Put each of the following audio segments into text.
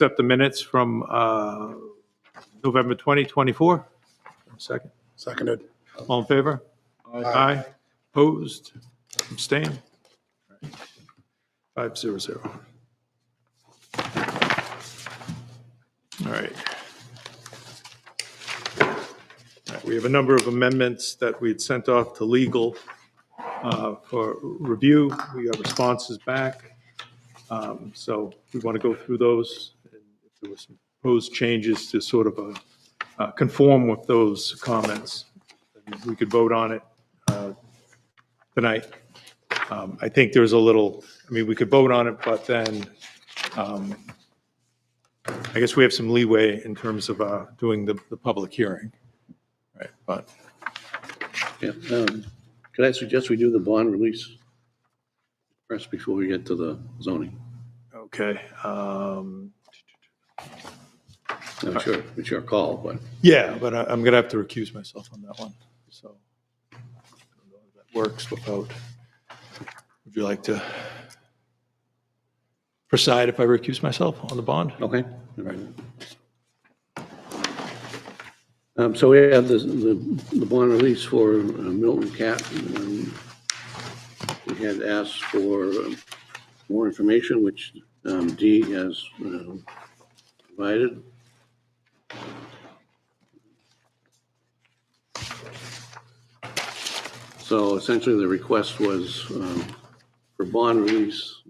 accept the minutes from November 2024. Second. Seconded. All in favor? Aye. Opposed? Abstained? 500. All right. We have a number of amendments that we'd sent off to legal for review. We got responses back. So we want to go through those. And if there were some proposed changes to sort of conform with those comments, we could vote on it tonight. I think there's a little, I mean, we could vote on it, but then I guess we have some leeway in terms of doing the public hearing. Right, but Yeah, could I suggest we do the bond release first before we get to the zoning? okay. No, sure, it's your call, but Yeah, but I'm going to have to recuse myself on that one. So I don't know if that works without. Would you like to preside if I recuse myself on the bond? okay. So we have the bond release for Milton Cat. We had asked for more information, which Dee has provided. So essentially, the request was for bond release,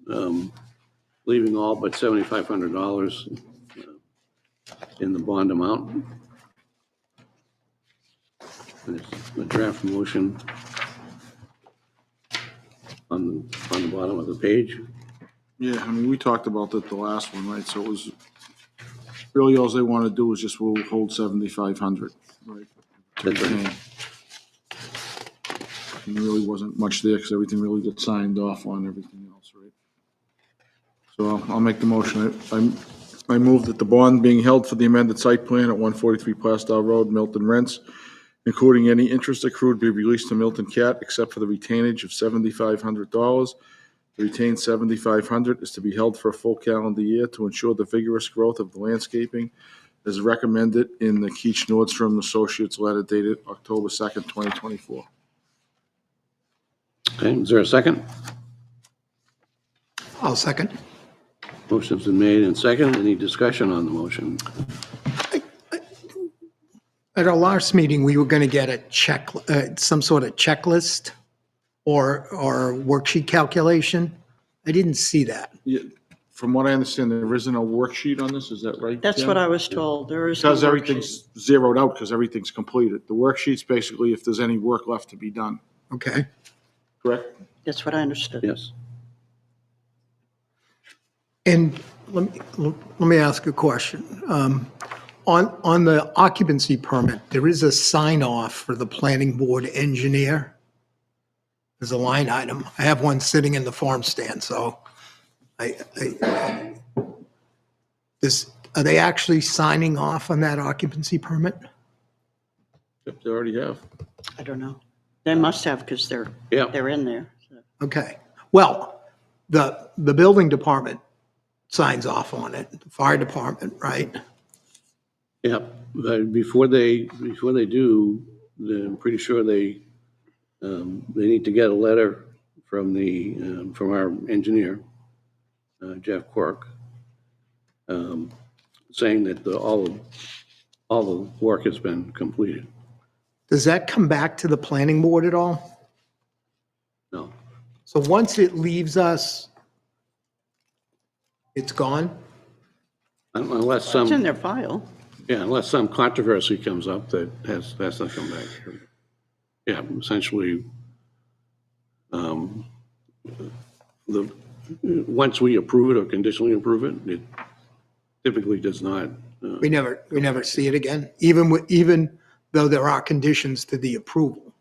leaving all but $7,500 in the bond amount. There's a draft motion on the bottom of the page. Yeah, I mean, we talked about that the last one, right? So it was really all they want to do is just we'll hold 7,500, right? That's right. And there really wasn't much there because everything really got signed off on everything else, right? So I'll make the motion. I move that the bond being held for the amended site plan at 143 Plastow Road, Milton Rents, including any interest accrued, be released to Milton Cat except for the retainage of $7,500. The retained $7,500 is to be held for a full calendar year to ensure the vigorous growth of the landscaping as recommended in the Keach Nordstrom Associates letter dated October 2nd, 2024. Okay, is there a second? I'll second. Motion's been made and second. Any discussion on the motion? At our last meeting, we were going to get a check, some sort of checklist or worksheet calculation. I didn't see that. Yeah, from what I understand, there isn't a worksheet on this, is that right? That's Jen? what I was told. There is. no Because everything's zeroed out, because everything's completed. The worksheet's basically if there's any work left to be done, Okay. correct? worksheet. That's what I understood. Yes. And let me ask a question. On the occupancy permit, there is a sign off for the planning board engineer. There's a line item. I have one sitting in the farm stand, so are they actually signing off on that occupancy permit? Yep, they already have. I don't know. They must have because they're in there. So. Okay. Well, the building department signs off on it, the fire department, right? Yeah, but before they do, I'm pretty sure they need to get a letter from from our engineer, Jeff Quirk, saying that all the work has been completed. Does that come back to the planning board at all? No, So once it leaves us, it's gone? unless It's in some their file. controversy comes up that has to come back. Yeah, essentially, once we approve it or conditionally approve it, it typically does not. We never see it again, even though there are conditions to the approval.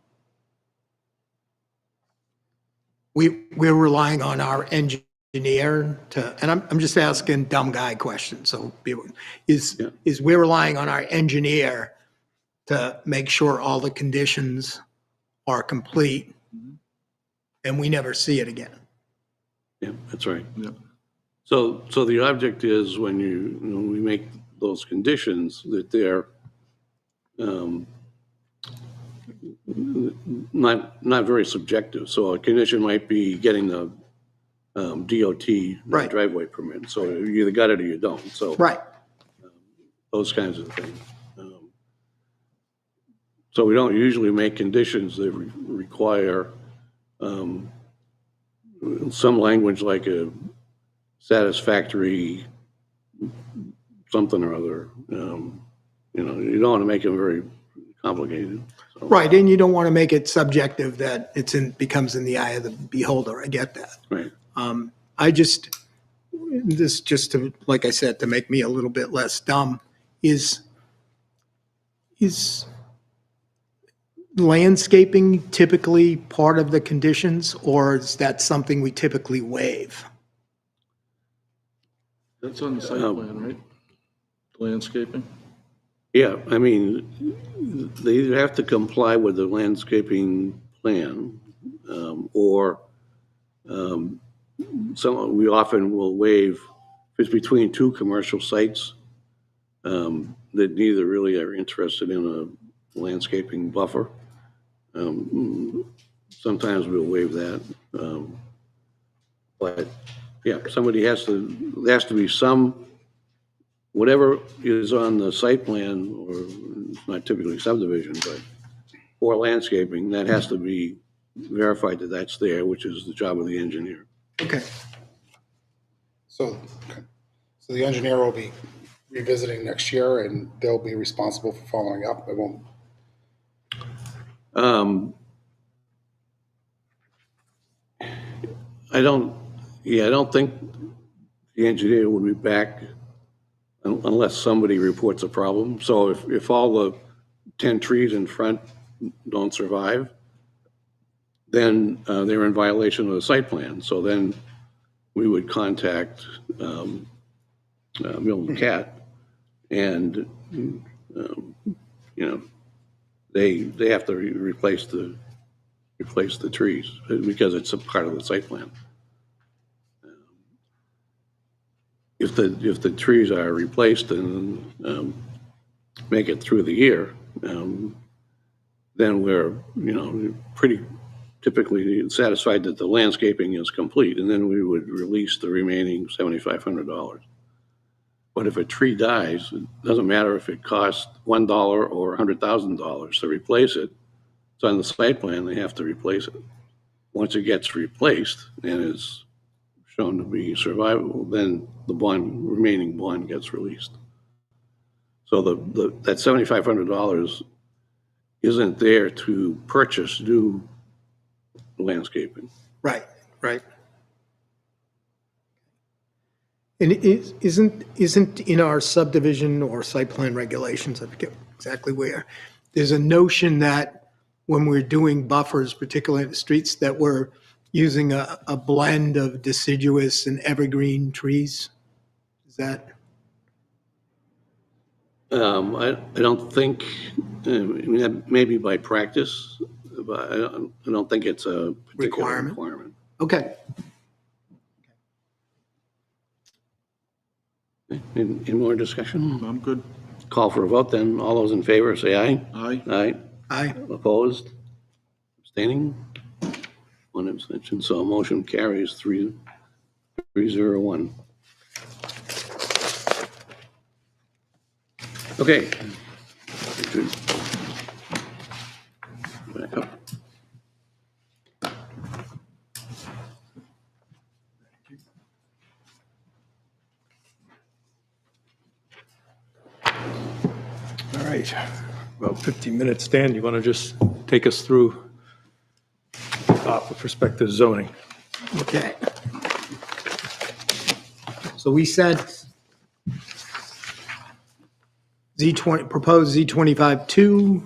We're relying on our engineer to, and I'm just asking dumb guy questions, so is we're relying on our engineer to make sure all the conditions are complete, and we never see it again. Yeah, that's right. Yeah. So the object is when we make those conditions that they're not very subjective. So a condition might be getting the DOT Right. driveway permit. So you either got it or you don't. So Right. those kinds of things. So we don't usually make conditions that require some language like a satisfactory something or other. You don't want to make them very complicated. So, Right, and you don't want to make it subjective that becomes in the eye of the beholder. I get that. right. This just to, like I said, to make me a little bit less dumb, is landscaping typically part of the conditions, or is that something we typically waive? That's on the site plan, right? Landscaping? Yeah, I mean, they either have to comply with the landscaping plan, or we often will waive, if it's between two commercial sites, that neither really are interested in a landscaping buffer. Sometimes we'll waive that. But yeah, there has to be some, whatever is on the site plan, or it's not typically subdivision, but for landscaping, that has to be verified that that's there, which is the job of the engineer. Okay, So the engineer will be revisiting next year, and they'll be responsible for following up. It won't. I don't think the engineer would be back unless somebody reports a problem. So if all the 10 trees in front don't survive, then they're in violation of the site plan. So then we would contact Milton Cat, and they have to replace the trees because it's a part of the site plan. If the trees are replaced and make it through the year, then we're pretty typically satisfied that the landscaping is complete, and then we would release the remaining $7,500. But if a tree dies, it doesn't matter if it costs $1 or $100,000 to replace it. It's on the site plan, they have to replace it. Once it gets replaced and is shown to be survivable, then the remaining bond gets released. So that $7,500 isn't there to purchase new landscaping. right. And it isn't in our subdivision or site plan regulations, I forget exactly where, there's a notion that when we're doing buffers, particularly in the streets, that we're using a blend of deciduous and evergreen trees? Is that? I don't think, I mean, that may be by practice, but I don't think it's a particular requirement. Okay. Any more discussion? I'm good. Call for a vote then. All those in favor, say aye. Aye. Aye. Aye. Opposed? Abstaining? One abstention, so motion carries 301. Okay. Back up. All right, about 15 minutes. Dan, you want to just take us through with respect to zoning? Okay. So we sent proposed Z25-2,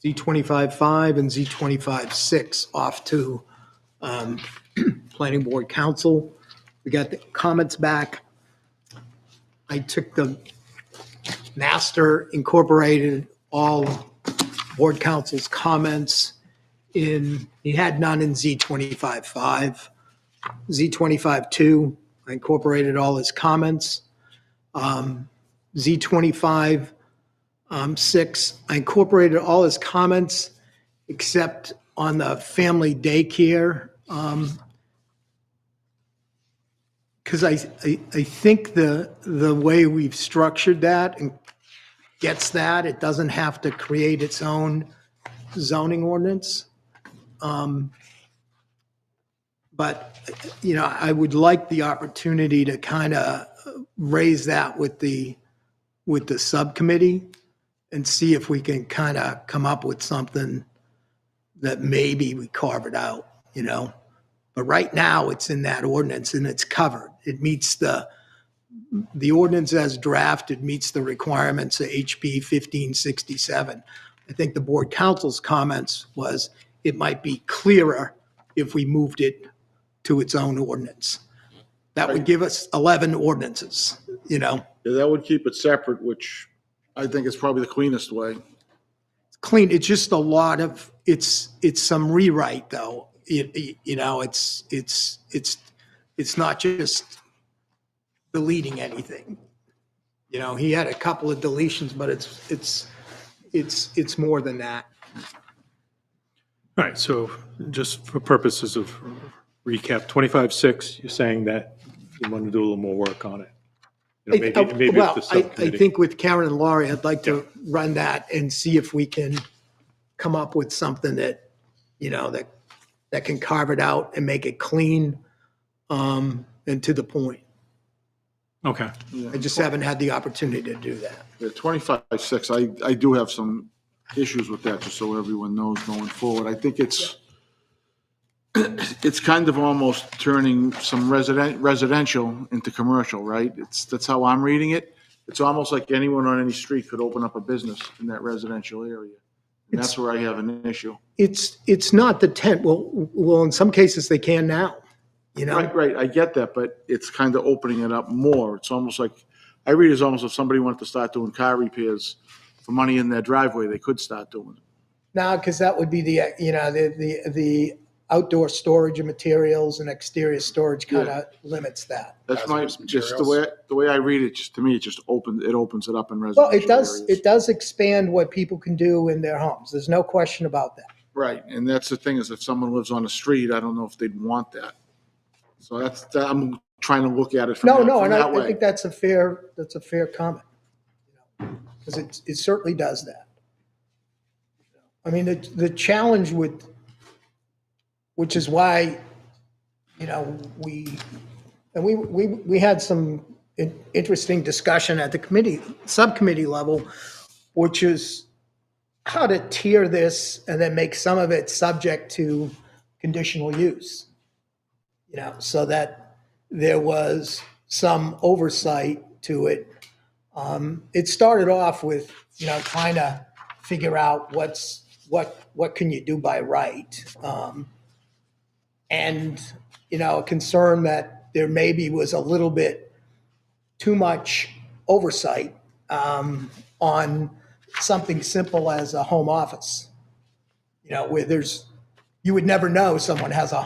Z25-5, and Z25-6 off to Planning Board Council. We got the comments back. I took the master, incorporated all Board Council's comments in, he had none in Z25-5. Z25-2, I incorporated all his comments. Z25, 6, I incorporated all his comments except on the family daycare. Because I think the way we've structured that and gets that, it doesn't have to create its own zoning ordinance. But, you know, I would like the opportunity to kind of raise that with the subcommittee and see if we can kind of come up with something that maybe we carve it out, you know? But right now, it's in that ordinance and it's covered. It meets the ordinance as drafted meets the requirements of HB 1567. I think the board counsel's comments was it might be clearer if we moved it to its own ordinance. That would give us 11 ordinances, you know? Yeah, that would keep it separate, which I think is probably the cleanest way. Clean, it's just a lot of, it's some rewrite though. You know, it's not just deleting anything. You know, he had a couple of deletions, but it's more than that. All right, so just for purposes of recap, 25-6, you're saying that you want to do a little more work on it. You know, maybe Well, with the I subcommittee. think with Karen and Laurie, I'd like to run that and see if we can come up with something that, you know, that can carve it out and make it clean, and to the point. Okay, I just haven't had the opportunity to do that. Yeah, 25-6, I do have some issues with that, just so everyone knows going forward. I think it's kind of almost turning some residential into commercial, right? That's how I'm reading it. It's almost like anyone on any street could open up a business in that residential area. And that's where I have an issue. It's not the tent. Well, in some cases they can now, you know? Right, I get that, but it's kind of opening it up more. It's almost like, I read it as almost if somebody wanted to start doing car repairs for money in their driveway, they could start doing it. No, because that would be the outdoor storage of materials and exterior storage kind of limits that. That's my, Hazardous just materials. the way I read it, just to me, it just opens it up in Well, residential areas. it does expand what people can do in their homes. There's no question about that. Right, and that's the thing, is if someone lives on the street, I don't know if they'd want that. So I'm trying to look at it from No, and that I way. think that's a fair comment. Because it certainly does that. I mean, the challenge which is why, you know, we had some interesting discussion at the subcommittee level, which is how to tier this and then make some of it subject to conditional use. You know, so that there was some oversight to it. It started off with, you know, trying to figure out what can you do by right. And, you know, a concern that there maybe was a little bit too much oversight on something simple as a home office. You know, where you would never know someone has a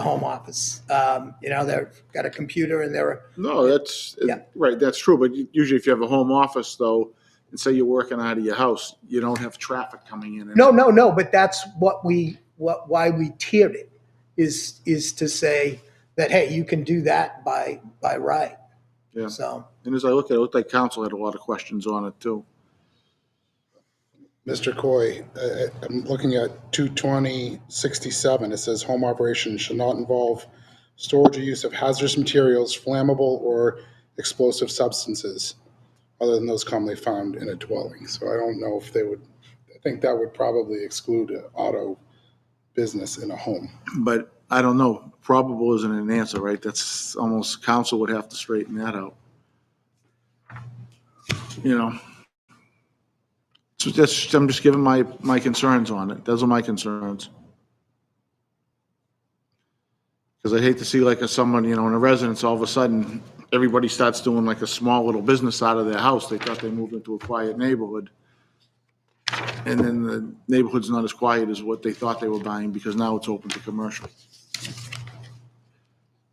home office. You know, they've got a computer and No, that's, Yeah. right, that's true, but usually if you have a home office though, and say you're working out of your house, you don't have traffic coming in. and- No, but that's why we tiered it, is to say that, hey, you can do that by right. Yeah. So, And as I look at it, it looked like council had a lot of questions on it too. Mr. Coy, I'm looking at 22067. It says home operation shall not involve storage or use of hazardous materials, flammable or explosive substances, other than those commonly found in a dwelling. So I don't know if they would, I think that would probably exclude an auto business in a home. But I don't know, probable isn't an answer, right? That's almost, council would have to straighten that out. You know? So I'm just giving my concerns on it. Those are my concerns. Because I hate to see like someone, you know, in a residence, all of a sudden, everybody starts doing like a small little business out of their house. They thought they moved into a quiet neighborhood. And then the neighborhood's not as quiet as what they thought they were buying because now it's open to commercial.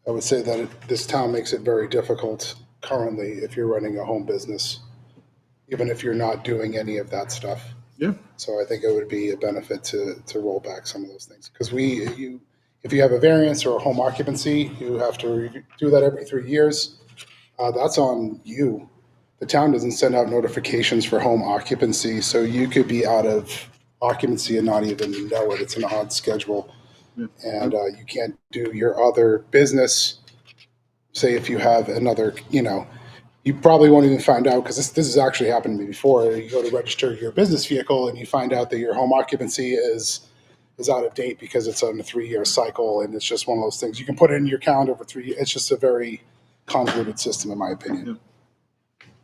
I would say that this town makes it very difficult currently if you're running a home business, even if you're not doing any of that stuff. Yeah. So I think it would be a benefit to roll back some of those things. Because if you have a variance or a home occupancy, you have to do that every 3 years. That's on you. The town doesn't send out notifications for home occupancy, so you could be out of occupancy and not even know it. It's an odd schedule. And you can't do your other business. Say if you have another, you probably won't even find out, because this has actually happened to me before. You go to register your business vehicle and you find out that your home occupancy is out of date because it's on a 3-year cycle, and it's just one of those things. You can put it in your calendar for 3 years. It's just a very convoluted system, in my opinion.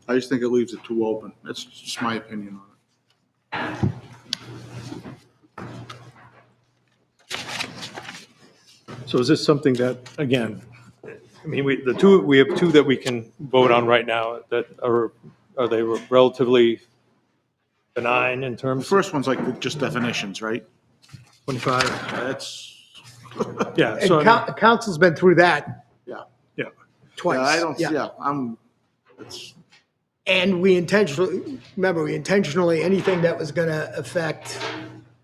I just think it leaves it too open. That's just my opinion on it. So is this something that, again, I mean, we have two that we can vote on right now that are they relatively benign in The terms of, first one's like just definitions, right? 25? That's, Yeah, And so, I mean, council's been through that yeah. yeah, twice. Yeah, I don't, yeah, it's, And we intentionally, anything that was going to affect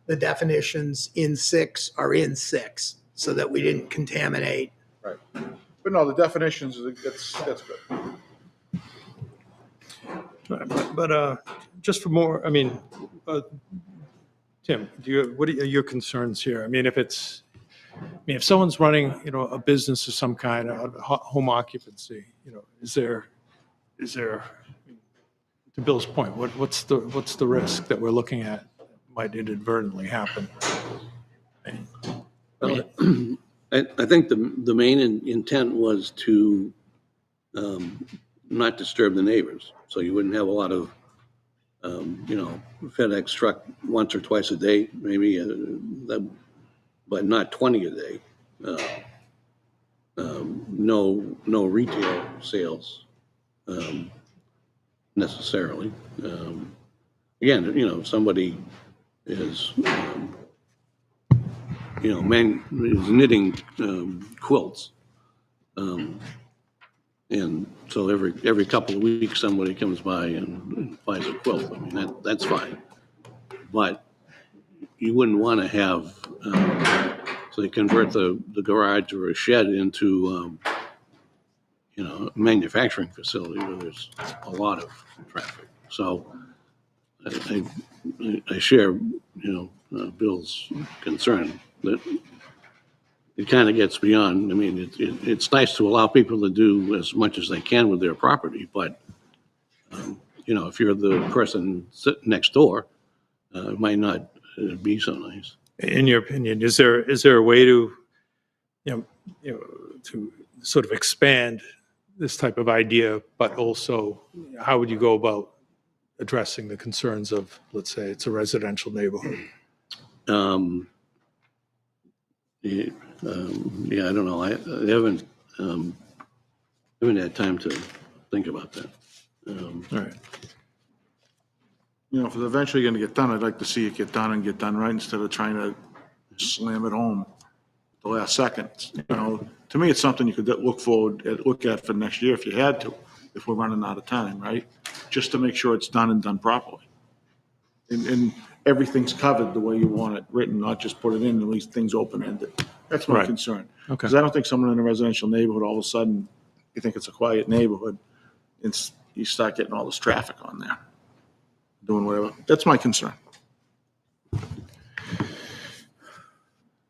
the definitions in 6 are in 6, so that we didn't contaminate. right. But no, the definitions, that's good. but just for more, I mean, Tim, what are your concerns here? I mean, if someone's running, a business of some kind, a home occupancy, is there, to Bill's point, what's the risk that we're looking at might inadvertently happen? I think the main intent was to not disturb the neighbors, so you wouldn't have a lot of, FedEx truck once or twice a day, maybe, but not 20 a day. No retail sales necessarily. Again, if somebody is is knitting quilts. And so every couple of weeks, somebody comes by and buys a quilt. I mean, that's fine. But you wouldn't want to have, so they convert the garage or a shed into, a manufacturing facility where there's a lot of traffic. So I share, Bill's concern that it kind of gets beyond. I mean, it's nice to allow people to do as much as they can with their property, but if you're the person sitting next door, it might not be so nice. In your opinion, is there a way to, to sort of expand this type of idea, but also how would you go about addressing the concerns of, let's say, it's a residential neighborhood? I don't know. I haven't had time to think about that. All right. If it's eventually going to get done, I'd like to see it get done and get done right instead of trying to slam it home at the last second. To me, it's something you could look at for next year if you had to, if we're running out of time, right? Just to make sure it's done and done properly. And everything's covered the way you want it written, not just put it in and leave things open-ended. That's my Right. concern. Okay. Because I don't think someone in a residential neighborhood, all of a sudden, you think it's a quiet neighborhood, and you start getting all this traffic on there, doing whatever. That's my concern.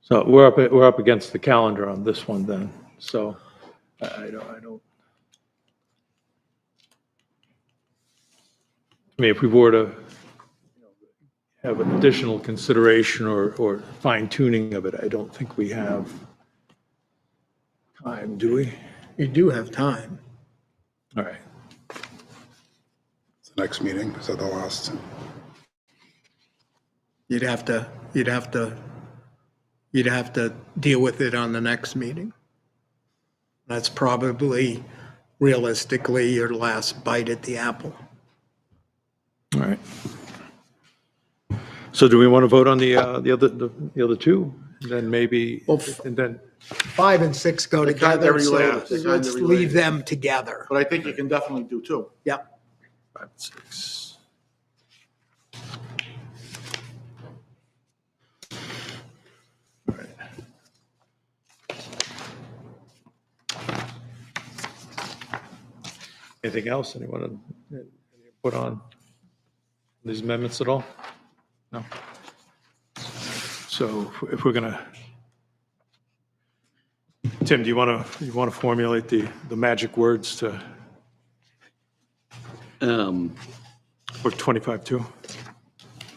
So we're up against the calendar on this one then. So I don't. I mean, if we were to have an additional consideration or fine tuning of it, I don't think we have time, do we? You do have time. All right. It's the next meeting, so the last. You'd have to deal with it on the next meeting. That's probably realistically your last bite at the apple. All right. So do we want to vote on the other two? And then maybe, Well, and then, 5 and 6 go They're kinda together, so related. They're kinda let's related. leave them together. But I think you can definitely do two. Yep. 5 and 6. All right. Anything else? Anyone put on these amendments at all? No? So if we're going to, Tim, do you want to formulate the magic words to, for 25-2?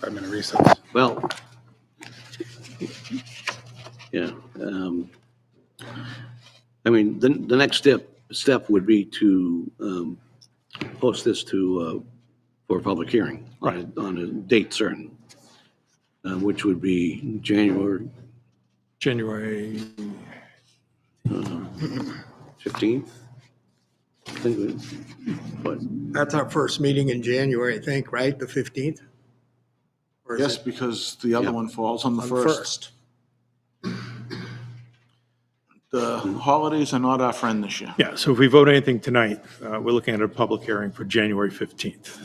5-minute recess. Well, yeah. I mean, the next step would be to post this for a public hearing on a date certain, which would be January January, 15th. I think, but That's our first meeting in January, I think, right? The 15th? Or is Yes, it because the other Yeah. one falls on the on first. The holidays are not our friend this year. yeah, so if we vote anything tonight, we're looking at a public hearing for January 15th.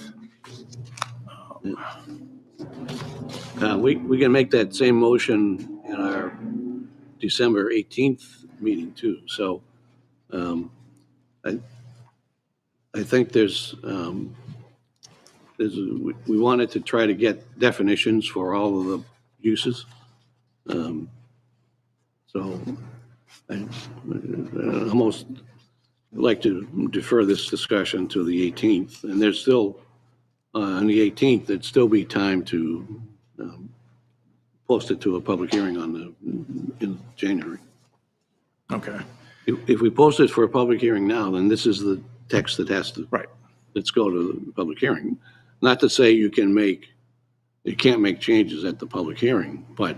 we can make that same motion in our December 18th meeting too. So I think we wanted to try to get definitions for all of the uses. So I almost like to defer this discussion to the 18th. And there's still, on the 18th, there'd still be time to post it to a public hearing in January. Okay, If we post it for a public hearing now, then this is the text that has to, right. let's go to the public hearing. Not to say you can't make changes at the public hearing, but,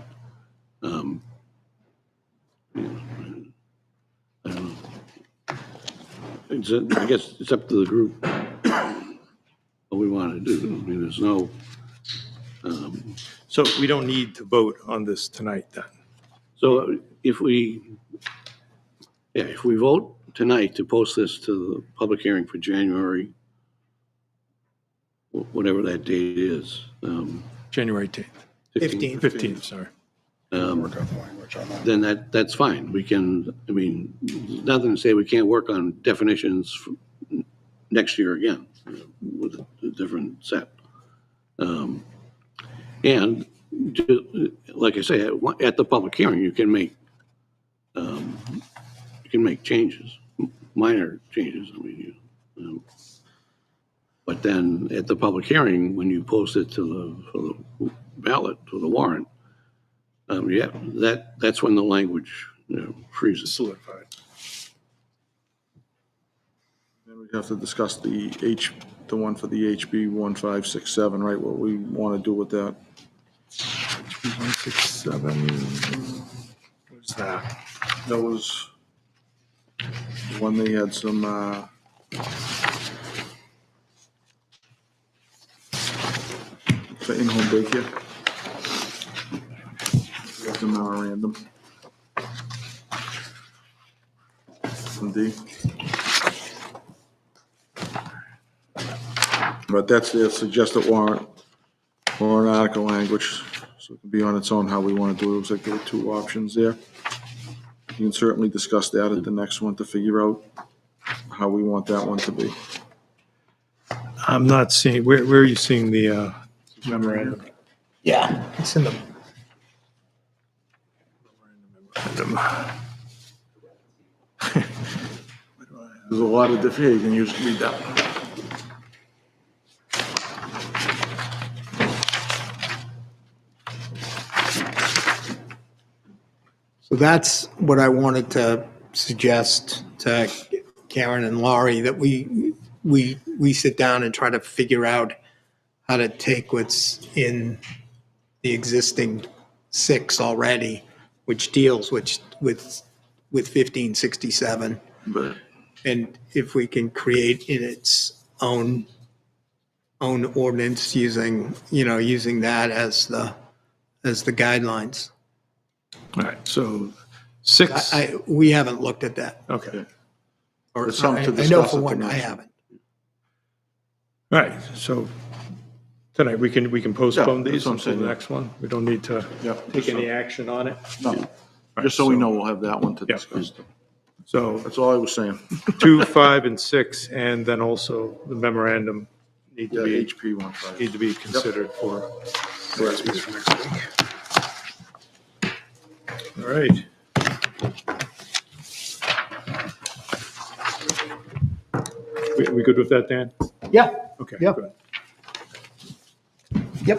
I don't know. I guess it's up to the group what we want to do. I mean, there's no, So we don't need to vote on this tonight then? so if we vote tonight to post this to the public hearing for January, whatever that date is, January 18th, 15th? 15th, sorry. Work out the language on that. then that's fine. We can, I mean, there's nothing to say we can't work on definitions for next year again, with a different set. And like I say, at the public hearing, you can make changes, minor changes. I mean, but then at the public hearing, when you post it to the ballot, to the warrant, that's when the language freezes. Solidified. Then we have to discuss the one for the HB 1567, right, what we want to do with that. 167, what's that? That was the one they had some, for in-home daycare. Got the memorandum. Indeed. But that's the suggested warrant article language, so it can be on its own how we want to do it. It looks like there are two options there. You can certainly discuss that at the next one to figure out how we want that one to be. I'm not seeing, where are you seeing the memorandum? Yeah, it's in the, There's a lot of different, you can read that one. so that's what I wanted to suggest to Karen and Laurie, that we sit down and try to figure out how to take what's in the existing 6 already, which deals with 1567. But And if we can create in its own ordinance using that as the guidelines. All right, so 6, We haven't looked at that. okay. Or It's something to I know discuss for at the one, I next haven't. All right, so tonight, we can postpone Yeah, that's these what I'm until saying, the yeah. next one. We don't need to Yeah, take any action on it. No, just so we know, we'll have that one to Yeah. discuss. So That's all I was saying. 2, 5, and 6, and then also the memorandum need Yeah, to be, HP one, sorry. need to be considered for next week. All right. We good with that, Dan? Yeah, Okay, Yeah. good. yep.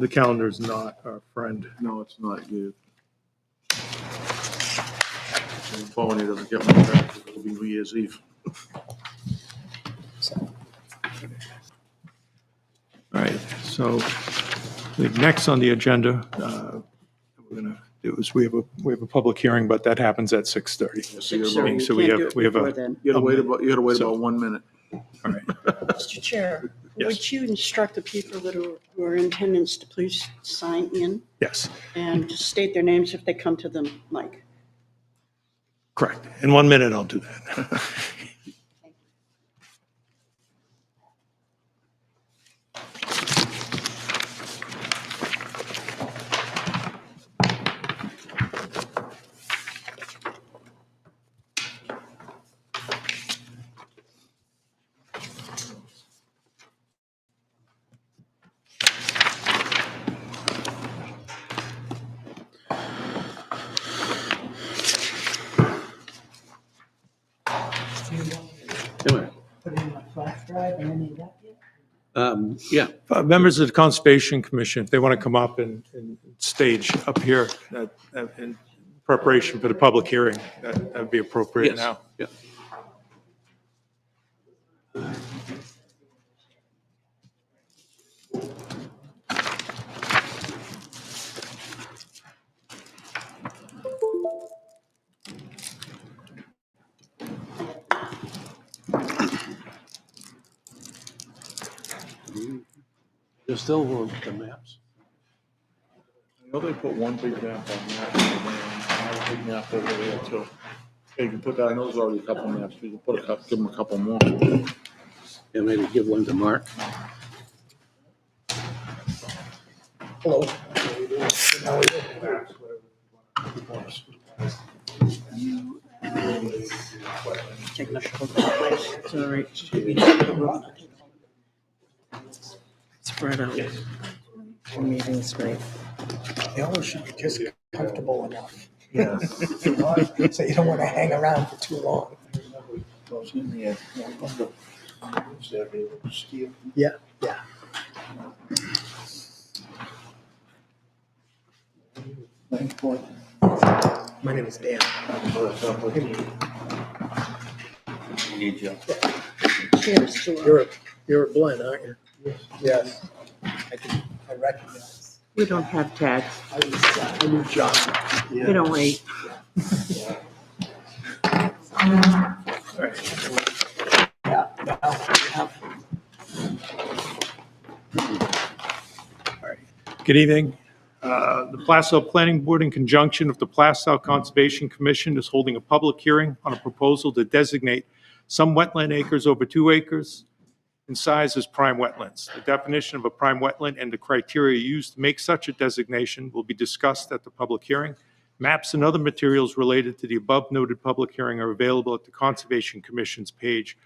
The calendar's not our friend. No, it's not you. Phone, he doesn't get my back, it'll be New Year's Eve. All right, so the next on the agenda, we're gonna do is we have a public hearing, but that happens at 6:30. So you So You we can't have- do it we have a- before then. gotta wait about, So- 1 minute. All right, Mr. Chair, Yes. would you instruct the people that are in attendance to please sign in yes, and just state their names if they come to the mic? correct. In 1 minute, I'll do that. Come on. Put it in my flash drive and any of that yet? Yeah, Members of the Conservation Commission, if they want to come up and stage up here in preparation for the public hearing, that'd be appropriate yes, now. yeah. There's still the maps. I know they put one big map on that, and a big map over there too. Yeah, you can put that, I know there's already a couple maps, you can put a couple, give them a couple more. Yeah, maybe give one to Mark. Hello. Taking a photo of the place. It's all right. Spread out. Meetings, right? They always should be just comfortable enough. Yeah. So you don't want to hang around for too long. Yeah, yeah. My name is Dan. Cheers to You're a Glenn, aren't you? Yes. I recognize. We don't have tags. I knew John. We don't wait. Yeah, now we have. Good evening. The Plastow Planning Board, in conjunction with the Plastow Conservation Commission, is holding a public hearing on a proposal to designate some wetland acres over 2 acres in size as prime wetlands. The definition of a prime wetland and the criteria used to make such a designation will be discussed at the public hearing. Maps and other materials related to the above noted public hearing are available at the Conservation Commission's page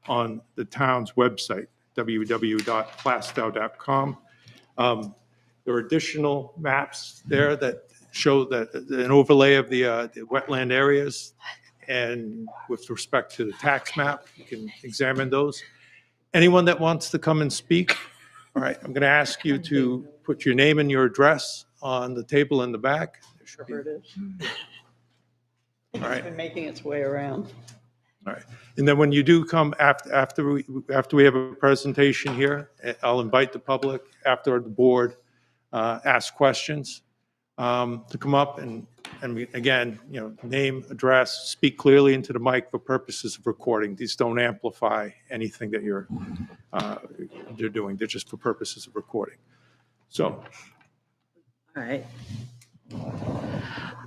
on the town's website, www.plastow.com. There are additional maps there that show that an overlay of the wetland areas. And with respect to the tax map, you can examine those. Anyone that wants to come and speak, all right, I'm going to ask you to put your name and your address on the table in the back. There should be- Wherever it is. All It's right. been making its way around. All right. And then when you do come after we have a presentation here, I'll invite the public after the board ask questions to come up and again, name, address, speak clearly into the mic for purposes of recording. These don't amplify anything that they're doing. They're just for purposes of recording. So, All right.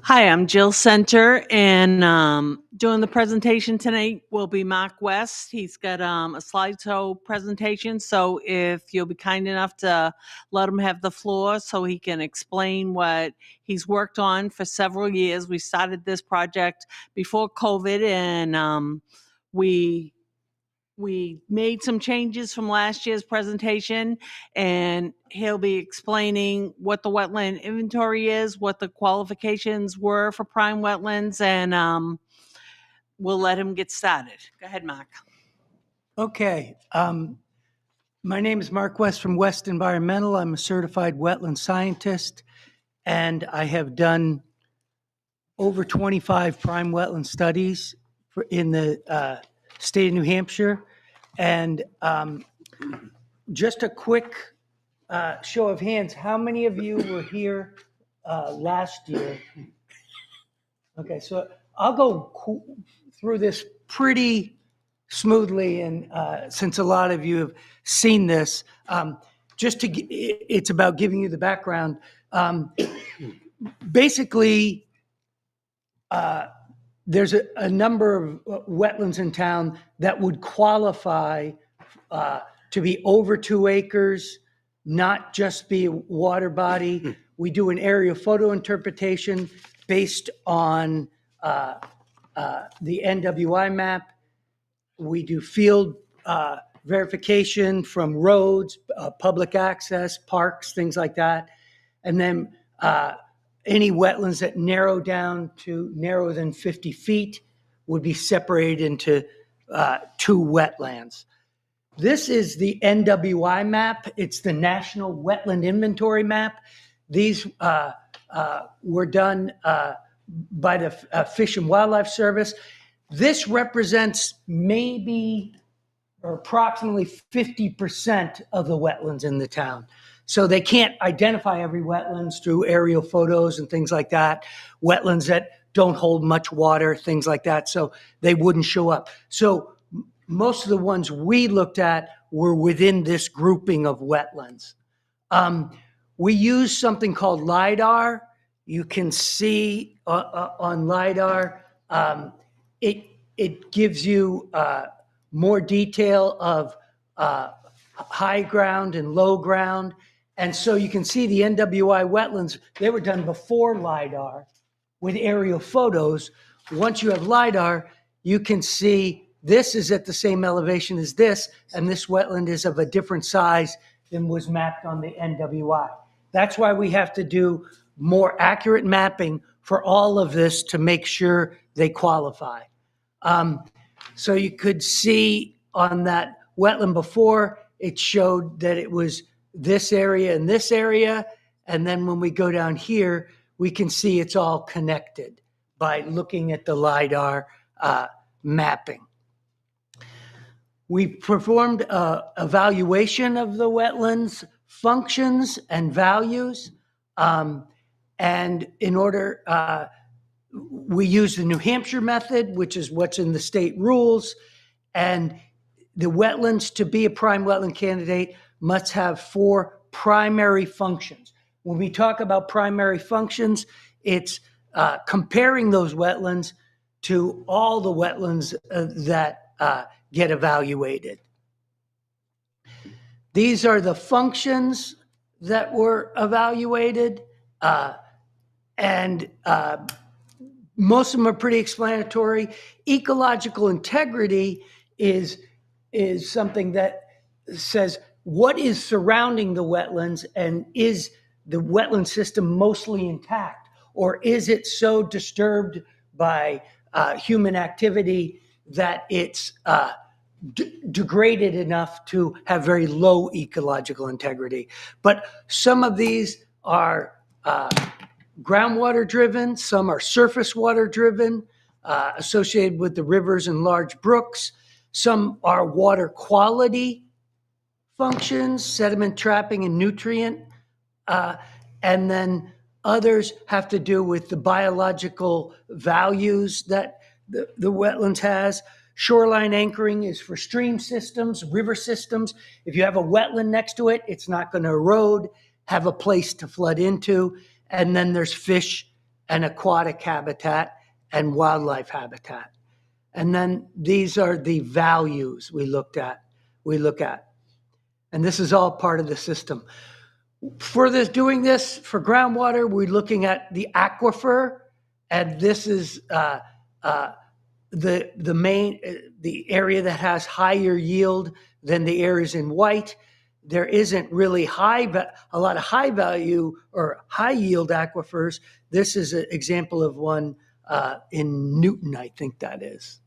Hi, I'm Jill Center, and doing the presentation tonight will be Mark West. He's got a slideshow presentation, so if you'll be kind enough to let him have the floor so he can explain what he's worked on for several years. We started this project before COVID, and we made some changes from last year's presentation, and he'll be explaining what the wetland inventory is, what the qualifications were for prime wetlands, and we'll let him get started. Go ahead, Mark. Okay. My name is Mark West from West Environmental. I'm a certified wetland scientist, and I have done over 25 prime wetland studies in the state of New Hampshire. And just a quick show of hands, how many of you were here last year? Okay, so I'll go through this pretty smoothly, and since a lot of you have seen this, it's about giving you the background. Basically, there's a number of wetlands in town that would qualify to be over 2 acres, not just be a water body. We do an aerial photo interpretation based on the NWI map. We do field verification from roads, public access, parks, things like that. And then any wetlands that narrow down to narrower than 50 feet would be separated into 2 wetlands. This is the NWI map. It's the National Wetland Inventory Map. These were done by the Fish and Wildlife Service. This represents maybe or approximately 50% of the wetlands in the town. So they can't identify every wetlands through aerial photos and things like that, wetlands that don't hold much water, things like that. So they wouldn't show up. So most of the ones we looked at were within this grouping of wetlands. We use something called LIDAR. You can see on LIDAR, it gives you more detail of high ground and low ground. And so you can see the NWI wetlands, they were done before LIDAR with aerial photos. Once you have LIDAR, you can see this is at the same elevation as this, and this wetland is of a different size than was mapped on the NWI. That's why we have to do more accurate mapping for all of this to make sure they qualify. So you could see on that wetland before, it showed that it was this area and this area. And then when we go down here, we can see it's all connected by looking at the LIDAR mapping. We performed an evaluation of the wetlands functions and values. And in order, we use the New Hampshire method, which is what's in the state rules. And the wetlands, to be a prime wetland candidate, must have 4 primary functions. When we talk about primary functions, it's comparing those wetlands to all the wetlands that get evaluated. These are the functions that were evaluated, and most of them are pretty explanatory. Ecological integrity is something that says what is surrounding the wetlands, and is the wetland system mostly intact, or is it so disturbed by human activity that it's degraded enough to have very low ecological integrity. But some of these are groundwater driven, some are surface water driven, associated with the rivers and large brooks. Some are water quality functions, sediment trapping and nutrient. And then others have to do with the biological values that the wetlands has. Shoreline anchoring is for stream systems, river systems. If you have a wetland next to it, it's not going to erode. have a place to flood into. And then there's fish and aquatic habitat and wildlife habitat. And then these are the values we look at. And this is all part of the system. For doing this for groundwater, we're looking at the aquifer, and this is the area that has higher yield than the areas in white. There isn't really a lot of high value or high yield aquifers. This is an example of one in Newton, I think that is.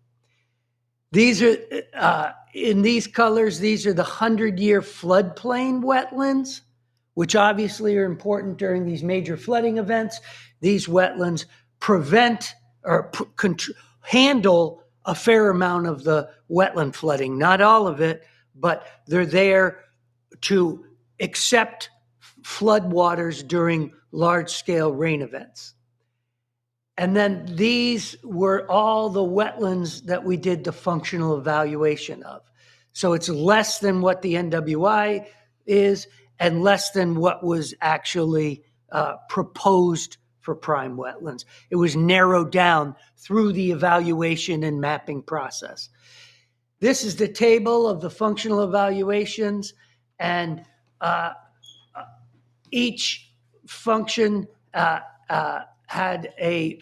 These are, in these colors, these are the 100-year floodplain wetlands, which obviously are important during these major flooding events. These wetlands prevent or handle a fair amount of the wetland flooding. Not all of it, but they're there to accept floodwaters during large-scale rain events. And then these were all the wetlands that we did the functional evaluation of. So it's less than what the NWI is and less than what was actually proposed for prime wetlands. It was narrowed down through the evaluation and mapping process. This is the table of the functional evaluations, and each function had a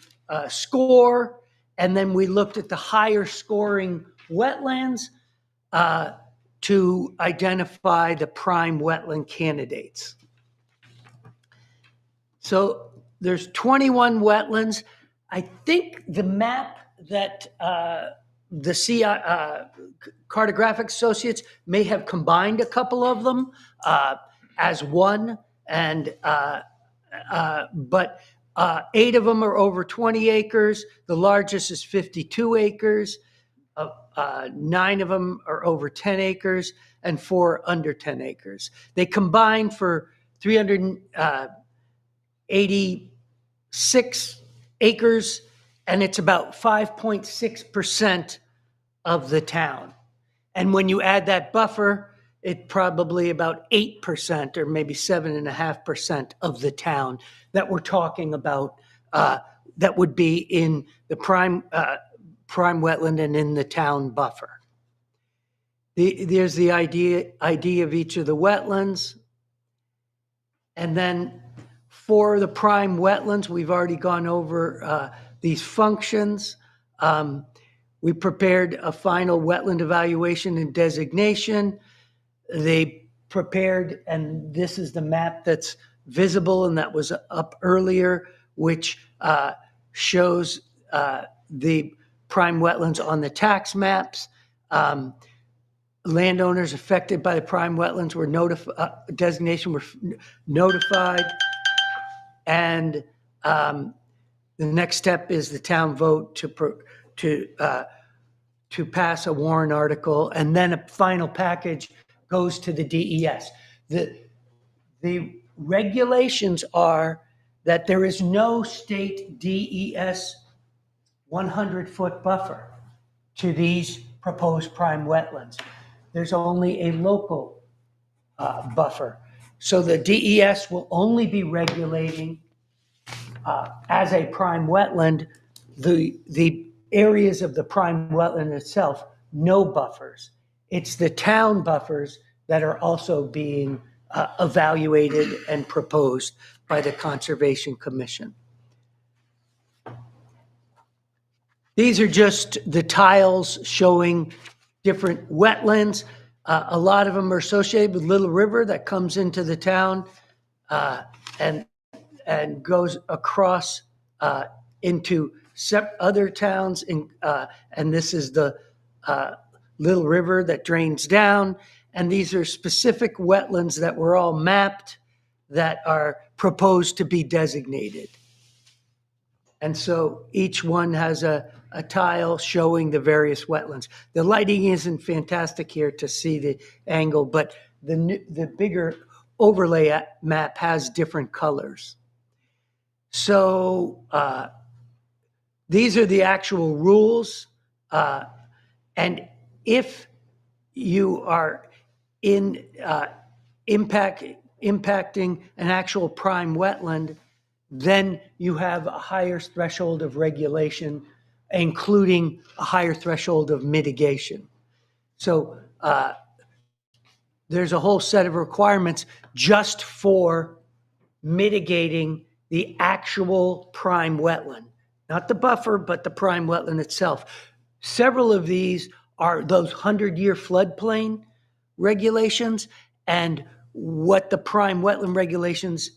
score, and then we looked at the higher scoring wetlands to identify the prime wetland candidates. So there's 21 wetlands. I think the map that the Cartographic Associates may have combined a couple of them as one, and but 8 of them are over 20 acres. The largest is 52 acres. 9 of them are over 10 acres, and 4 under 10 acres. They combine for 386 acres, and it's about 5.6% of the town. And when you add that buffer, it's probably about 8% or maybe 7.5% of the town that we're talking about that would be in the prime wetland and in the town buffer. There's the idea of each of the wetlands. And then for the prime wetlands, we've already gone over these functions. We prepared a final wetland evaluation and designation. They prepared, and this is the map that's visible and that was up earlier, which shows the prime wetlands on the tax maps. Landowners affected by the prime wetlands were designation were notified, and the next step is the town vote to pass a warrant article, and then a final package goes to the DES. The regulations are that there is no state DES 100-foot buffer to these proposed prime wetlands. There's only a local buffer. So the DES will only be regulating as a prime wetland the areas of the prime wetland itself, no buffers. It's the town buffers that are also being evaluated and proposed by the Conservation Commission. These are just the tiles showing different wetlands. A lot of them are associated with Little River that comes into the town and goes across into other towns. And this is the Little River that drains down. And these are specific wetlands that were all mapped that are proposed to be designated. And so each one has a tile showing the various wetlands. The lighting isn't fantastic here to see the angle, but the bigger overlay map has different colors. So these are the actual rules. And if you are in impact impacting an actual prime wetland, then you have a higher threshold of regulation, including a higher threshold of mitigation. So there's a whole set of requirements just for mitigating the actual prime wetland, not the buffer, but the prime wetland itself. Several of these are those 100-year floodplain regulations, and what the prime wetland regulations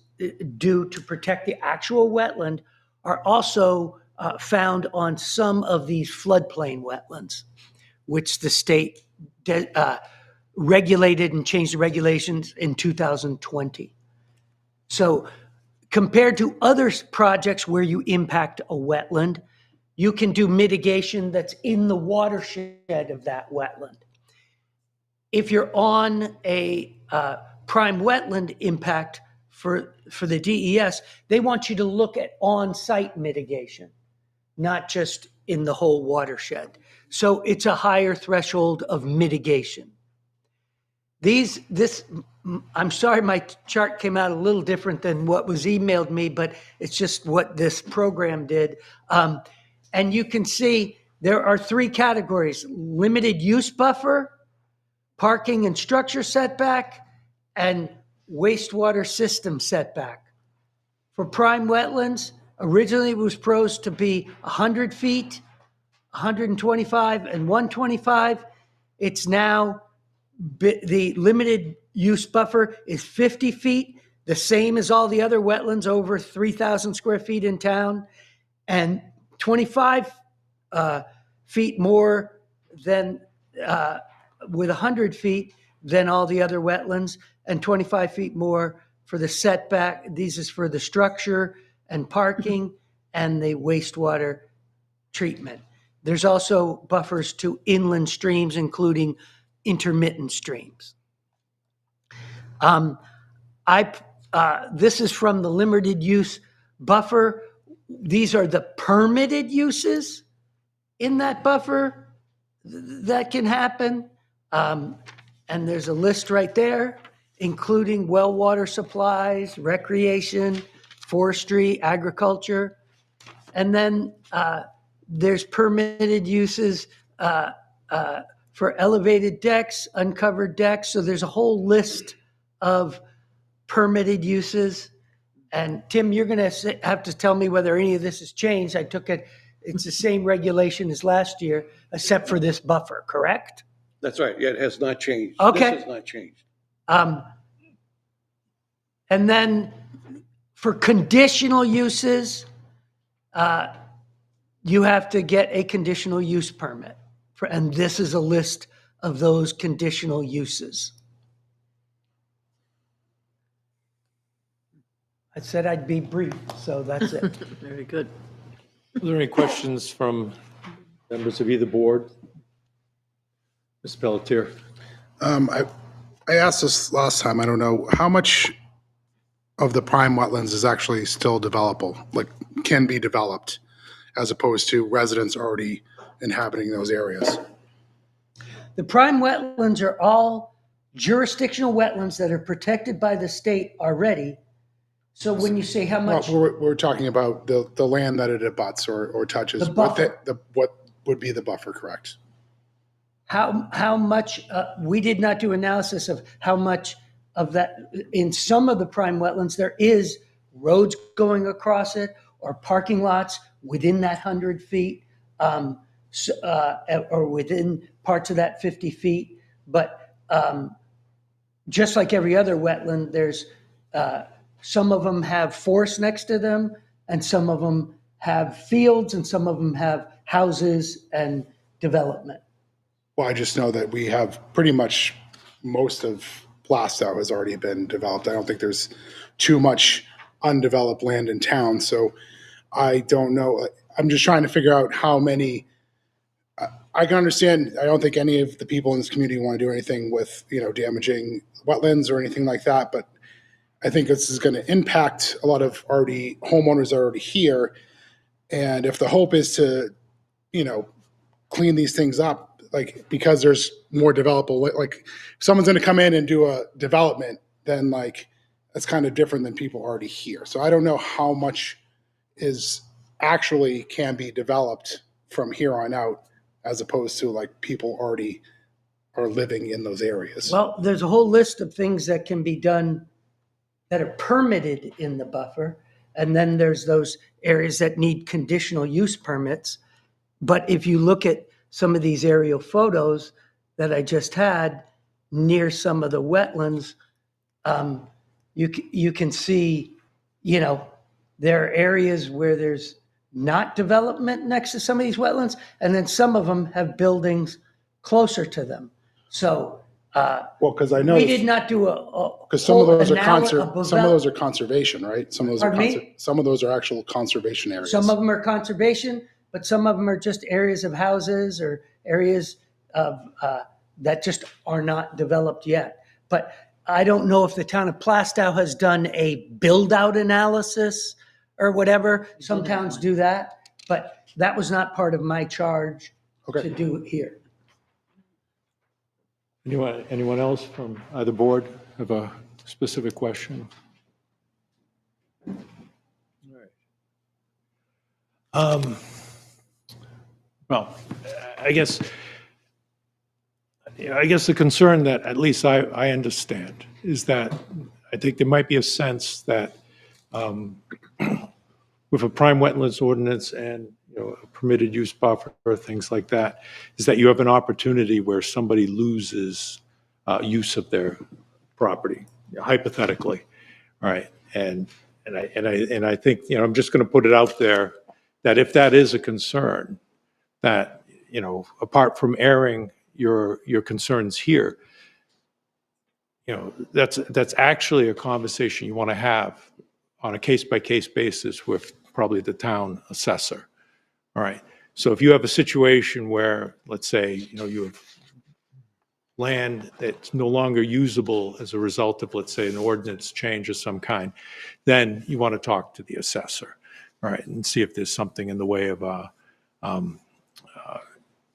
do to protect the actual wetland are also found on some of these floodplain wetlands, which the state regulated and changed the regulations in 2020. So compared to other projects where you impact a wetland, you can do mitigation that's in the watershed of that wetland. If you're on a prime wetland impact for the DES, they want you to look at on-site mitigation, not just in the whole watershed. So it's a higher threshold of mitigation. I'm sorry my chart came out a little different than what was emailed me, but it's just what this program did. And you can see there are 3 categories: limited use buffer, parking and structure setback, and wastewater system setback. For prime wetlands, originally it was proposed to be 100 feet, 125, and 125. It's now, the limited use buffer is 50 feet, the same as all the other wetlands over 3,000 square feet in town, and 25 feet more than, with 100 feet than all the other wetlands, and 25 feet more for the setback. These is for the structure and parking and the wastewater treatment. There's also buffers to inland streams, including intermittent streams. This is from the limited use buffer. These are the permitted uses in that buffer that can happen. And there's a list right there, including well water supplies, recreation, forestry, agriculture. And then there's permitted uses for elevated decks, uncovered decks. So there's a whole list of permitted uses. And Tim, you're going to have to tell me whether any of this has changed. I took it, it's the same regulation as last year, except for this buffer, correct? That's right. Yeah, it has not changed. Okay. This has not changed. And then for conditional uses, you have to get a conditional use permit. And this is a list of those conditional uses. I said I'd be brief, so that's it. Very good. Are there any questions from members of either board? Ms. Pelletier? I asked this last time, I don't know, how much of the prime wetlands is actually still developable, like can be developed, as opposed to residents already inhabiting those areas? The prime wetlands are all jurisdictional wetlands that are protected by the state already. So when you say how much, Well, we're talking about the land that it abuts or touches. The buffer. What would be the buffer, correct? how much, we did not do analysis of how much of that, in some of the prime wetlands, there is roads going across it or parking lots within that 100 feet or within parts of that 50 feet. But just like every other wetland, there's some of them have forests next to them, and some of them have fields, and some of them have houses and development. Well, I just know that we have pretty much most of Blastow has already been developed. I don't think there's too much undeveloped land in town. So I don't know. I'm just trying to figure out how many. I can understand. I don't think any of the people in this community want to do anything with, damaging wetlands or anything like that. But I think this is going to impact a lot of homeowners already here. And if the hope is to, clean these things up, like, because there's more developable, like if someone's going to come in and do a development, then like that's kind of different than people already here. So I don't know how much is actually can be developed from here on out, as opposed to like people already are living in those areas. Well, there's a whole list of things that can be done that are permitted in the buffer. And then there's those areas that need conditional use permits. But if you look at some of these aerial photos that I just had near some of the wetlands, you can see, there are areas where there's not development next to some of these wetlands, and then some of them have buildings closer to them. So Well, because I know we did not do because some of those are some conservation, right? Some of those are Pardon me? some of those are actual conservation areas. Some of them are conservation, but some of them are just areas of houses or areas of that just are not developed yet. But I don't know if the town of Plastow has done a build-out analysis or whatever. Some towns do that, but that was not part of my charge Okay. to do here. Anyone else from either board have a specific question? All right. Well, I guess the concern that at least I understand is that I think there might be a sense that with a prime wetlands ordinance and a permitted use buffer or things like that, is that you have an opportunity where somebody loses use of their property, hypothetically, all right? And I think I'm just going to put it out there that if that is a concern, that apart from airing your concerns here, that's actually a conversation you want to have on a case-by-case basis with probably the town assessor. All right. So if you have a situation where, let's say, you have land that's no longer usable as a result of, let's say, an ordinance change of some kind, then you want to talk to the assessor, all right, and see if there's something in the way of An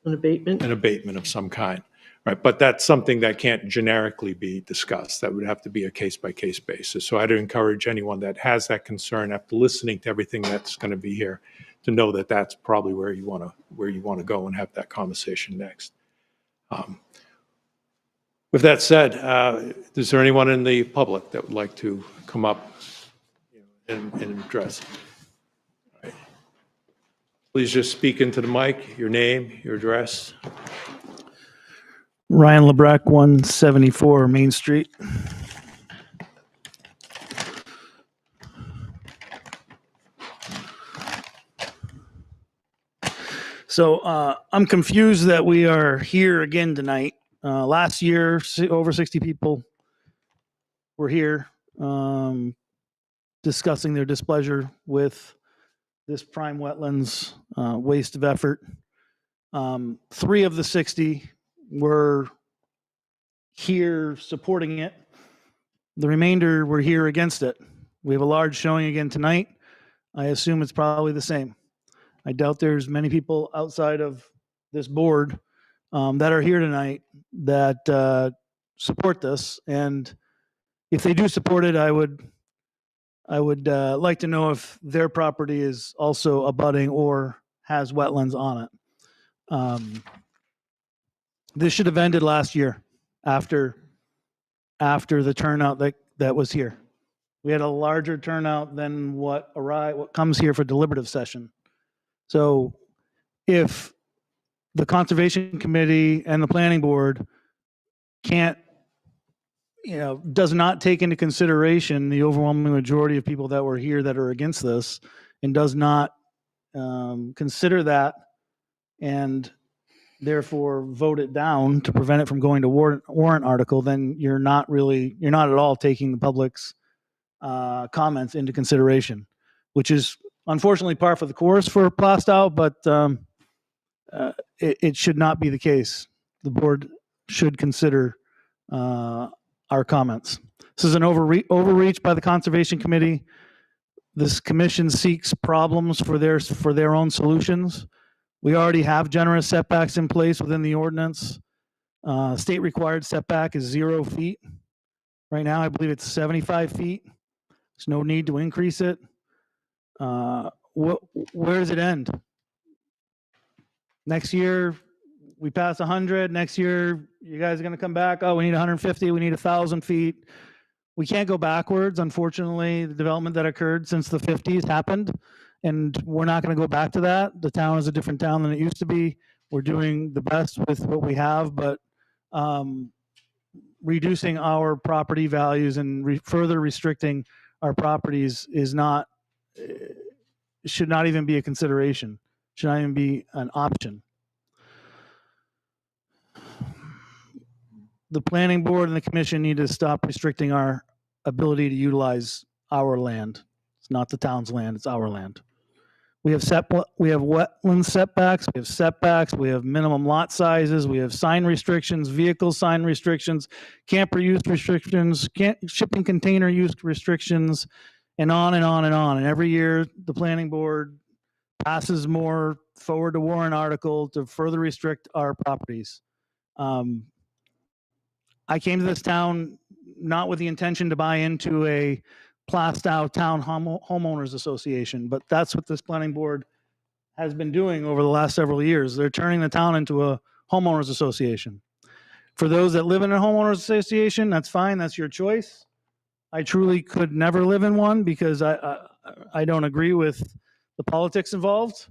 abatement? an abatement of some kind, right? But that's something that can't generically be discussed. That would have to be a case-by-case basis. So I'd encourage anyone that has that concern after listening to everything that's going to be here to know that that's probably where you want to go and have that conversation next. With that said, is there anyone in the public that would like to come up and address? All right. Please just speak into the mic, your name, your address. Ryan LeBrecq, 174 Main Street. So I'm confused that we are here again tonight. Last year, over 60 people were here discussing their displeasure with this prime wetlands waste of effort. 3 of the 60 were here supporting it. The remainder were here against it. We have a large showing again tonight. I assume it's probably the same. I doubt there's many people outside of this board that are here tonight that support this. And if they do support it, I would like to know if their property is also abutting or has wetlands on it. This should have ended last year after the turnout that was here. We had a larger turnout than what comes here for deliberative session. So if the Conservation Committee and the Planning Board does not take into consideration the overwhelming majority of people that were here that are against this, and does not consider that and therefore vote it down to prevent it from going to warrant article, then you're not at all taking the public's comments into consideration, which is unfortunately par for the course for Plastow, but it should not be the case. The board should consider our comments. This is an overreach by the Conservation Committee. This commission seeks problems for their own solutions. We already have generous setbacks in place within the ordinance. State required setback is 0 feet. Right now, I believe it's 75 feet. There's no need to increase it. Where does it end? Next year, we pass 100. Next year, you guys are going to come back. Oh, we need 150. We need 1,000 feet. We can't go backwards. Unfortunately, the development that occurred since the 50s happened, and we're not going to go back to that. The town is a different town than it used to be. We're doing the best with what we have, but reducing our property values and further restricting our properties is not, should not even be a consideration, should not even be an option. The planning board and the commission need to stop restricting our ability to utilize our land. It's not the town's land, it's our land. We have wetland setbacks, we have minimum lot sizes, we have sign restrictions, vehicle sign restrictions, camper use restrictions, shipping container use restrictions, and on and on and on. And every year, the planning board passes more forward to warrant article to further restrict our properties. I came to this town not with the intention to buy into a Plastow Town Homeowners Association, but that's what this planning board has been doing over the last several years. They're turning the town into a homeowners association. For those that live in a homeowners association, that's fine, that's your choice. I truly could never live in one because I don't agree with the politics involved,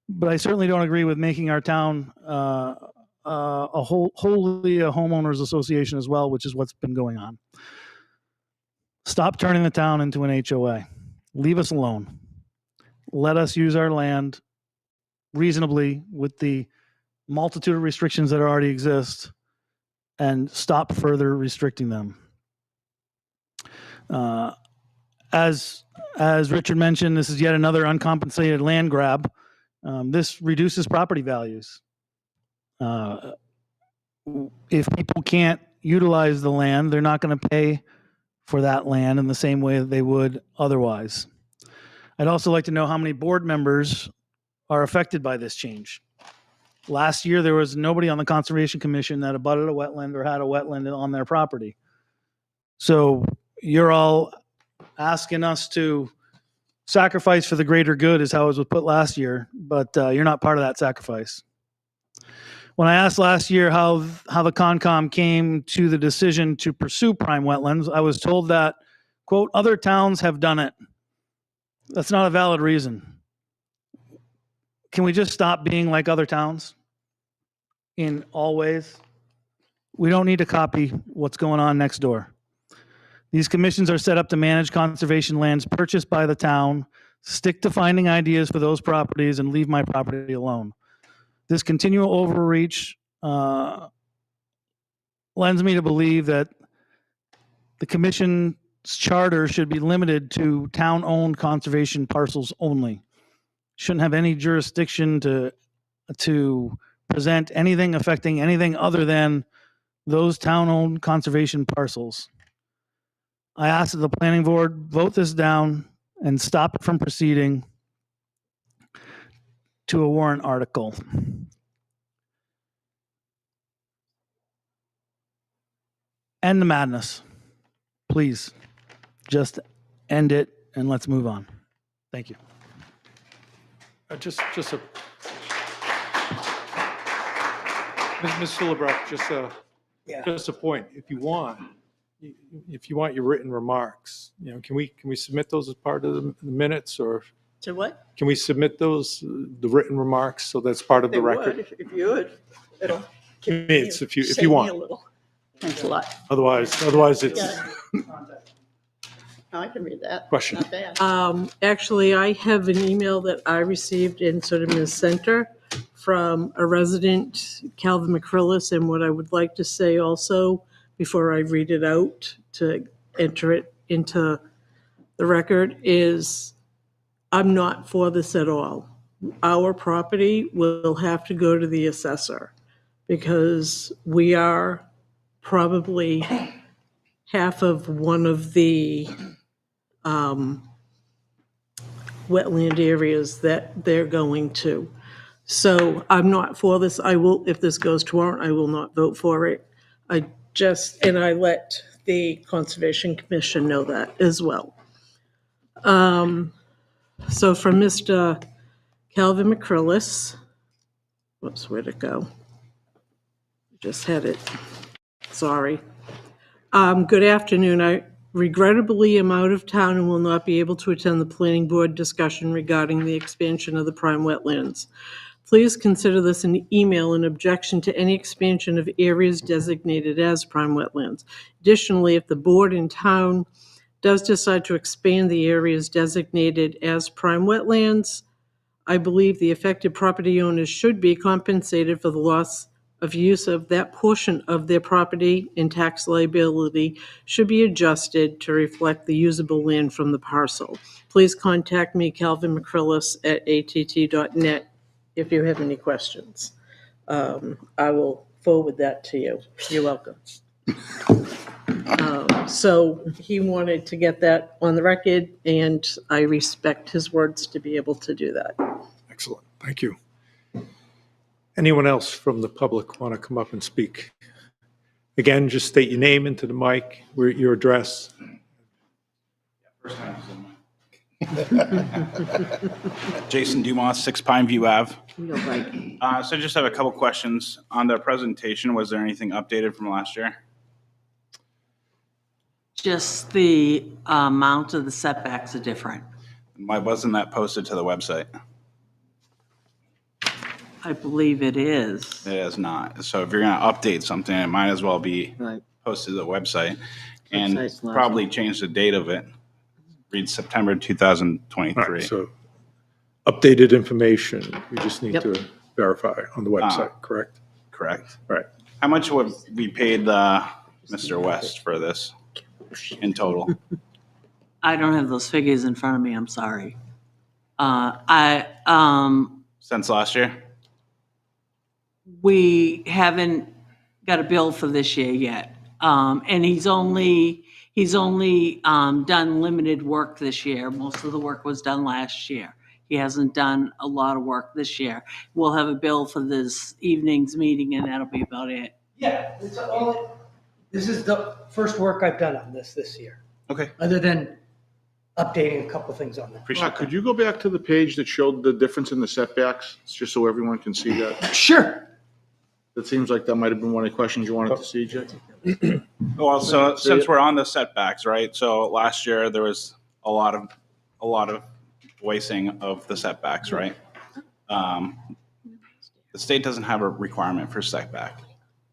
but I certainly don't agree with making our town wholly a homeowners association as well, which is what's been going on. Stop turning the town into an HOA. Leave us alone. Let us use our land reasonably with the multitude of restrictions that already exist and stop further restricting them. As Richard mentioned, this is yet another uncompensated land grab. This reduces property values. If people can't utilize the land, they're not going to pay for that land in the same way that they would otherwise. I'd also like to know how many board members are affected by this change. Last year, there was nobody on the Conservation Commission that abutted a wetland or had a wetland on their property. So you're all asking us to sacrifice for the greater good is how it was put last year, but you're not part of that sacrifice. When I asked last year how the Concom came to the decision to pursue prime wetlands, I was told that, quote, other towns have done it. That's not a valid reason. Can we just stop being like other towns in all ways? We don't need to copy what's going on next door. These commissions are set up to manage conservation lands purchased by the town, stick to finding ideas for those properties, and leave my property alone. This continual overreach lends me to believe that the commission's charter should be limited to town-owned conservation parcels only. Shouldn't have any jurisdiction to present anything affecting anything other than those town-owned conservation parcels. I ask that the planning board vote this down and stop it from proceeding to a warrant article. End the madness. Please, just end it and let's move on. Thank you. Just a, Ms. Philibrook, just a point. If you want your written remarks, can we submit those as part of the minutes, or To what? can we submit those, the written remarks, so that's part of the They record? would, if you would. It'll It's if save you me want. a little. Thanks a lot. Otherwise it's Yeah. No, I can read that. Question. Not bad. Actually, I have an email that I received in sort of in the center from a resident, Calvin McCrillis, and what I would like to say also, before I read it out to enter it into the record, is I'm not for this at all. Our property will have to go to the assessor because we are probably half of one of the wetland areas that they're going to. So I'm not for this. I will, if this goes to warrant, I will not vote for it. And I let the Conservation Commission know that as well. So from Mr. Calvin McCrillis, whoops, where'd it go? Just had it, sorry. Good afternoon. I regrettably am out of town and will not be able to attend the planning board discussion regarding the expansion of the prime wetlands. Please consider this an email in objection to any expansion of areas designated as prime wetlands. Additionally, if the board in town does decide to expand the areas designated as prime wetlands, I believe the affected property owners should be compensated for the loss of use of that portion of their property, and tax liability should be adjusted to reflect the usable land from the parcel. Please contact me, Calvin McCrillis, at att.net if you have any questions. I will forward that to you. You're welcome. So he wanted to get that on the record, and I respect his words to be able to do that. Excellent, thank you. Anyone else from the public want to come up and speak? Again, just state your name into the mic, your address. Jason Dumas, 6 Pine View Ave. You're right. So just have a couple questions. On the presentation, was there anything updated from last year? Just the amount of the setbacks are different. Why wasn't that posted to the website? I believe it is. It is not. So if you're going to update something, it might as well be posted to the website and Website's last probably change the date of it. Read September All 2023. right, so updated information, we just need Yep. to verify on the website, correct? Correct. Right. How much would we paid Mr. West for this in total? I don't have those figures in front of me, I'm sorry. Since last year? We haven't got a bill for this year yet. And he's only done limited work this year. Most of the work was done last year. He hasn't done a lot of work this year. We'll have a bill for this evening's meeting, and that'll be about it. Yeah, this is the first work I've done on this year, Okay. other than updating a couple things on that. Appreciate Could you go back to the page that showed the difference in the setbacks, just so everyone can see that? Sure. That seems like that might have been one of the questions you wanted to see, Jay. Well, so since we're on the setbacks, right? So last year there was a lot of voicing of the setbacks, right? The state doesn't have a requirement for setback.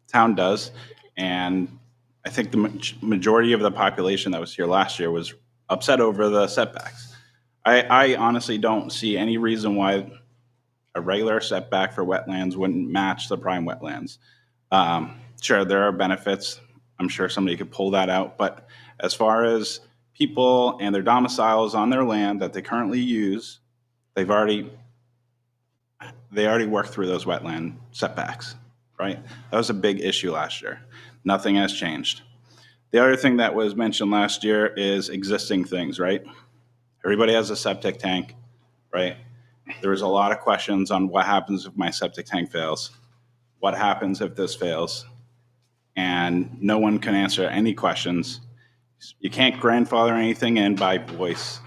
Town does, and I think the majority of the population that was here last year was upset over the setbacks. I honestly don't see any reason why a regular setback for wetlands wouldn't match the prime wetlands. Sure, there are benefits. I'm sure somebody could pull that out. But as far as people and their domiciles on their land that they currently use, they already worked through those wetland setbacks, right? That was a big issue last year. Nothing has changed. The other thing that was mentioned last year is existing things, right? Everybody has a septic tank, right? There was a lot of questions on what happens if my septic tank fails. What happens if this fails? And no one can answer any questions. You can't grandfather anything in by voice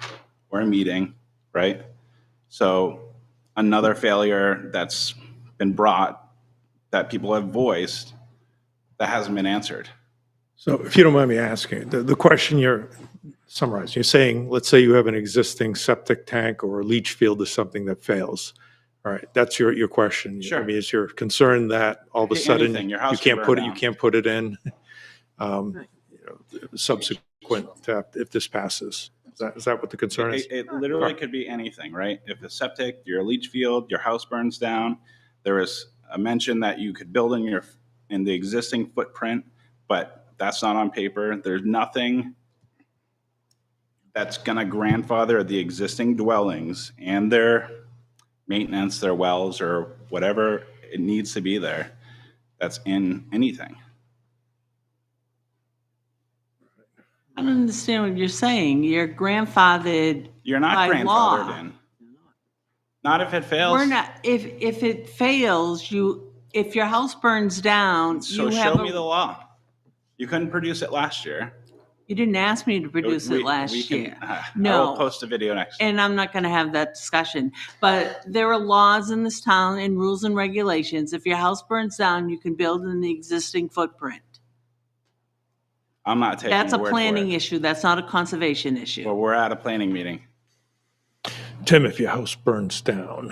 or a meeting, right? So another failure that's been brought that people have voiced that hasn't been answered. So if you don't mind me asking, the question you're summarizing, you're saying, let's say you have an existing septic tank or a leach field or something that fails. All right, that's your question. Sure. I mean, is your concern that all of a sudden Anything, your house you could can't burn put it, down. you can't put it in subsequent to if this passes? Is that what the concern is? It literally could be anything, right? If a septic, your leach field, your house burns down, there is a mention that you could build in the existing footprint, but that's not on paper. There's nothing that's going to grandfather the existing dwellings and their maintenance, their wells, or whatever it needs to be there that's in anything. I don't understand what you're saying. You're grandfathered. You're not By grandfathered law. in. Not if it fails. We're not, if it fails, if your house burns down, So you have show me the law. You couldn't produce it last year. You didn't ask me to produce We- it last we can- year. I No. will post a video next. And I'm not going to have that discussion. But there are laws in this town and rules and regulations. If your house burns down, you can build in the existing footprint. I'm not taking That's a your word for planning it. issue. That's not a conservation issue. Well, we're at a planning meeting. Tim, if your house burns down,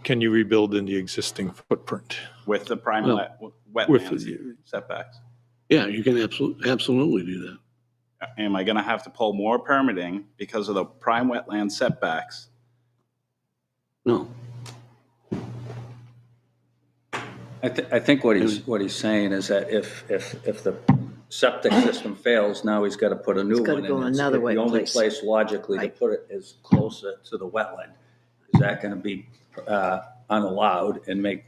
can you rebuild in the existing footprint? With the prime Well, wetlands setbacks. Yeah, you can absolutely do that. Am I gonna have to pull more permitting because of the prime wetland setbacks? No. I think what he's saying is that if the septic system fails, now he's got to put a new gotta one in. go another way The only place. place logically to put it is closer to the wetland. Is that going to be unallowed and make,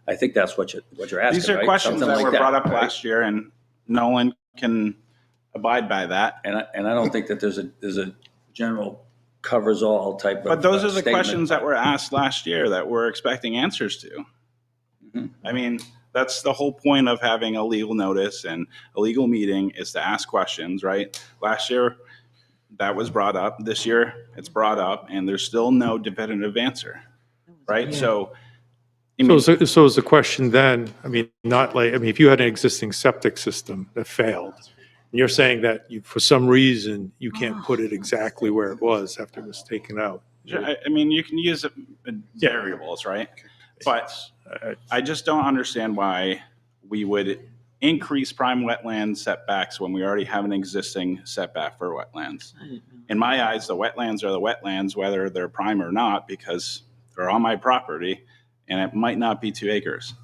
I think that's what you're asking, These are right? questions Something that like were brought up right? last year, and no one can abide by that. And I don't think that there's a general covers all type of. But those are the statement. questions that were asked last year that we're expecting answers to. Mhm. I mean, that's the whole point of having a legal notice and a legal meeting is to ask questions, right? Last year, that was brought up. This year, it's brought up, and there's still no definitive answer, right? So, I mean, So is the question then, I mean, if you had an existing septic system that failed, and you're saying that for some reason, you can't put it exactly where it was after it was taken out. I mean, you can use variables, right? But I just don't understand why we would increase prime wetland setbacks when we already have an existing setback for wetlands. In my eyes, the wetlands are the wetlands, whether they're prime or not, because they're on my property, and it might not be 2 acres.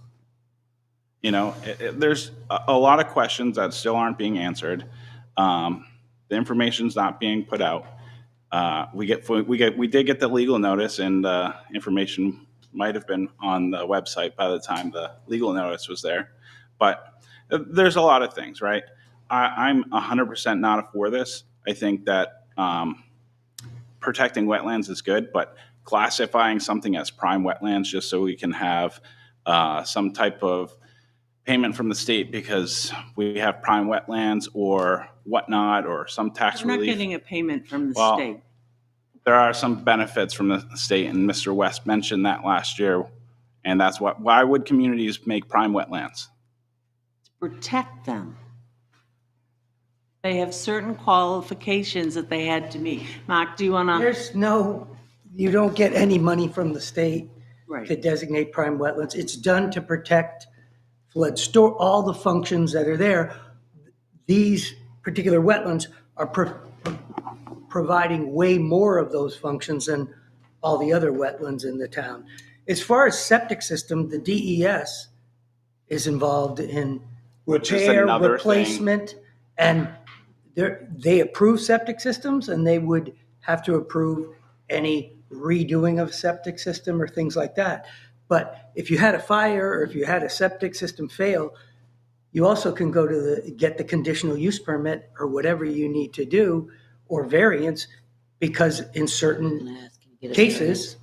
There's a lot of questions that still aren't being answered. The information's not being put out. We did get the legal notice, and information might have been on the website by the time the legal notice was there. But there's a lot of things, right? I'm 100% not for this. I think that protecting wetlands is good, but classifying something as prime wetlands just so we can have some type of payment from the state because we have prime wetlands or whatnot, or some tax We're not relief. getting a payment from the Well, state. There are some benefits from the state, and Mr. West mentioned that last year. And that's why would communities make prime wetlands? Protect them. They have certain qualifications that they had to meet. Mark, do you want to? You don't get any money from the state to Right. designate prime wetlands. It's done to protect flood store, all the functions that are there. These particular wetlands are providing way more of those functions than all the other wetlands in the town. As far as septic system, the DES is involved in Which is repair, another thing. replacement, and they approve septic systems, and they would have to approve any redoing of septic system or things like that. But if you had a fire or if you had a septic system fail, you also can go to get the conditional use permit or whatever you need to do, or variance, because in certain cases,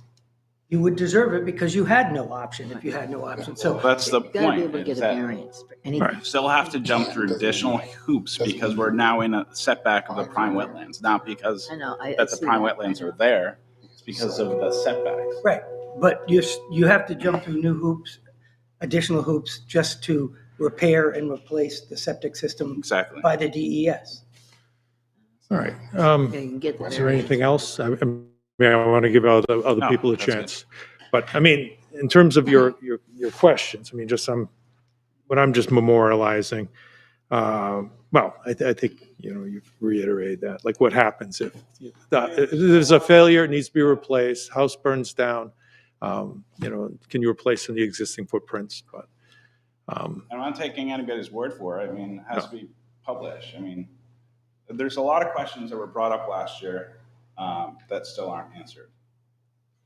you would deserve it because you had no option if you had no option. So That's the You gotta be able to point. get Is a that variance for anything. you still have to jump through additional hoops because we're now in a setback of the prime wetlands, not because I know, I that the see prime that. wetlands are there. It's because of the setbacks. Right, but you have to jump through new hoops, additional hoops, just to repair and replace the septic system Exactly. by the DES. All right. Yeah, you can get the Is there variance. anything else? I want to give other No, people a that's good. chance. But I mean, in terms of your questions, I mean, what I'm just memorializing, well, I think, you've reiterated that, like what happens if there's a failure, it needs to be replaced, house burns down, can you replace in the existing footprints? But, I'm not taking anybody's word for it. I mean, it has to be published. I mean, there's a lot of questions that were brought up last year that still aren't answered.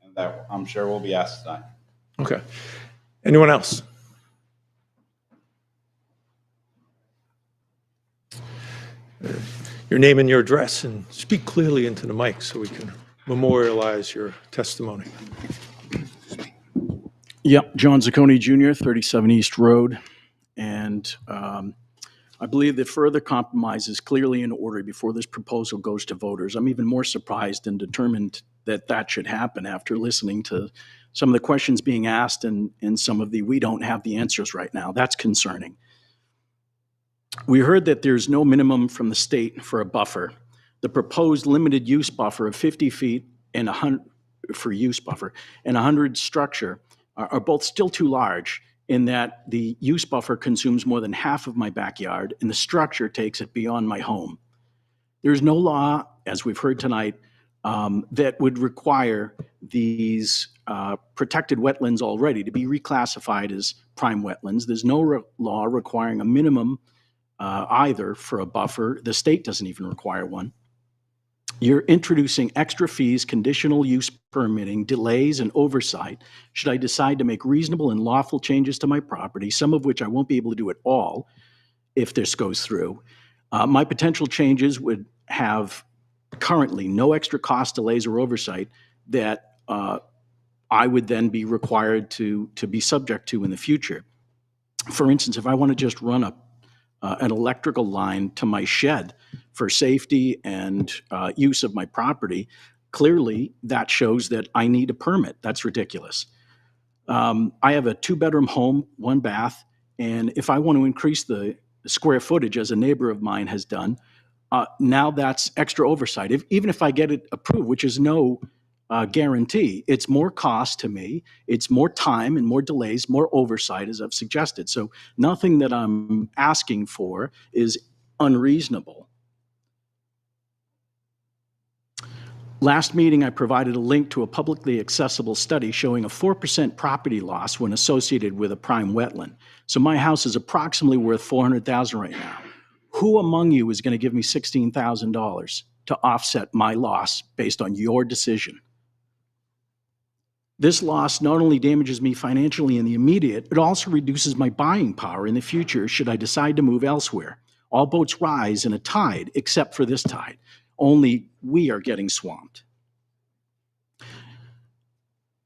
And that I'm sure will be asked tonight. okay. Anyone else? Your name and your address, and speak clearly into the mic so we can memorialize your testimony. Yep, John Zacconi Jr., 37 East Road. And I believe that further compromise is clearly in order before this proposal goes to voters. I'm even more surprised and determined that that should happen after listening to some of the questions being asked and some of the we don't have the answers right now. That's concerning. We heard that there's no minimum from the state for a buffer. The proposed limited use buffer of 50 feet and 100 for use buffer and 100 structure are both still too large in that the use buffer consumes more than half of my backyard and the structure takes it beyond my home. There's no law, as we've heard tonight, that would require these protected wetlands already to be reclassified as prime wetlands. There's no law requiring a minimum either for a buffer. The state doesn't even require one. You're introducing extra fees, conditional use permitting, delays, and oversight should I decide to make reasonable and lawful changes to my property, some of which I won't be able to do at all if this goes through. My potential changes would have currently no extra cost, delays, or oversight that I would then be required to be subject to in the future. For instance, if I want to just run an electrical line to my shed for safety and use of my property, clearly that shows that I need a permit. That's ridiculous. I have a 2-bedroom home, 1 bath, and if I want to increase the square footage, as a neighbor of mine has done, now that's extra oversight. Even if I get it approved, which is no guarantee, it's more cost to me, it's more time and more delays, more oversight, as I've suggested. So nothing that I'm asking for is unreasonable. Last meeting, I provided a link to a publicly accessible study showing a 4% property loss when associated with a prime wetland. So my house is approximately worth $400,000 right now. Who among you is going to give me $16,000 to offset my loss based on your decision? This loss not only damages me financially in the immediate, it also reduces my buying power in the future should I decide to move elsewhere. All boats rise in a tide, except for this tide. Only we are getting swamped.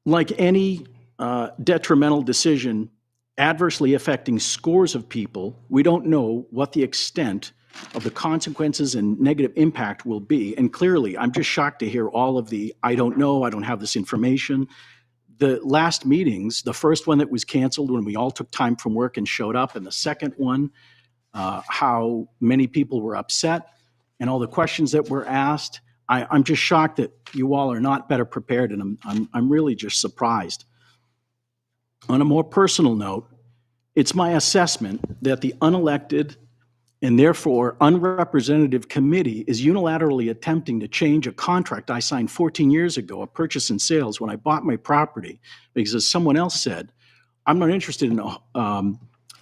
Like any detrimental decision adversely affecting scores of people, we don't know what the extent of the consequences and negative impact will be. And clearly, I'm just shocked to hear all of the, I don't know, I don't have this information. The last meetings, the first one that was canceled when we all took time from work and showed up, and the second one, how many people were upset and all the questions that were asked. I'm just shocked that you all are not better prepared, and I'm really just surprised. On a more personal note, it's my assessment that the unelected and therefore unrepresentative committee is unilaterally attempting to change a contract I signed 14 years ago, a purchase and sales, when I bought my property, because as someone else said, I'm not interested in a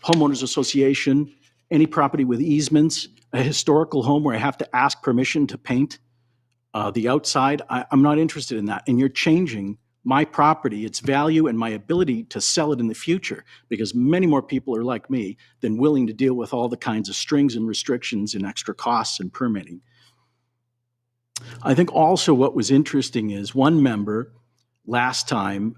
homeowners association, any property with easements, a historical home where I have to ask permission to paint the outside. I'm not interested in that. And you're changing my property, its value, and my ability to sell it in the future, because many more people are like me than willing to deal with all the kinds of strings and restrictions and extra costs and permitting. I think also what was interesting is one member last time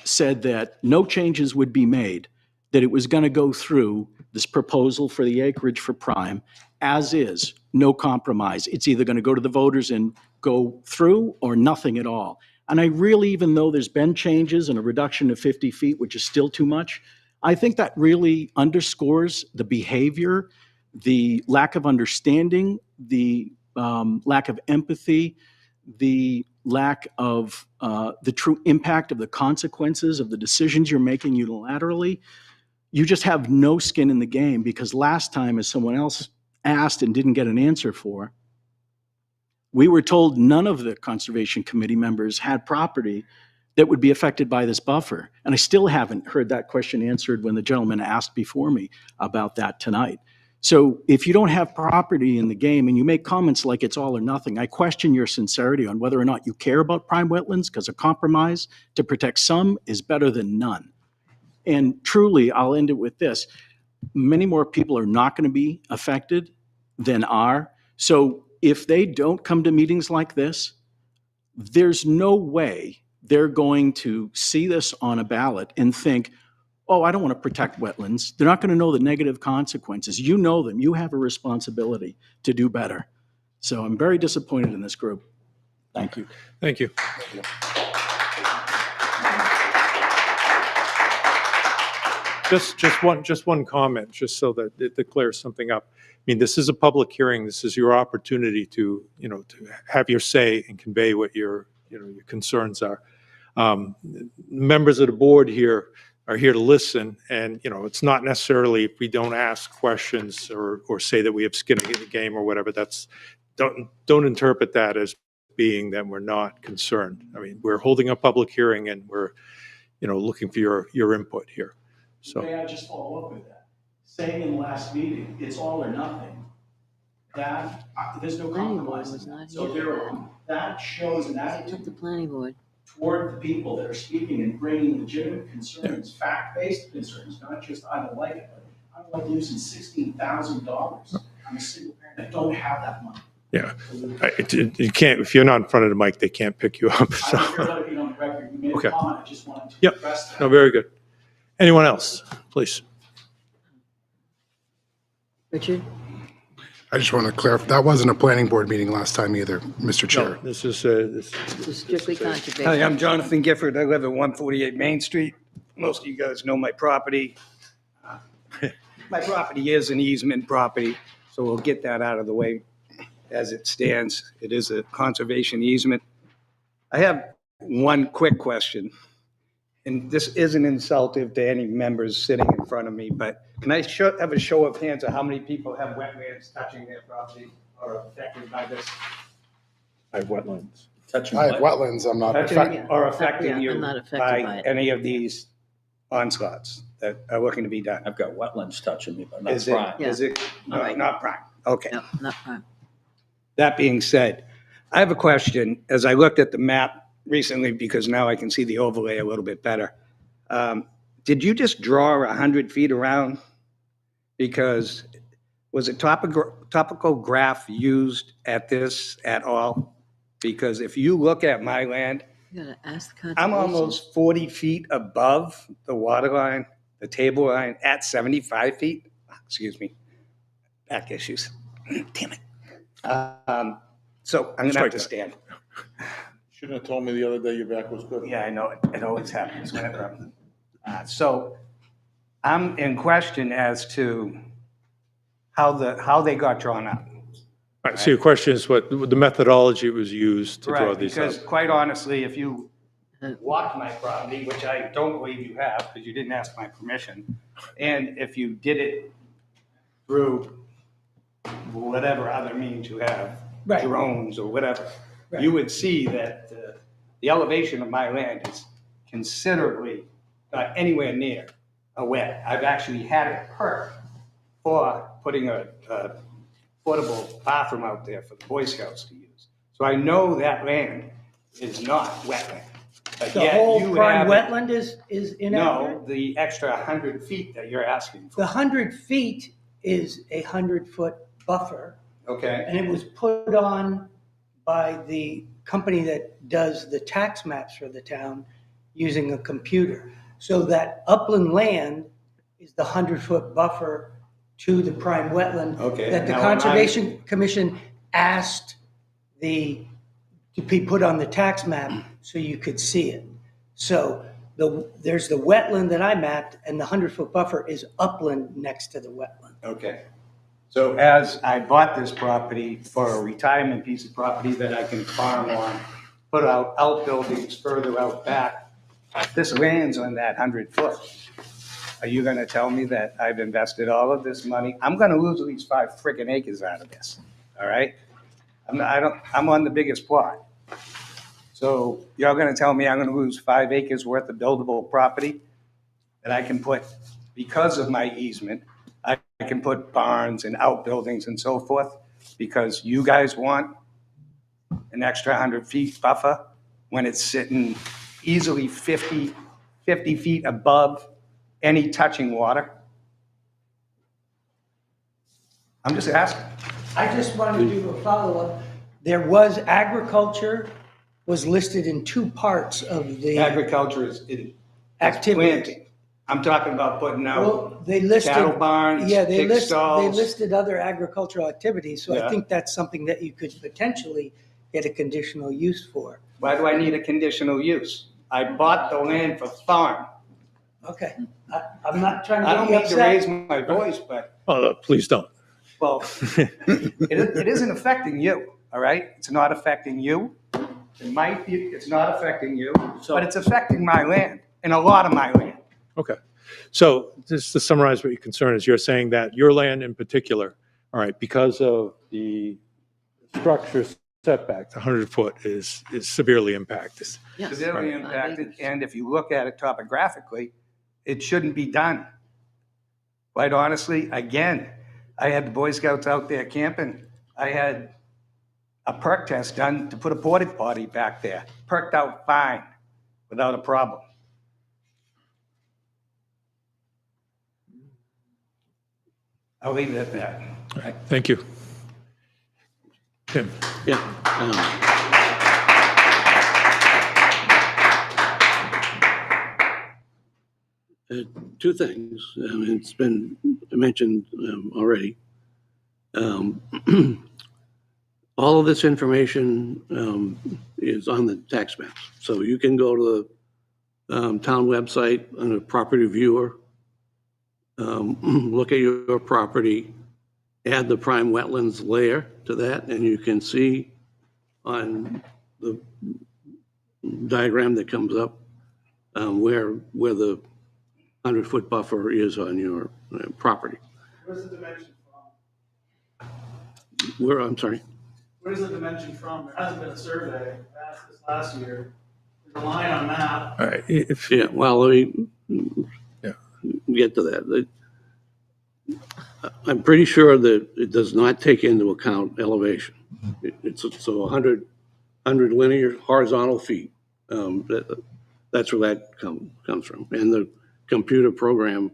said that no changes would be made, that it was going to go through this proposal for the acreage for prime as is, no compromise. It's either going to go to the voters and go through or nothing at all. And I really, even though there's been changes and a reduction to 50 feet, which is still too much, I think that really underscores the behavior, the lack of understanding, the lack of empathy, the lack of the true impact of the consequences of the decisions you're making unilaterally. You just have no skin in the game, because last time, as someone else asked and didn't get an answer for, we were told none of the Conservation Committee members had property that would be affected by this buffer. And I still haven't heard that question answered when the gentleman asked before me about that tonight. So if you don't have property in the game and you make comments like it's all or nothing, I question your sincerity on whether or not you care about prime wetlands, because a compromise to protect some is better than none. And truly, I'll end it with this. Many more people are not going to be affected than are. So if they don't come to meetings like this, there's no way they're going to see this on a ballot and think, oh, I don't want to protect wetlands. They're not going to know the negative consequences. You know them. You have a responsibility to do better. So I'm very disappointed in this group. Thank you. Thank you. Just one comment, just so that it clears something up. I mean, this is a public hearing. This is your opportunity to, to have your say and convey what your concerns are. Members of the board here are here to listen, and, it's not necessarily if we don't ask questions or say that we have skin in the game or whatever, don't interpret that as being that we're not concerned. I mean, we're holding a public hearing and we're, looking for your input here. So. May I just follow up with that? Saying in the last meeting, it's all or nothing, that, there's no compromise in that. So that shows an attitude The planning board. toward the people that are speaking and bringing legitimate concerns, fact-based concerns, not just I don't like it, but I don't like losing $16,000. I'm a single parent, I don't have that money. Yeah, you can't, if you're not in front of the mic, they can't pick you up, so. I don't care about it being on the record, you made Okay. a comment, I just wanted to Yep. address that. No, very good. Anyone else, please? Richard? I just want to clarify, that wasn't a planning board meeting last time either, Mr. Chair. This is, this. This is strictly conservation. Hi, I'm Jonathan Gifford. I live at 148 Main Street. Most of you guys know my property. My property is an easement property, so we'll get that out of the way as it stands. It is a conservation easement. I have one quick question, and this isn't insultive to any members sitting in front of me, but can I have a show of hands of how many people have wetlands touching their property or affected by this? I have wetlands. Touching I have what? wetlands, I'm not Touching affected. or affecting Yeah, you I'm not affected by by it. any of these onslaughts that are looking to be done? I've got wetlands touching me, but not Is it, prime. is it, All right. not prime? Okay. No, not prime. That being said, I have a question. As I looked at the map recently, because now I can see the overlay a little bit better, did you just draw 100 feet around? Because was a topical graph used at this at all? Because if you look at my land, You gotta ask the I'm conservation. almost 40 feet above the water line, the table line at 75 feet. Excuse me, back issues. Damn it. So I'm gonna have to stand. Shouldn't have told me the other day your back was good. Yeah, I know, it always happens whenever I'm, so I'm in question as to how they got drawn up. All right, so your question is what, the methodology was used to draw Right, these because up? quite honestly, if you walked my property, which I don't believe you have, because you didn't ask my permission, and if you did it through whatever other means you have, Right. drones or whatever, Right. you would see that the elevation of my land is considerably not anywhere near a wet. I've actually had it perked for putting a portable bathroom out there for the Boy Scouts to use. So I know that land is not wetland. But The yet whole you prime have it- wetland is inaccurate? No, the extra 100 feet that you're asking The for. 100 feet is a 100-foot buffer, Okay, and it was put on by the company that does the tax maps for the town using a computer. So that upland land is the 100-foot buffer to the prime wetland. Okay, That the now am I- Conservation Commission asked to be put on the tax map so you could see it. So there's the wetland that I mapped, and the 100-foot buffer is upland next to the wetland. okay. So as I bought this property for a retirement piece of property that I can farm on, put out outbuildings further out back, this lands on that 100 foot. Are you gonna tell me that I've invested all of this money? I'm gonna lose at least 5 freaking acres out of this, all right? I'm on the biggest plot. So you're gonna tell me I'm gonna lose 5 acres worth of buildable property that I can put, because of my easement, I can put barns and outbuildings and so forth, because you guys want an extra 100 feet buffer when it's sitting easily 50 feet above any touching water? I'm just asking. I just wanted to do a follow-up. There was agriculture was listed in 2 parts of the Agriculture is activity. planting. I'm talking about putting out Well, they listed. cattle barns, Yeah, they pig stalls. listed other agricultural activities, so I Yeah. think that's something that you could potentially get a conditional use for. Why do I need a conditional use? I bought the land for farm. Okay, I'm not trying to I get don't you mean to raise upset. my voice, but, Oh, please don't. well, it isn't affecting you, all right? It's not affecting you. It might be, it's not affecting you, but it's affecting my land and a lot of my land. Okay. So just to summarize what your concern is, you're saying that your land in particular, all right, because of the structure setback, the 100-foot is severely impacted. Severely impacted, and if you look at it topographically, it shouldn't be done. Quite honestly, again, I had the Boy Scouts out there camping. I had a perk test done to put a porta potty back there. Perked out fine, without a problem. I'll leave it at that. All right, thank you. Tim? Yeah. Two things. It's been mentioned already. All of this information is on the tax maps. So you can go to the town website under property viewer, look at your property, add the prime wetlands layer to that, and you can see on the diagram that comes up where the 100-foot buffer is on your property. Where's the dimension from? Where, I'm sorry? Where's the dimension from? There hasn't been a survey. I asked this last year. There's a line on map. All right, if, Yeah, well, let me Yeah. get to that. I'm pretty sure that it does not take into account elevation. It's so 100 linear horizontal feet. That's where that comes from. And the computer program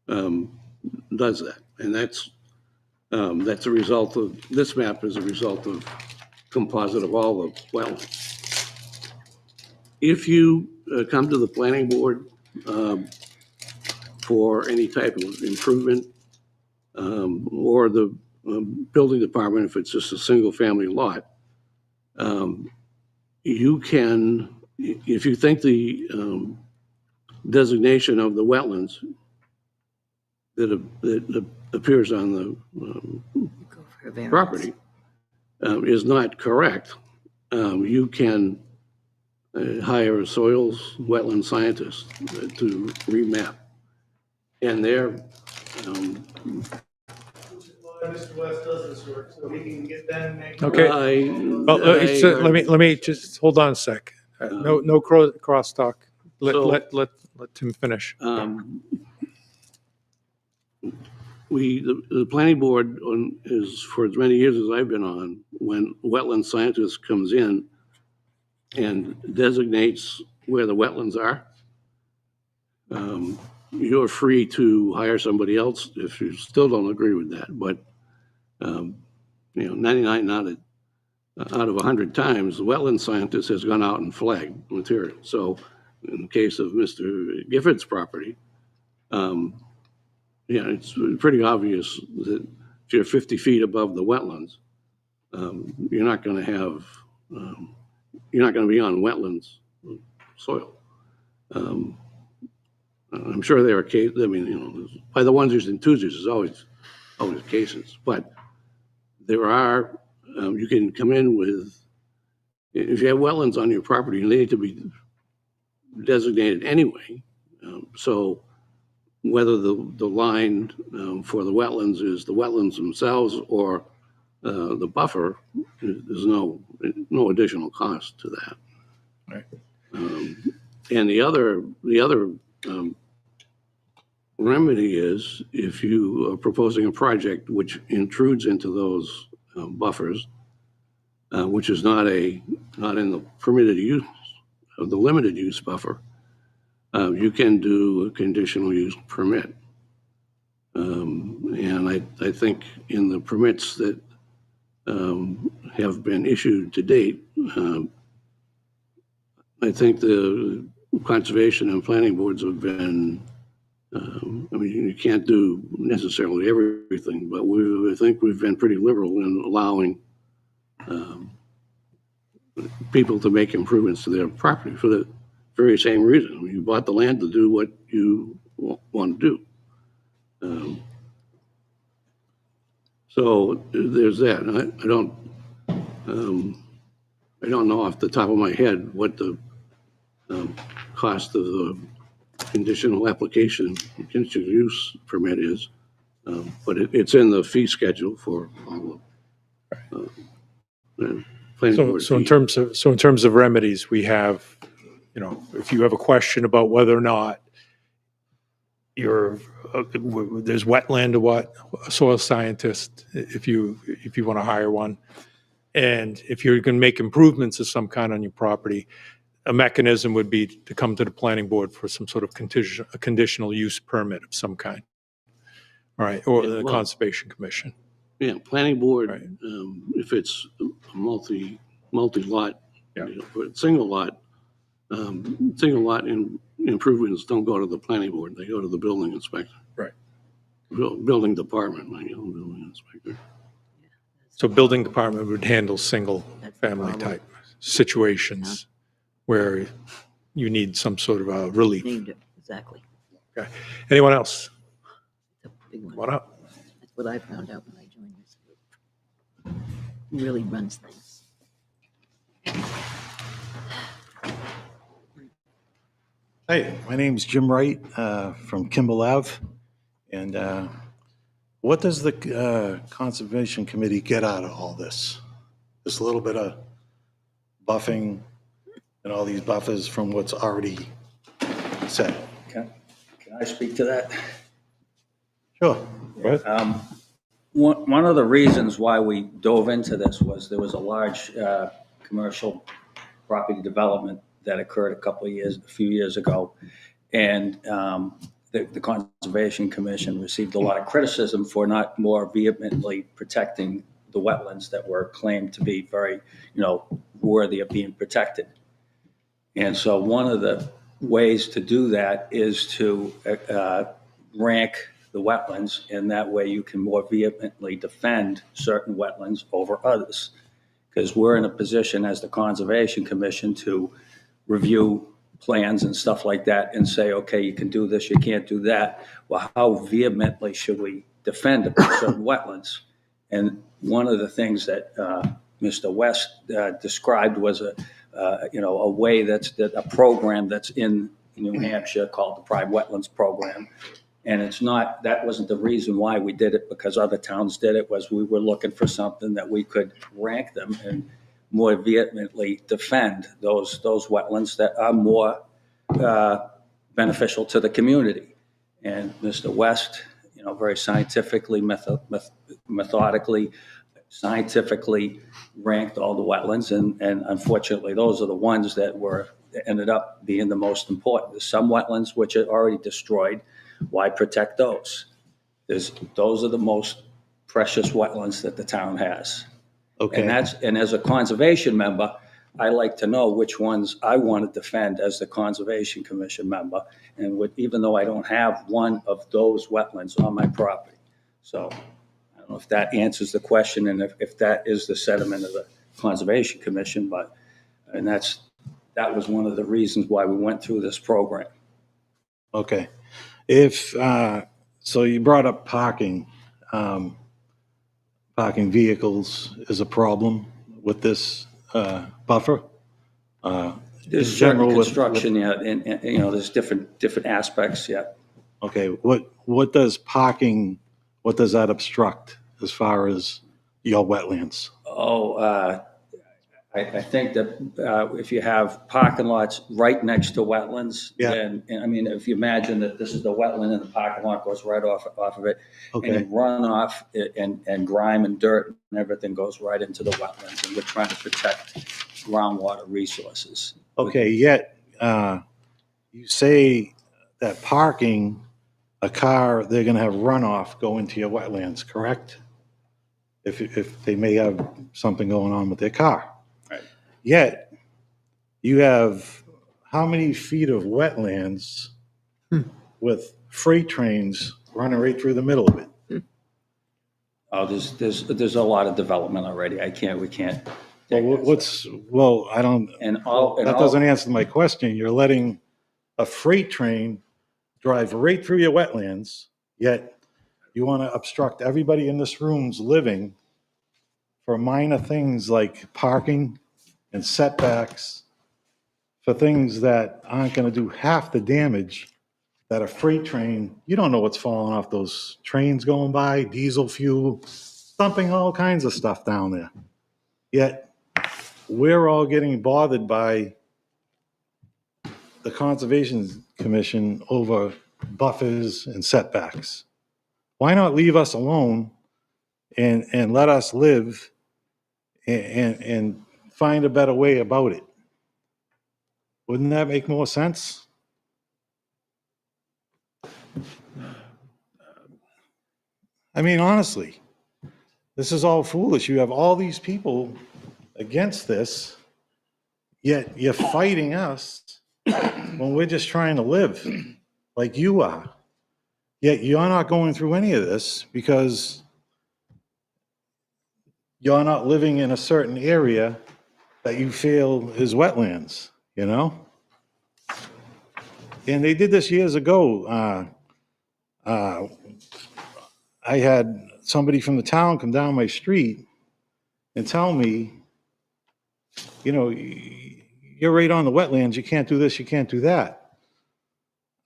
does that. And that's a result of, this map is a result of composite of all the wetlands. If you come to the planning board for any type of improvement, or the building department, if it's just a single-family lot, you can, if you think the designation of the wetlands that appears on the property is not correct, you can hire a soils wetland scientist to remap. And they're, Mr. West does this work, so we can get them. okay. Well, let me just, hold on a sec. No crosstalk. Let Tim finish. The planning board is, for as many years as I've been on, when wetland scientist comes in and designates where the wetlands are, you're free to hire somebody else if you still don't agree with that. But 99 out of 100 times, the wetland scientist has gone out and flagged material. So in the case of Mr. Gifford's property, it's pretty obvious that if you're 50 feet above the wetlands, you're not going to have, you're not going to be on wetlands soil. I'm sure there are cases, I mean, by the onesies and twosies, there's always cases, but there are, you can come in with, if you have wetlands on your property, they need to be designated anyway. So whether the line for the wetlands is the wetlands themselves or the buffer, there's no additional cost to that. Right. And the other remedy is if you are proposing a project which intrudes into those buffers, which is not in the permitted use of the limited use buffer, you can do a conditional use permit. And I think in the permits that have been issued to date, I think the conservation and planning boards have been I mean, you can't do necessarily everything, but I think we've been pretty liberal in allowing people to make improvements to their property for the very same reason. I mean, you bought the land to do what you want to do. So there's that. I don't know off the top of my head what the cost of the conditional application, conditional use permit is, but it's in the fee schedule for all of planning board So in fees. terms of remedies, we have, if you have a question about whether or not there's wetland or what, a soil scientist, if you want to hire one. And if you're going to make improvements of some kind on your property, a mechanism would be to come to the planning board for some sort of conditional use permit of some kind. All right, or the Well, Conservation Commission. Yeah, planning board, Right. if it's a multi-lot, Yeah. but single lot improvements don't go to the planning board, they go to the building inspector. Right. Building department, building inspector. So building department would handle single-family type situations where you need some sort of a relief. Named it, exactly. Okay. Anyone else? It's a big one. Come on up. That's what I found out when I joined this group. He really runs things. Hey, my name's Jim Wright from Kimball Ave. And what does the Conservation Committee get out of all this? This little bit of buffing and all these buffers from what's already said. Can I speak to that? Sure. One of the reasons why we dove into this was there was a large commercial property development that occurred a few years ago. And the Conservation Commission received a lot of criticism for not more vehemently protecting the wetlands that were claimed to be very, worthy of being protected. And so one of the ways to do that is to rank the wetlands, and that way you can more vehemently defend certain wetlands over others. Because we're in a position as the Conservation Commission to review plans and stuff like that and say, okay, you can do this, you can't do that. Well, how vehemently should we defend certain wetlands? And one of the things that Mr. West described was a way a program that's in New Hampshire called the Prime Wetlands Program. And that wasn't the reason why we did it, because other towns did it, was we were looking for something that we could rank them and more vehemently defend those wetlands that are more beneficial to the community. And Mr. West, very scientifically, methodically, scientifically ranked all the wetlands, and unfortunately, those are the ones that ended up being the most important. There's some wetlands which are already destroyed. Why protect those? Those are the most precious wetlands that the town has. Okay. And as a conservation member, I like to know which ones I want to defend as the Conservation Commission member, and even though I don't have one of those wetlands on my property. So I don't know if that answers the question, and if that is the sentiment of the Conservation Commission, that was one of the reasons why we went through this program. Okay. So you brought up parking. Parking vehicles is a problem with this buffer. There's certain construction, and there's different aspects, yeah. Okay, what does that obstruct as far as your wetlands? I think that if you have parking lots right next to wetlands, then, if you imagine that this is the wetland and the parking lot goes right off of it, Okay. and runoff and grime and dirt and everything goes right into the wetlands, and we're trying to protect groundwater resources. Okay, yet you say that parking a car, they're going to have runoff go into your wetlands, correct? If they may have something going on with their car. Right. Yet you have how many feet of wetlands with freight trains running right through the middle of it. Oh, there's a lot of development already. We can't. Well, I don't, that doesn't all, answer my question. You're letting a freight train drive right through your wetlands, yet you want to obstruct everybody in this room's living for minor things like parking and setbacks, for things that aren't going to do half the damage that a freight train, you don't know what's falling off those trains going by, diesel fuel, dumping all kinds of stuff down there. Yet we're all getting bothered by the Conservation Commission over buffers and setbacks. Why not leave us alone and let us live and find a better way about it? Wouldn't that make more sense? I mean, honestly, this is all foolish. You have all these people against this, yet you're fighting us when we're just trying to live like you are. Yet you're not going through any of this because you're not living in a certain area that you feel is wetlands, you know? And they did this years ago. I had somebody from the town come down my street and tell me, you know, you're right on the wetlands, you can't do this, you can't do that.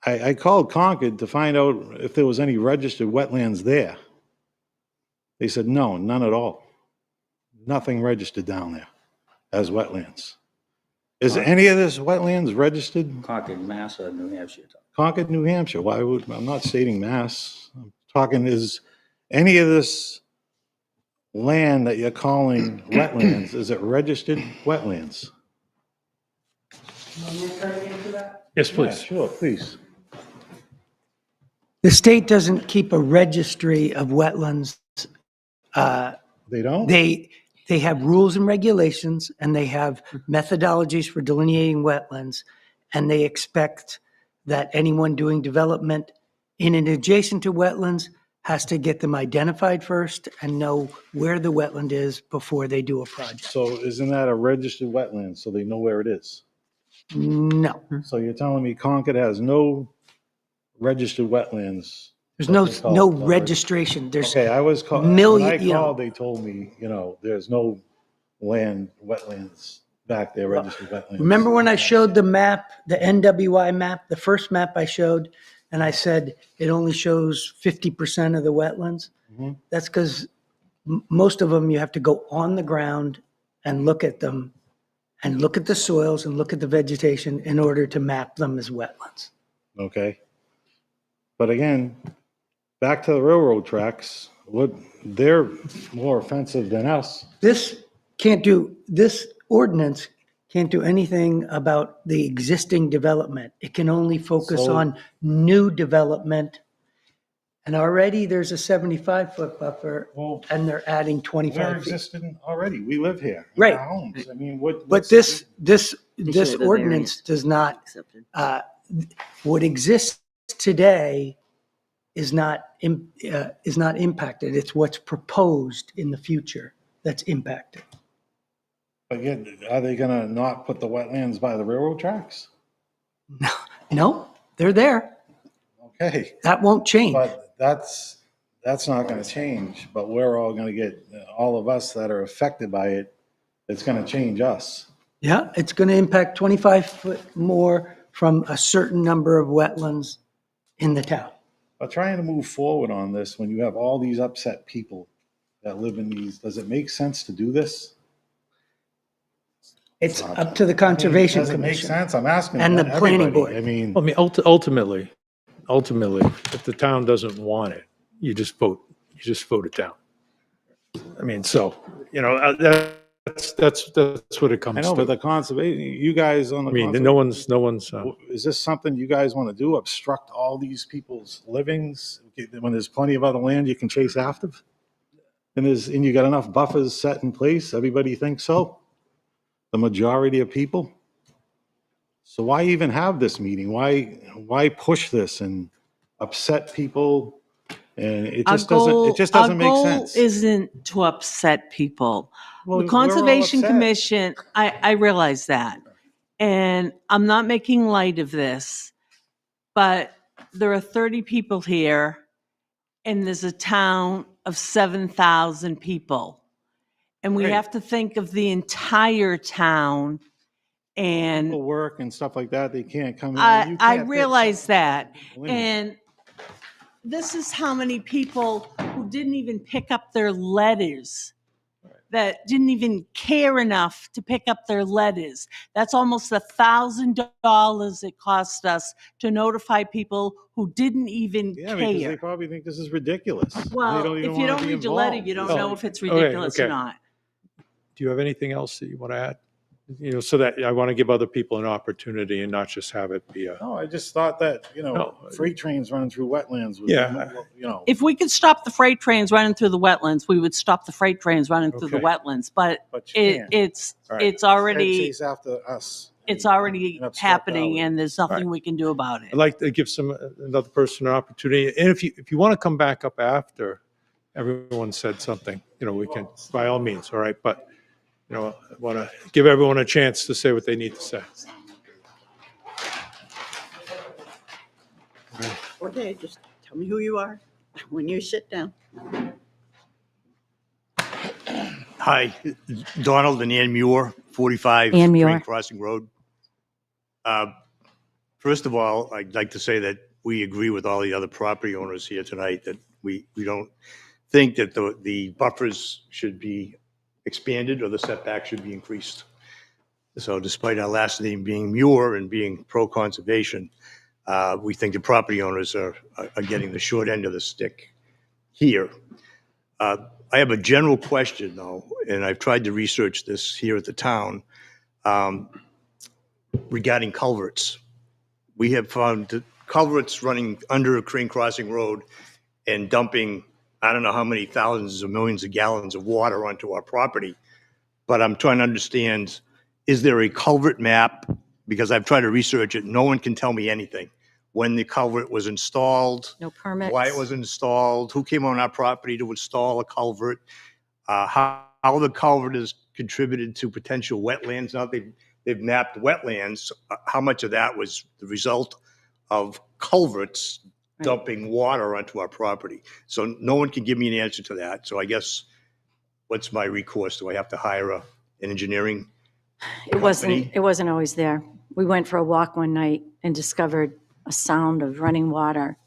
I called Concord to find out if there was any registered wetlands there. They said, no, none at all. Nothing registered down there as wetlands. Is any of this wetlands registered? Concord, Mass, or New Hampshire. Concord, New Hampshire. Why would, I'm not stating Mass. I'm talking, is any of this land that you're calling wetlands, is it registered wetlands? Yes, please. Yeah, sure, please. The state doesn't keep a registry of wetlands. They don't? They have rules and regulations, and they have methodologies for delineating wetlands, and they expect that anyone doing development in and adjacent to wetlands has to get them identified first and know where the wetland is before they do a project. So isn't that a registered wetland, so they know where it is? No, So you're telling me Concord has no registered wetlands? there's that no, they call no it? registration. There's Okay, I was called, when I million, you know. called, they told me, you know, there's no land, wetlands back there, registered wetlands. Remember when I showed the map, the NWI map, the first map I showed, and I said it only shows 50% of the wetlands? Mhm. That's because most of them, you have to go on the ground and look at them and look at the soils and look at the vegetation in order to map them as wetlands. Okay. But again, back to the railroad tracks, they're more offensive than us. This ordinance can't do anything about the existing development. It can only focus So- on new development. And already there's a 75-foot buffer, Well, and they're adding we're 25 feet. existing already. We live here. in Right. our homes. I mean, what? But what's- this should've a ordinance does not, Accepted. what exists today is not impacted. It's what's proposed in the future that's impacted. Again, are they gonna not put the wetlands by the railroad tracks? No, they're there. Okay, That won't change. but that's not gonna change, but we're all gonna get, all of us that are affected by it, it's gonna change us. Yeah, it's going to impact 25 foot more from a certain number of wetlands in the town. But trying to move forward on this, when you have all these upset people that live in these, does it make sense to do this? It's up to the Conservation Does it make Commission. sense? I'm asking. And the planning everybody. board. I mean, I mean, ultimately, if the town doesn't want it, you just vote it down. I mean, so, you know, that's what it comes I know, but to. the conservation, you guys on the. I mean, conservation- no one's, Is this something you guys want to do? Obstruct all these people's livings when there's plenty of other land you can chase after? And you got enough buffers set in place? Everybody thinks so? The majority of people? So why even have this meeting? Why push this and upset people, and it Our just doesn't, goal- it just doesn't our make goal sense. isn't to upset people. Well, The we're all Conservation upset. Commission, I realize that. And I'm not making light of this, but there are 30 people here and there's a town of 7,000 people. And we Right. have to think of the entire town. And People work and stuff like that, they can't come in. You I can't fit realize that. people in here. And this is how many people who didn't even pick up their letters, that didn't even care enough to pick up their letters. That's almost $1,000 it cost us to notify people who didn't even Yeah, because they care. probably think this is ridiculous. They Well, even if you wanna don't be read your letter, involved. you don't It's know like- if it's Okay, ridiculous or okay. not. Do you have anything else that you want to add? So that I want to give other people an opportunity and not just have it be a, No, I just thought that, No. freight trains running through wetlands would, Yeah. If we could stop the freight trains running through the wetlands, we would stop the freight trains running through the Okay. wetlands. But But you can't. it's All right. it's already Chase after us. it's already and obstruct happening, our- and there's nothing we can do about it. I'd like to give another person an opportunity. And if you want to come back up after everyone said something, we can, by all means, all right? But, I want to give everyone a chance to say what they need to say. Okay, just tell me who you are when you sit down. Hi, Donald and Ann Muir, 45 Ann Muir. Crane Crossing Road. First of all, I'd like to say that we agree with all the other property owners here tonight that we don't think that the buffers should be expanded or the setback should be increased. So despite our last name being Muir and being pro-conservation, we think the property owners are getting the short end of the stick here. I have a general question, though, and I've tried to research this here at the town regarding culverts. We have found that culverts running under Crane Crossing Road and dumping, I don't know how many thousands of millions of gallons of water onto our property. But I'm trying to understand, is there a culvert map? Because I've tried to research it. No one can tell me anything. When the culvert was installed, No permits. why it was installed, who came on our property to install a culvert, how the culvert has contributed to potential wetlands. Now they've mapped wetlands. How much of that was the result of culverts dumping water onto our property? So no one can give me an answer to that. So I guess, what's my recourse? Do I have to hire an engineering It wasn't, company? always there. We went for a walk one night and discovered a sound of running water.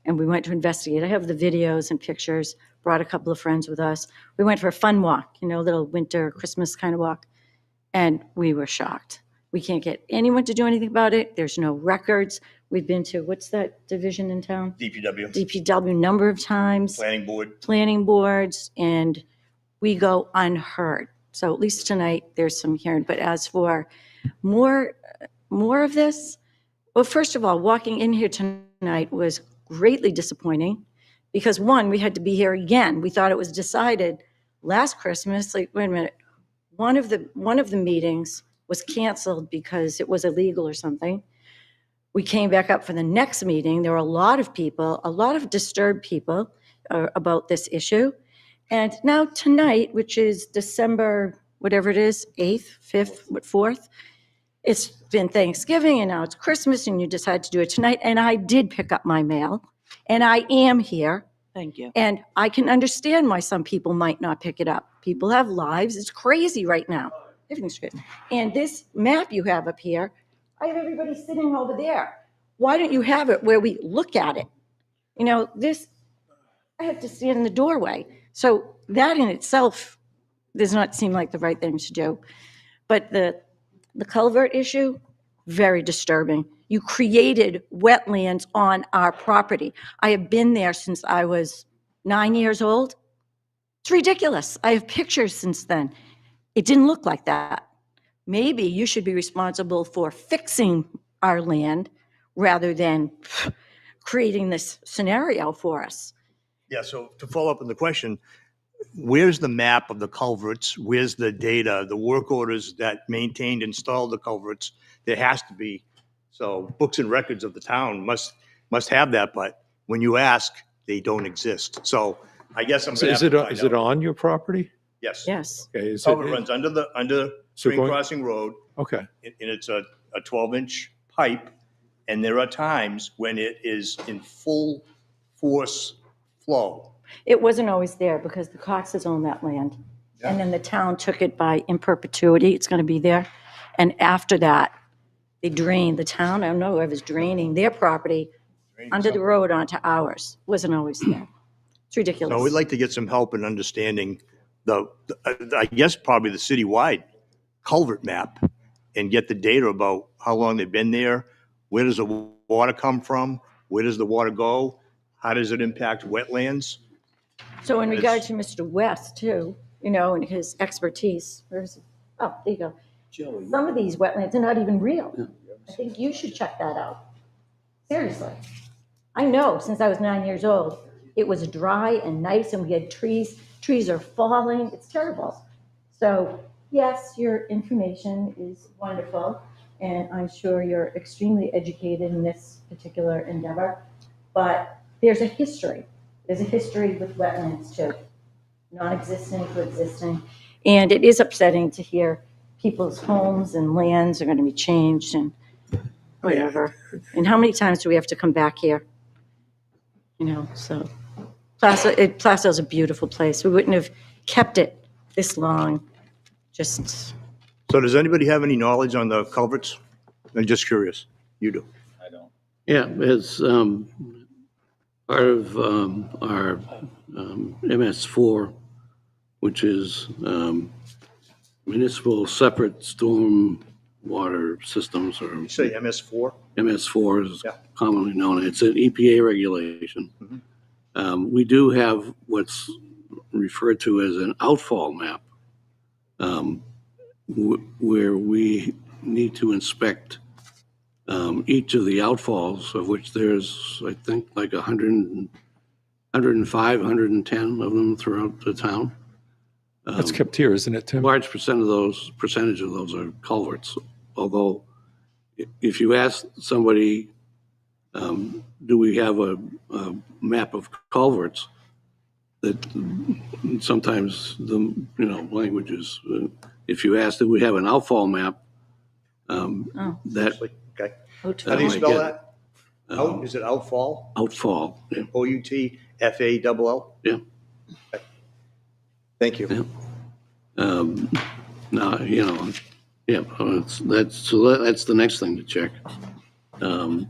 And we went to investigate. I have the videos and pictures, brought a couple of friends with us. We went for a fun walk, little winter, Christmas kind of walk. And we were shocked. We can't get anyone to do anything about it. There's no records. We've been to, what's that division in town? DPW, DPW number of times. planning boards. And we go unheard. So at least tonight, there's some hearing. But as for more of this, well, first of all, walking in here tonight was greatly disappointing because, one, we had to be here again. We thought it was decided last Christmas. Like, wait a minute, one of the meetings was canceled because it was illegal or something. We came back up for the next meeting. There were a lot of people, a lot of disturbed people about this issue. And now tonight, which is December, whatever it is, 8th, 5th, 4th, it's been Thanksgiving and now it's Christmas and you decide to do it tonight. And I did pick up my mail and I am here. Thank you. And I can understand why some people might not pick it up. People have lives. It's crazy right now. Everything's crazy. And this map you have up here, I have everybody sitting over there. Why don't you have it where we look at it? This, I have to stand in the doorway. So that in itself does not seem like the right thing to do. But the culvert issue, very disturbing. You created wetlands on our property. I have been there since I was 9 years old. It's ridiculous. I have pictures since then. It didn't look like that. Maybe you should be responsible for fixing our land rather than creating this scenario for us. Yeah, so to follow up on the question, where's the map of the culverts? Where's the data, the work orders that maintained, installed the culverts? There has to be. So books and records of the town must must have that, but when you ask, they don't exist. So I guess I'm So gonna is have to it, find is it out. on your property? Yes. Yes. Okay, is Culvert it, runs under So Spring going- Crossing Road, okay, and it's a 12-inch pipe, and there are times when it is in full force flow. It wasn't always there because the Coxes own that land. And then the town took it by in perpetuity. It's going to be there. And after that, they drained the town. I don't know whoever's draining their property under the road onto ours. Wasn't always there. It's ridiculous. So we'd like to get some help in understanding I guess probably the citywide culvert map and get the data about how long they've been there, where does the water come from, where does the water go, how does it impact wetlands? So in regard to Mr. West too, you know, and his expertise, where is he? Oh, there you go. Some of these wetlands are not even real. I think you should check that out. Seriously. I know since I was 9 years old, it was dry and nice and we had trees. Trees are falling. It's terrible. So yes, your information is wonderful. And I'm sure you're extremely educated in this particular endeavor. But there's a history. There's a history with wetlands too. Non-existent to existing. And it is upsetting to hear people's homes and lands are going to be changed and whatever. And how many times do we have to come back here? You know, so Placerville's a beautiful place. We wouldn't have kept it this long. Just, So does anybody have any knowledge on the culverts? I'm just curious. You do. I don't. Yeah, as part of our MS4, which is municipal separate storm water systems, or You say MS4? MS4 is Yeah. commonly known. It's an EPA regulation. We do have what's referred to as an outfall map, where we need to inspect each of the outfalls, of which there's, I think, like 105, 110 of them throughout the town. that's kept here, isn't it, Tim? Large percentage of those are culverts. Although, if you ask somebody, do we have a map of culverts, that sometimes the language is, if you ask, do we have an outfall map, that Okay. oh, How do you might spell get- that? Out, is it outfall? outfall. Yeah. OUTFALL? Yeah. Thank you. Now, that's the next thing to check. And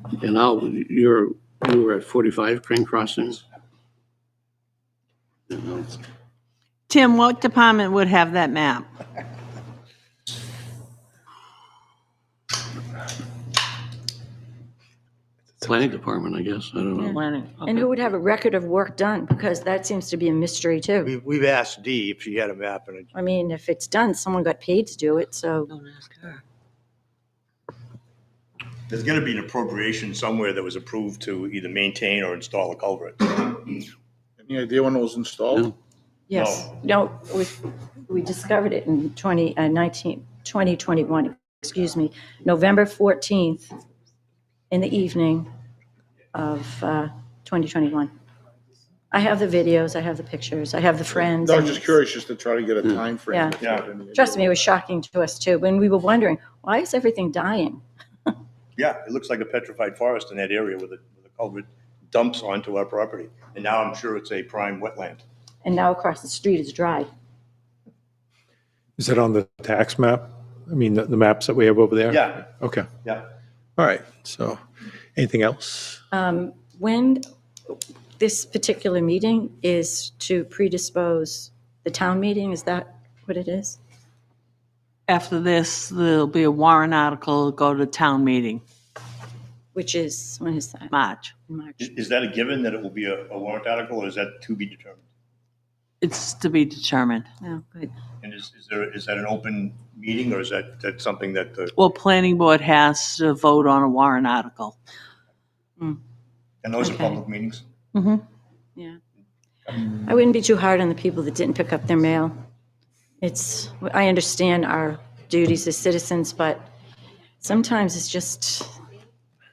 you were at 45 Crane Crossings? Tim, what department would have that map? Planning Department, I guess, I don't know. Planning. and who would have a record of work done? Because that seems to be a mystery too. We've asked Dee if she had a map, and I mean, if it's done, someone got paid to do it, so. there's got to be an appropriation somewhere that was approved to either maintain or install a culvert. Any idea when it was installed? Yes, no, we discovered it in 2021, excuse me, November 14th in the evening of 2021. I have the videos, I have the pictures, I have the friends. I was just curious, just to try to get a time frame. Yeah. Trust me, it was shocking to us too, when we were wondering, why is everything dying? Yeah, it looks like a petrified forest in that area where the culvert dumps onto our property. And now I'm sure it's a prime wetland. And now across the street is dry. Is that on the tax map? I mean, the maps that we have over there? Yeah. Okay, Yeah. all right, so, anything else? When this particular meeting is to predispose the town meeting, is that what it is? After this, there'll be a warrant article, go to town meeting, Which is, when is that? March. In March. Is that a given that it will be a warrant article, or is that to be determined? It's to be determined. Oh, good. And is that an open meeting, or is that something that the, Well, planning board has to vote on a warrant article. and those are Okay. public meetings? Mm-hmm. Yeah. I wouldn't be too hard on the people that didn't pick up their mail. I understand our duties as citizens, but sometimes it's just,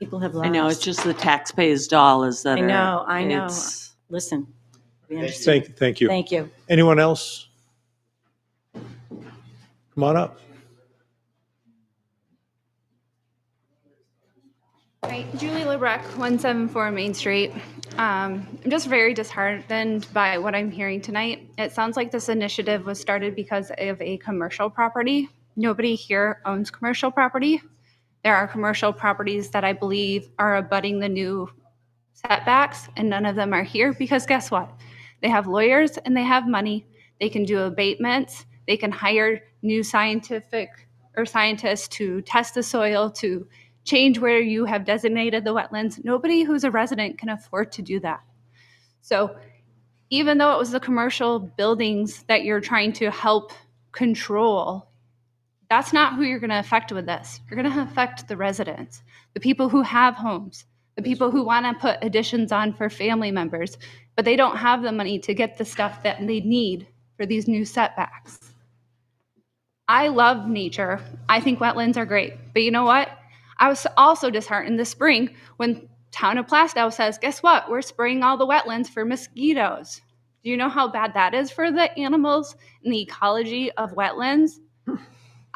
People have I lives. know, it's just the taxpayers' dollars that I are. know, I know. it's- Listen. we understand. Thank you. Thank you. Anyone else? Come on up. Right, Julie LeBrecq, 174 Main Street. I'm just very disheartened by what I'm hearing tonight. It sounds like this initiative was started because of a commercial property. Nobody here owns commercial property. There are commercial properties that I believe are abutting the new setbacks, and none of them are here because guess what? They have lawyers and they have money. They can do abatements. They can hire new scientists to test the soil, to change where you have designated the wetlands. Nobody who's a resident can afford to do that. So even though it was the commercial buildings that you're trying to help control, that's not who you're going to affect with this. You're going to affect the residents, the people who have homes, the people who want to put additions on for family members, but they don't have the money to get the stuff that they need for these new setbacks. I love nature. I think wetlands are great. But you know what? I was also disheartened this spring when Town of Plastow says, guess what? We're spraying all the wetlands for mosquitoes. Do you know how bad that is for the animals and the ecology of wetlands?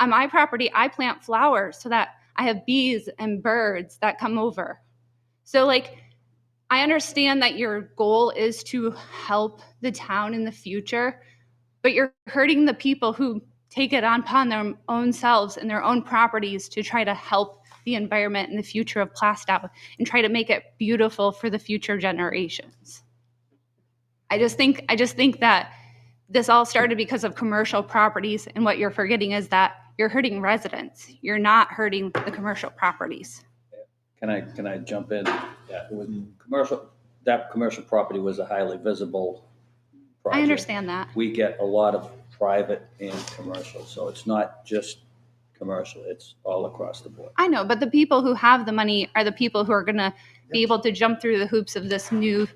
On my property, I plant flowers so that I have bees and birds that come over. So like, I understand that your goal is to help the town in the future, but you're hurting the people who take it upon their own selves and their own properties to try to help the environment and the future of Plastow and try to make it beautiful for the future generations. I just think that this all started because of commercial properties, and what you're forgetting is that you're hurting residents. You're not hurting the commercial properties. Can I jump in? Yeah, it was that commercial property was a highly visible project. I understand that. We get a lot of private and commercial, so it's not just commercial, it's all across the board. I know, but the people who have the money are the people who are going to be able to jump through the hoops of this new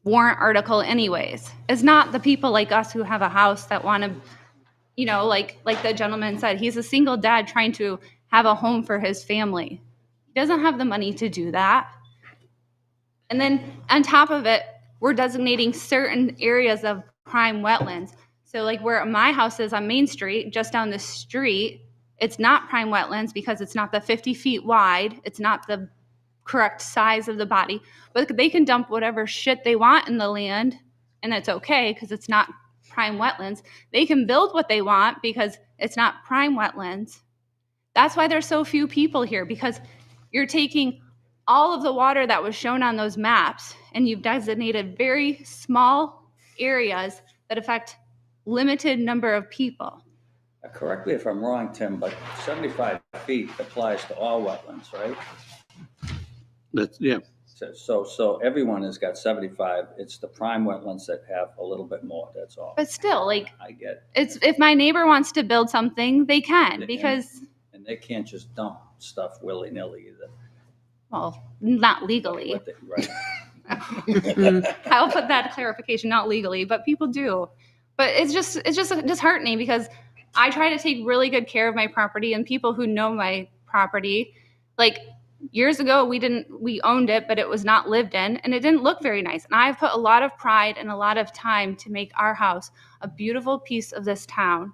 warrant article anyways. It's not the people like us who have a house that want to, you know, like the gentleman said, he's a single dad trying to have a home for his family. He doesn't have the money to do that. And then on top of it, we're designating certain areas of prime wetlands. So like where my house is on Main Street, just down the street, it's not prime wetlands because it's not the 50 feet wide. It's not the correct size of the body, but they can dump whatever shit they want in the land and it's okay because it's not prime wetlands. They can build what they want because it's not prime wetlands. That's why there's so few people here, because you're taking all of the water that was shown on those maps and you've designated very small areas that affect limited number of people. Correct me if I'm wrong, Tim, but 75 feet applies to all wetlands, right? Yeah. So everyone has got 75. It's the prime wetlands that have a little bit more, that's all. But still, like, I get it's if my neighbor wants to build something, they can, because, and they can't just dump stuff willy-nilly either. well, not legally. Right. I'll put that clarification, not legally, but people do. But it's just disheartening because I try to take really good care of my property, and people who know my property, like years ago we owned it, but it was not lived in and it didn't look very nice. And I've put a lot of pride and a lot of time to make our house a beautiful piece of this town.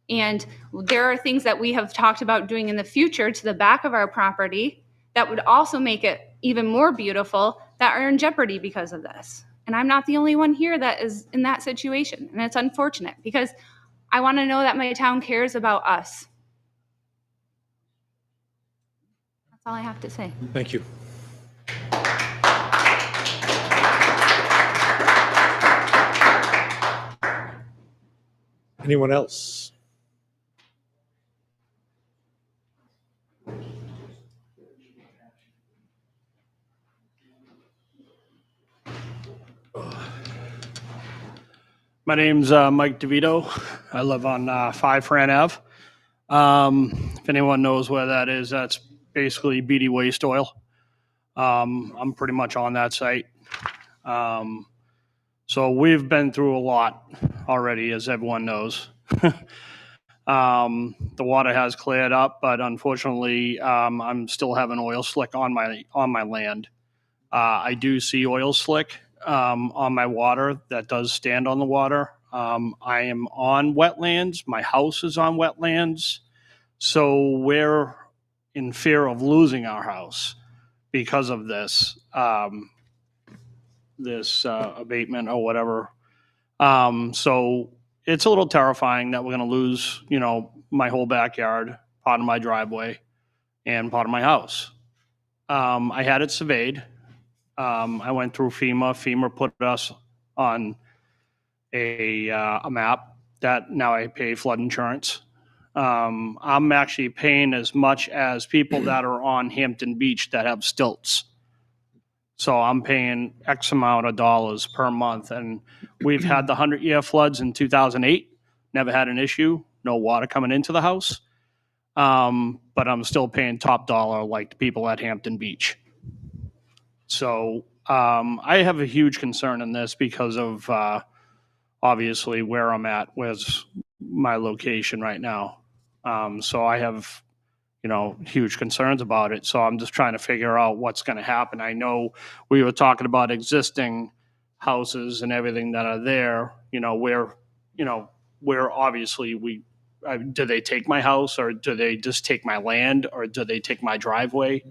And there are things that we have talked about doing in the future to the back of our property that would also make it even more beautiful that are in jeopardy because of this. And I'm not the only one here that is in that situation. And it's unfortunate because I want to know that my town cares about us. That's all I have to say. Thank you. Anyone else? My name's Mike DeVito. I live on 5 Fran Ave. If anyone knows where that is, that's basically BD Waste Oil. I'm pretty much on that site. So we've been through a lot already, as everyone knows. The water has cleared up, but unfortunately, I'm still having oil slick on my land. I do see oil slick on my water that does stand on the water. I am on wetlands. My house is on wetlands. So we're in fear of losing our house because of this, abatement or whatever. So it's a little terrifying that we're going to lose, my whole backyard, part of my driveway, and part of my house. I had it surveyed. I went through FEMA. FEMA put us on a map that now I pay flood insurance. I'm actually paying as much as people that are on Hampton Beach that have stilts. So I'm paying X amount of dollars per month. And we've had the 100-year floods in 2008. Never had an issue. No water coming into the house. But I'm still paying top dollar like the people at Hampton Beach. So I have a huge concern in this because of obviously where I'm at, where's my location right now. So I have, huge concerns about it. So I'm just trying to figure out what's going to happen. I know we were talking about existing houses and everything that are there, where obviously do they take my house, or do they just take my land, or do they take my driveway?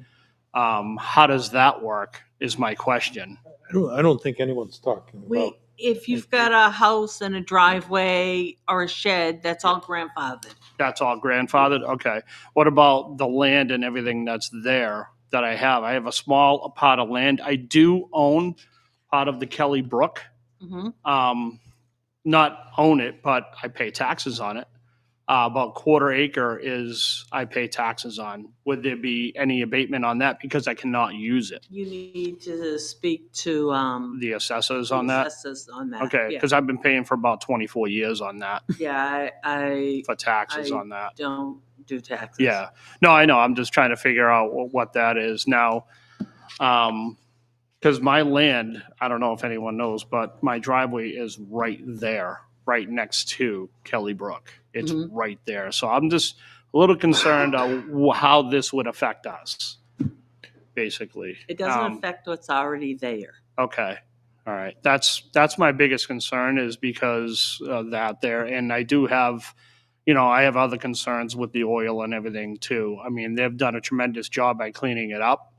How does that work is my question. I don't think anyone's talking about. If you've got a house and a driveway or a shed, that's all grandfathered. That's all grandfathered? Okay. What about the land and everything that's there that I have? I have a small part of land. I do own part of the Kelly Brook. Not own it, but I pay taxes on it. About quarter acre I pay taxes on. Would there be any abatement on that because I cannot use it? You need to speak to The assessors on that? assessors on that. Okay, Yeah. because I've been paying for about 24 years on that, Yeah, I for taxes I on that. don't do taxes. Yeah. No, I know. I'm just trying to figure out what that is now. Because my land, I don't know if anyone knows, but my driveway is right there, right next to Kelly Brook. It's right there. So I'm just a little concerned how this would affect us, basically. It doesn't affect what's already there. Okay. All right. That's my biggest concern, is because of that there. And I do have, I have other concerns with the oil and everything too. I mean, they've done a tremendous job by cleaning it up.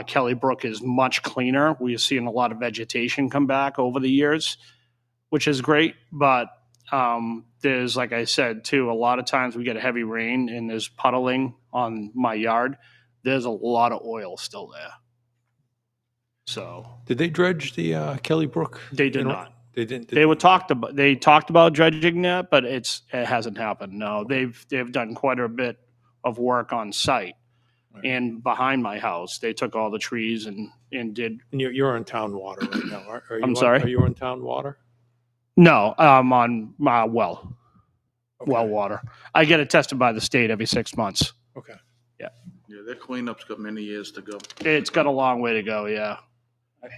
Kelly Brook is much cleaner. We've seen a lot of vegetation come back over the years, which is great. But there's, like I said too, a lot of times we get a heavy rain and there's puddling on my yard. There's a lot of oil still there. So Did they dredge the Kelly Brook? they did not. They didn't. They talked about dredging that, but it hasn't happened. No, they've done quite a bit of work on site. Right. And behind my house, they took all the trees and did. And you're on town water right now, are you? I'm sorry? Are you on town water? No, I'm on well water. I get it tested by the state every 6 months. Okay. Yeah. Yeah, their cleanup's got many years to go. It's got a long way to go. Yeah.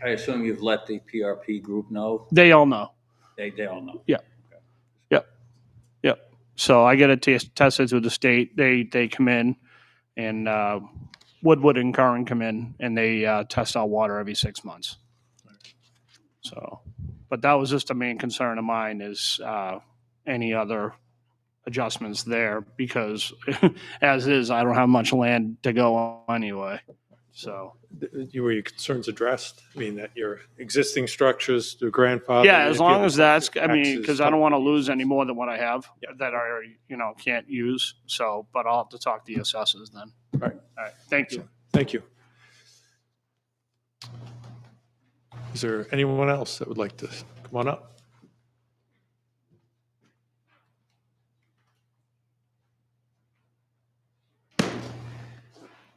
I assume you've let the PRP group know? They all know. They all know? Yeah. Yep. Yep. So I get it tested through the state. They come in, and Woodward and Curran come in, and they test our water every 6 months. So, but that was just a main concern of mine, is any other adjustments there, because as is, I don't have much land to go on anyway. So. Were your concerns addressed? I mean, that your existing structures, the grandfather? Yeah, as long as that's, because I don't want to lose any more than what I have that I already, can't use. So, but I'll have to talk to the assessors then. All right. All right. Thank you. Thank you. Is there anyone else that would like to come on up?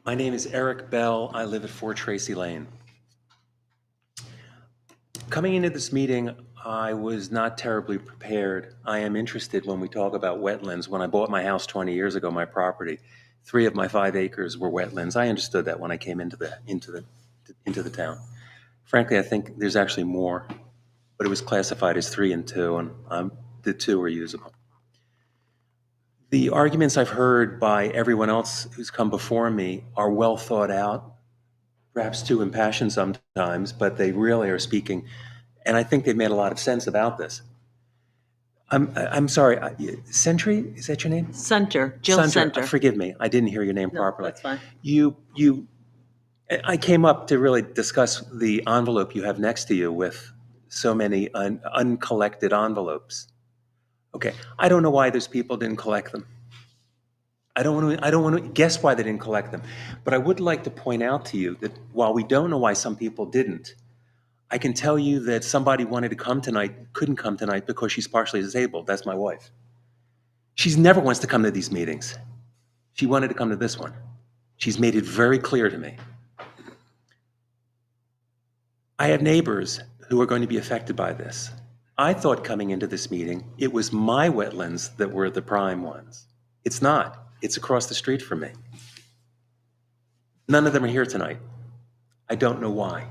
My name is Eric Bell. I live at 4 Tracy Lane. Coming into this meeting, I was not terribly prepared. I am interested when we talk about wetlands. When I bought my house 20 years ago, my property, 3 of my 5 acres were wetlands. I understood that when I came into the town. Frankly, I think there's actually more, but it was classified as 3 and 2, and the 2 are usable. The arguments I've heard by everyone else who's come before me are well thought out, perhaps too impassioned sometimes, but they really are speaking, and I think they've made a lot of sense about this. I'm sorry, Sentry, is that your name? Center, Jill Sandra, Center. forgive me, I didn't hear your name No, properly. that's fine. I came up to really discuss the envelope you have next to you with so many uncollected envelopes. Okay, I don't know why those people didn't collect them. I don't want to guess why they didn't collect them. But I would like to point out to you that while we don't know why some people didn't, I can tell you that somebody wanted to come tonight, couldn't come tonight because she's partially disabled. That's my wife. She's never wants to come to these meetings. She wanted to come to this one. She's made it very clear to me. I have neighbors who are going to be affected by this. I thought coming into this meeting, it was my wetlands that were the prime ones. It's not. It's across the street from me. None of them are here tonight. I don't know why.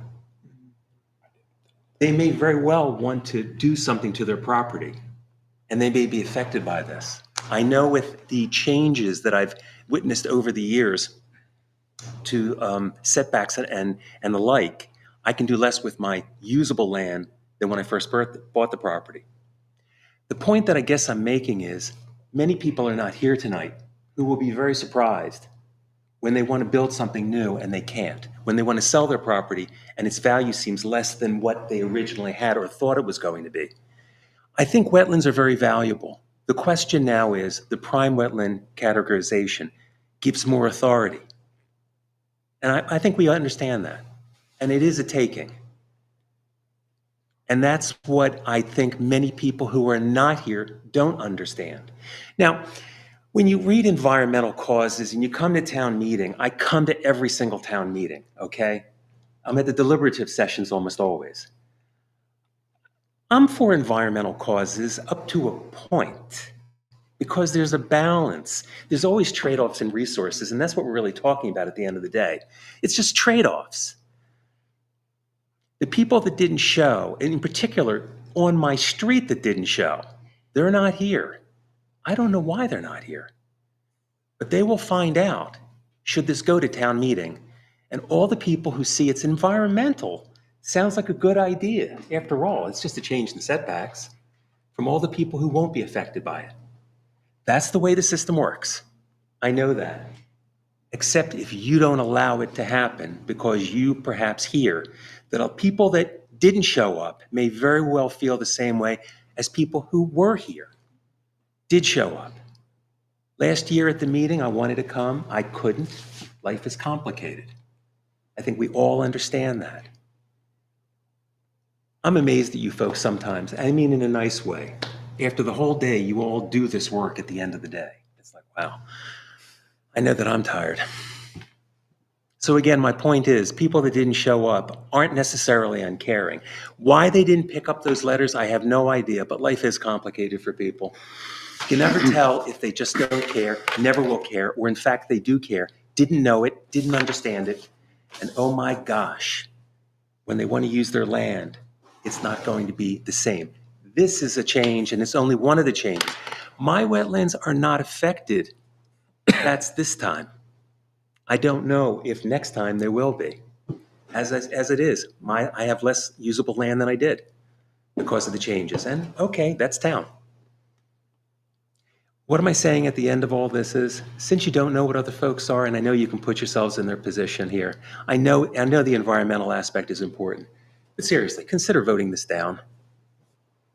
They may very well want to do something to their property, and they may be affected by this. I know with the changes that I've witnessed over the years to setbacks and the like, I can do less with my usable land than when I first bought the property. The point that I guess I'm making is many people are not here tonight who will be very surprised when they want to build something new and they can't, when they want to sell their property and its value seems less than what they originally had or thought it was going to be. I think wetlands are very valuable. The question now is the prime wetland categorization gives more authority. And I think we understand that. And it is a taking. And that's what I think many people who are not here don't understand. Now, when you read environmental causes and you come to town meeting, I come to every single town meeting, okay? I'm at the deliberative sessions almost always. I'm for environmental causes up to a point because there's a balance. There's always trade-offs in resources, and that's what we're really talking about at the end of the day. It's just trade-offs. The people that didn't show, and in particular on my street that didn't show, they're not here. I don't know why they're not here, but they will find out should this go to town meeting. And all the people who see it's environmental sounds like a good idea. After all, it's just a change in setbacks from all the people who won't be affected by it. That's the way the system works. I know that. Except if you don't allow it to happen because you perhaps hear that people that didn't show up may very well feel the same way as people who were here, did show up. Last year at the meeting, I wanted to come. I couldn't. Life is complicated. I think we all understand that. I'm amazed at you folks sometimes. I mean in a nice way. After the whole day, you all do this work at the end of the day. It's like, wow. I know that I'm tired. So again, my point is, people that didn't show up aren't necessarily uncaring. Why they didn't pick up those letters, I have no idea, but life is complicated for people. You can never tell if they just don't care, never will care, or in fact they do care, didn't know it, didn't understand it, and oh my gosh, when they want to use their land, it's not going to be the same. This is a change, and it's only one of the changes. My wetlands are not affected. That's this time. I don't know if next time they will be. As it is, I have less usable land than I did because of the changes. And okay, that's town. What am I saying at the end of all this is, since you don't know what other folks are, and I know you can put yourselves in their position here, I know the environmental aspect is important, but seriously, consider voting this down.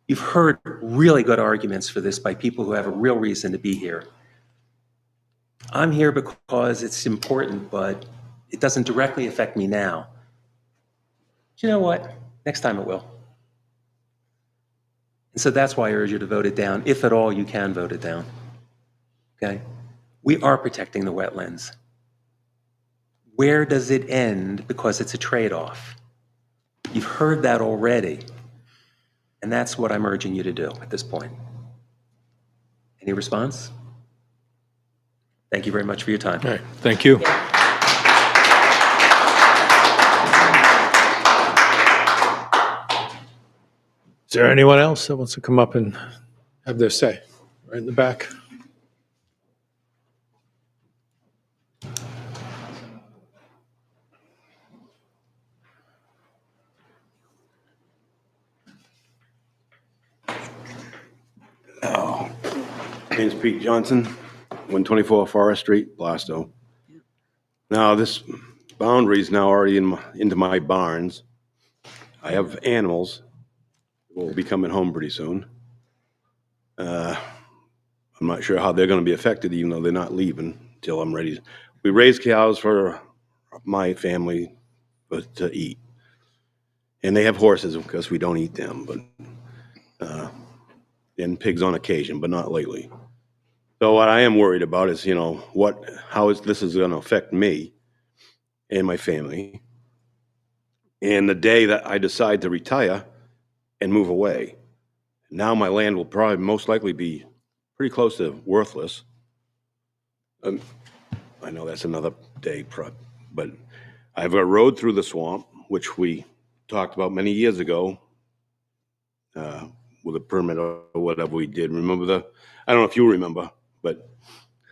You've heard really good arguments for this by people who have a real reason to be here. I'm here because it's important, but it doesn't directly affect me now. But you know what? Next time it will. And so that's why I urge you to vote it down. If at all you can vote it down. Okay? We are protecting the wetlands. Where does it end? Because it's a trade-off. You've heard that already. And that's what I'm urging you to do at this point. Any response? Thank you very much for your time. All right, thank you. Is there anyone else that wants to come up and have their say? Right in the back. My name's Pete Johnson, 124 Forest Street, Blastow. Now, this boundary is now already into my barns. I have animals who will be coming home pretty soon. I'm not sure how they're going to be affected, even though they're not leaving until I'm ready. We raise cows for my family to eat. And they have horses, because we don't eat them, but and pigs on occasion, but not lately. So what I am worried about is, how this is going to affect me and my family. And the day that I decide to retire and move away, now my land will probably most likely be pretty close to worthless. I know that's another day, but I have a road through the swamp, which we talked about many years ago with a permit or whatever we did. Remember I don't know if you remember, but.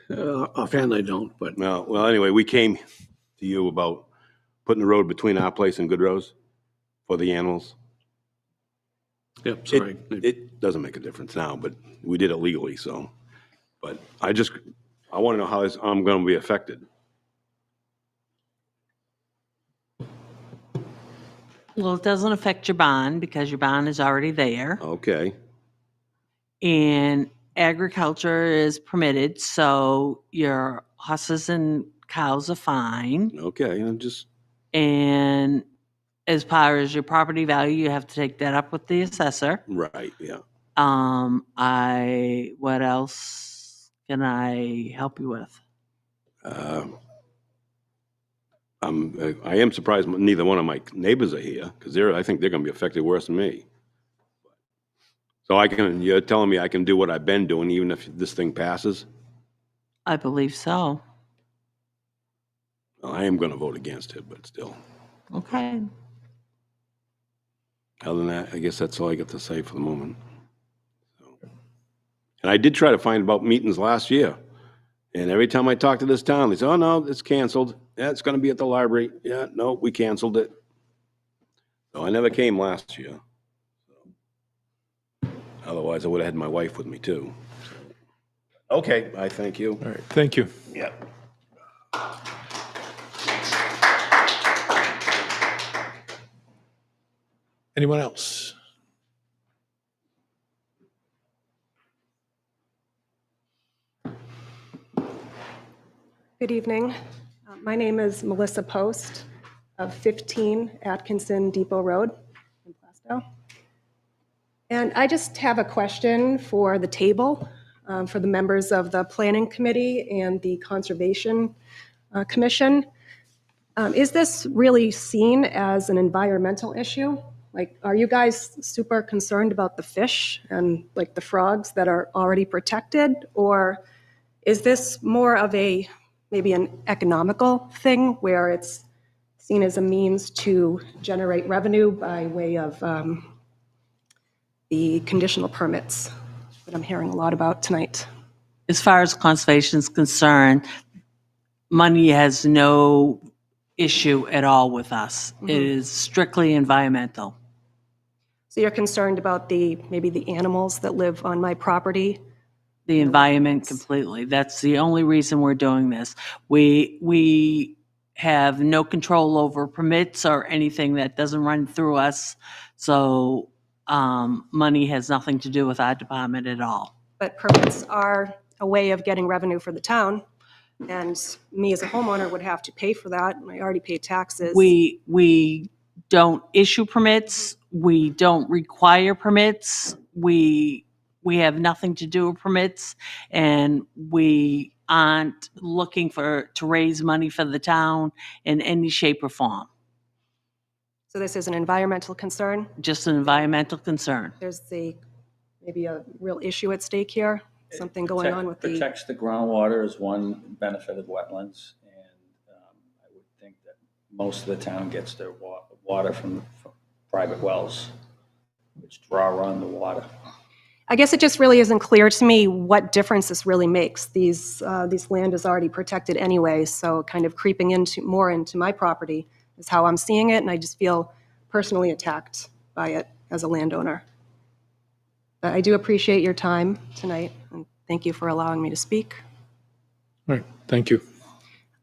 Offhand, I don't, but. Well, anyway, we came to you about putting the road between our place and Goodrow's for the animals. Yep, sorry. It doesn't make a difference now, but we did it legally, so. But I want to know how I'm going to be affected. Well, it doesn't affect your bond because your bond is already there. Okay. And agriculture is permitted, so your horses and cows are fine. Okay, I'm just. And as far as your property value, you have to take that up with the assessor. Right, yeah. What else can I help you with? I am surprised neither one of my neighbors are here, because I think they're going to be affected worse than me. So you're telling me I can do what I've been doing even if this thing passes? I believe so. Well, I am going to vote against it, but still. Okay. Other than that, I guess that's all I got to say for the moment. And I did try to find about meetings last year. And every time I talk to this town, they say, oh, no, it's canceled. Yeah, it's going to be at the library. Yeah, no, we canceled it. So I never came last year. Otherwise, I would have had my wife with me, too. Okay, I thank you. All right, thank you. Yeah. Anyone else? Good evening. My name is Melissa Post of 15 Atkinson Depot Road in Plastow. And I just have a question for the table, for the members of the Planning Committee and the Conservation Commission. Is this really seen as an environmental issue? Like, are you guys super concerned about the fish and like the frogs that are already protected? Or is this more of maybe an economical thing where it's seen as a means to generate revenue by way of the conditional permits that I'm hearing a lot about tonight? As far as conservation is concerned, money has no issue at all with us. Mhm. It is strictly environmental. So you're concerned about maybe the animals that live on my property? The environment completely. That's the only reason we're doing this. We have no control over permits or anything that doesn't run through us. So money has nothing to do with our department at all. But permits are a way of getting revenue for the town, and me as a homeowner would have to pay for that, and I already pay taxes. We don't issue permits. We don't require permits. We have nothing to do with permits, and we aren't looking to raise money for the town in any shape or form. So this is an environmental concern? Just an environmental concern. There's maybe a real issue at stake here, something going on with the... Protects the groundwater is one benefit of wetlands, and I would think that most of the town gets their water from private wells, which draw on the water. I guess it just really isn't clear to me what difference this really makes. This land is already protected anyway, so kind of creeping more into my property is how I'm seeing it, and I just feel personally attacked by it as a landowner. But I do appreciate your time tonight, and Thank you for allowing me to speak. All right, thank you.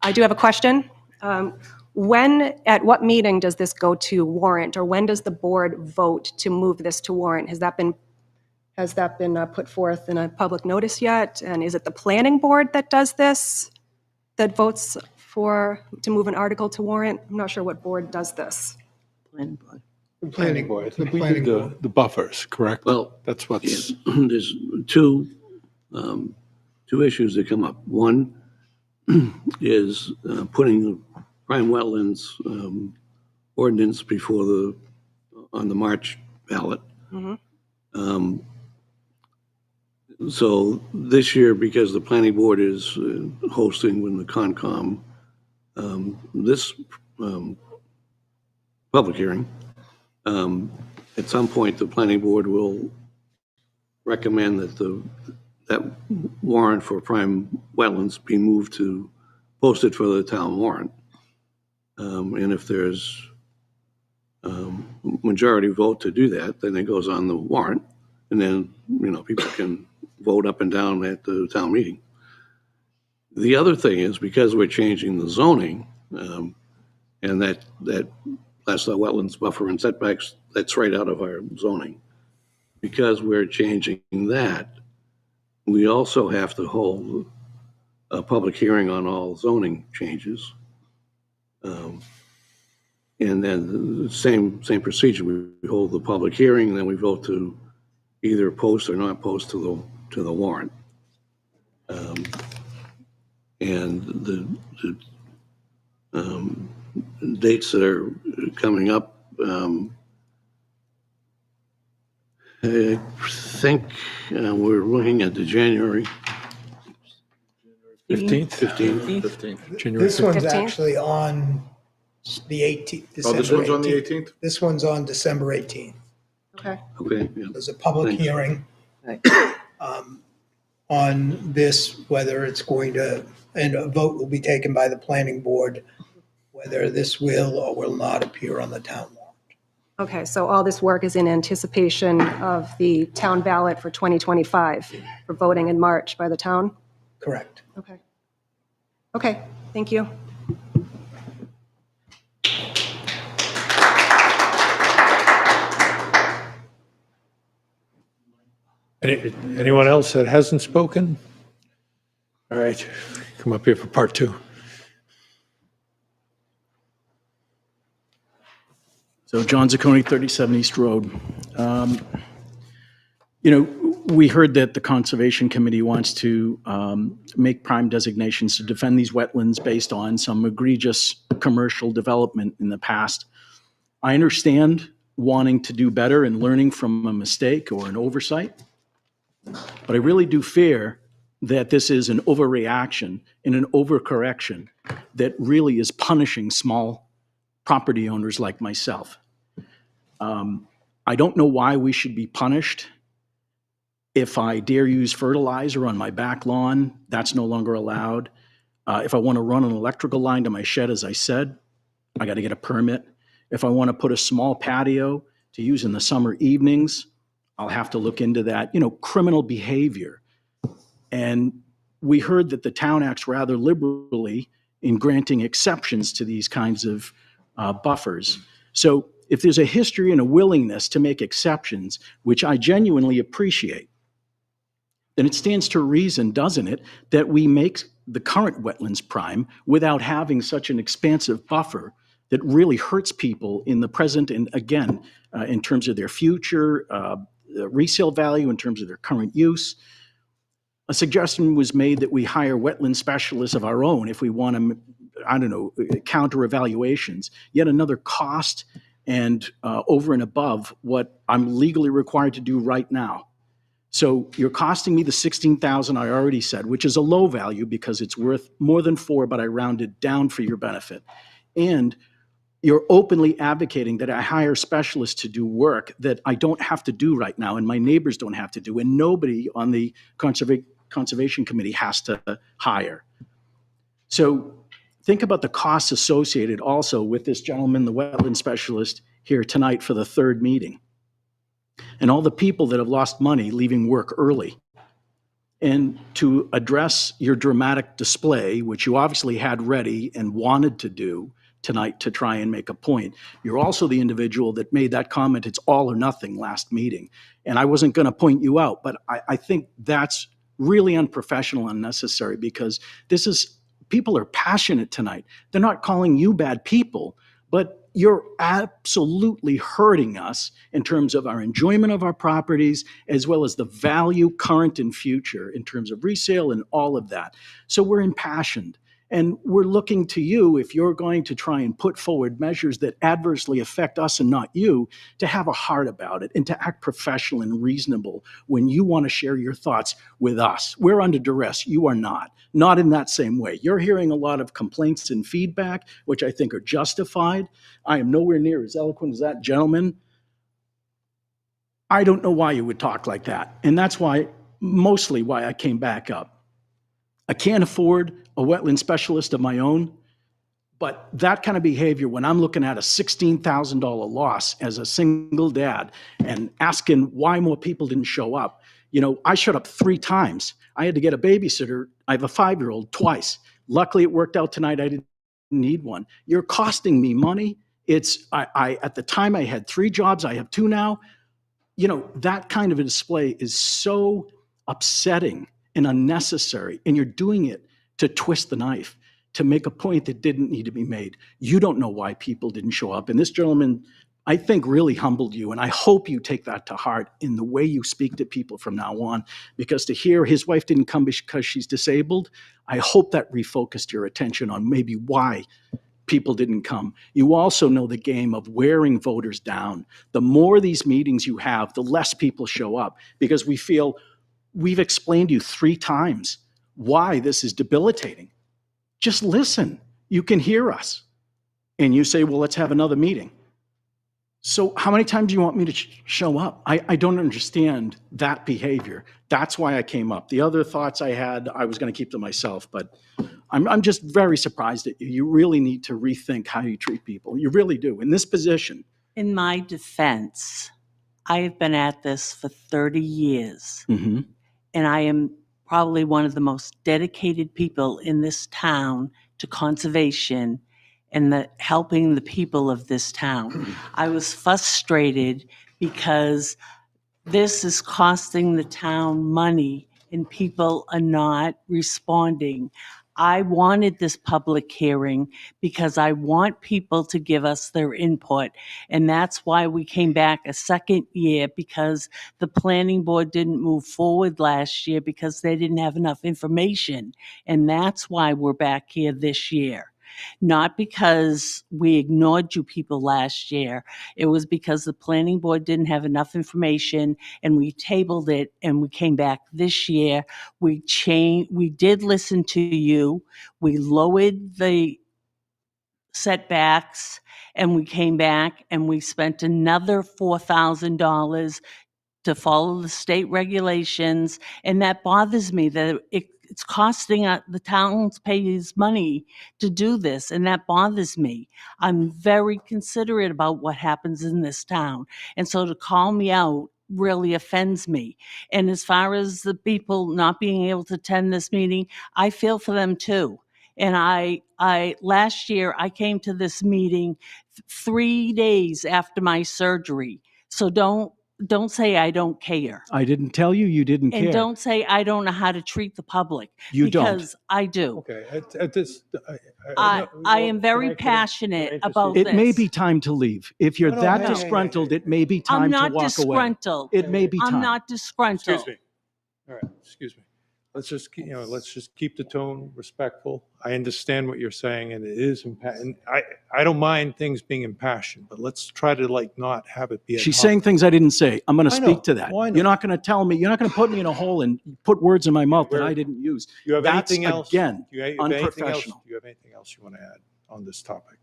I do have a question. At what meeting does this go to warrant, or when does the board vote to move this to warrant? Has that been put forth in a public notice yet? And is it the planning board that does this, that votes to move an article to warrant? I'm not sure what board does this. Planning board. The planning board. I think we did the buffers, correct? Well, That's what's, there's two issues that come up. One is putting the prime wetlands ordinance on the March ballot. So this year, because the planning board is hosting with the Concom this public hearing, at some point the planning board will recommend that warrant for prime wetlands be moved to posted for the town warrant. And if there's majority vote to do that, then it goes on the warrant, and then people can vote up and down at the town meeting. The other thing is, because we're changing the zoning, and that Blasdell wetlands buffer and setbacks, that's right out of our zoning. Because we're changing that, we also have to hold a public hearing on all zoning changes. And then the same procedure, we hold the public hearing, and then we vote to either post or not post to the warrant. And the dates that are coming up, I think we're looking at the January 15th. January This one's 15th? actually on the 18th. Oh, this December one's on the 18th? This one's on December 18th. Okay. Okay. Yeah. There's a public Thanks. hearing on this, whether it's going to, and a vote will be taken by the planning board, whether this will or will not appear on the town warrant. Okay, so all this work is in anticipation of the town ballot for 2025 for voting in March by the town? Correct. Okay. Okay, thank you. Anyone else that hasn't spoken? All right, come up here for part two. So John Zacconi, 37 East Road. We heard that the Conservation Committee wants to make prime designations to defend these wetlands based on some egregious commercial development in the past. I understand wanting to do better and learning from a mistake or an oversight, but I really do fear that this is an overreaction and an overcorrection that really is punishing small property owners like myself. I don't know why we should be punished. If I dare use fertilizer on my back lawn, that's no longer allowed. If I want to run an electrical line to my shed, as I said, I got to get a permit. If I want to put a small patio to use in the summer evenings, I'll have to look into that. Criminal behavior. And we heard that the town acts rather liberally in granting exceptions to these kinds of buffers. So if there's a history and a willingness to make exceptions, which I genuinely appreciate, then it stands to reason, doesn't it, that we make the current wetlands prime without having such an expansive buffer that really hurts people in the present and, again, in terms of their future, resale value, in terms of their current use. A suggestion was made that we hire wetland specialists of our own if we want to, counter evaluations. Yet another cost and over and above what I'm legally required to do right now. So you're costing me the $16,000 I already said, which is a low value because it's worth more than $4,000, but I rounded down for your benefit. And you're openly advocating that I hire specialists to do work that I don't have to do right now and my neighbors don't have to do, and nobody on the Conservation Committee has to hire. So think about the costs associated also with this gentleman, the wetland specialist, here tonight for the third meeting. And all the people that have lost money leaving work early. And to address your dramatic display, which you obviously had ready and wanted to do tonight to try and make a point, you're also the individual that made that comment, it's all or nothing last meeting. And I wasn't going to point you out, but I think that's really unprofessional and unnecessary, because people are passionate tonight. They're not calling you bad people, but you're absolutely hurting us in terms of our enjoyment of our properties, as well as the value current and future in terms of resale and all of that. So we're impassioned. And we're looking to you, if you're going to try and put forward measures that adversely affect us and not you, to have a heart about it and to act professional and reasonable when you want to share your thoughts with us. We're under duress. You are not. Not in that same way. You're hearing a lot of complaints and feedback, which I think are justified. I am nowhere near as eloquent as that gentleman. I don't know why you would talk like that. And that's mostly why I came back up. I can't afford a wetland specialist of my own, but that kind of behavior, when I'm looking at a $16,000 loss as a single dad and asking why more people didn't show up, I showed up 3 times. I had to get a babysitter. I have a 5-year-old twice. Luckily, it worked out tonight. I didn't need one. You're costing me money. At the time I had 3 jobs. I have 2 now. That kind of a display is so upsetting and unnecessary, and you're doing it to twist the knife, to make a point that didn't need to be made. You don't know why people didn't show up. And this gentleman, I think, really humbled you, and I hope you take that to heart in the way you speak to people from now on, because to hear his wife didn't come because she's disabled, I hope that refocused your attention on maybe why people didn't come. You also know the game of wearing voters down. The more these meetings you have, the less people show up, because we feel we've explained to you 3 times why this is debilitating. Just listen. You can hear us. And you say, well, let's have another meeting. So how many times do you want me to show up? I don't understand that behavior. That's why I came up. The other thoughts I had, I was going to keep to myself, but I'm just very surprised at you. You really need to rethink how you treat people. You really do. In this position. In my defense, I have been at this for 30 years. Mm-hmm. And I am probably one of the most dedicated people in this town to conservation and helping the people of this town. I was frustrated because this is costing the town money and people are not responding. I wanted this public hearing because I want people to give us their input. And that's why we came back a second year, because the planning board didn't move forward last year because they didn't have enough information. And that's why we're back here this year. Not because we ignored you people last year. It was because the planning board didn't have enough information and we tabled it, and we came back this year. We did listen to you. We lowered the setbacks, and we came back and we spent another $4,000 to follow the state regulations. And that bothers me that it's costing the taxpayers money to do this, and that bothers me. I'm very considerate about what happens in this town, and so to call me out really offends me. And as far as the people not being able to attend this meeting, I feel for them too. And I last year I came to this meeting 3 days after my surgery. So don't say I don't care. I didn't tell you you didn't care. And don't say I don't know how to treat the public. You don't. Because I do. Okay, at this. I am very passionate about this. It may be time to leave. If you're that no. disgruntled, it may be time I'm to not walk disgruntled. away. It may be time. I'm not disgruntled. Excuse me. All right, excuse me. Let's just, let's just keep the tone respectful. I understand what you're saying, and it is, and I don't mind things being impassioned, but let's try to not have it be. She's saying things I didn't say. I'm going to I know. speak to that. Why not? You're not going to tell me. You're not going to put me in a hole and put words in my mouth that I didn't use. You have That's, anything else? again, Do you have anything else? unprofessional. Do you have anything else you want to add on this topic?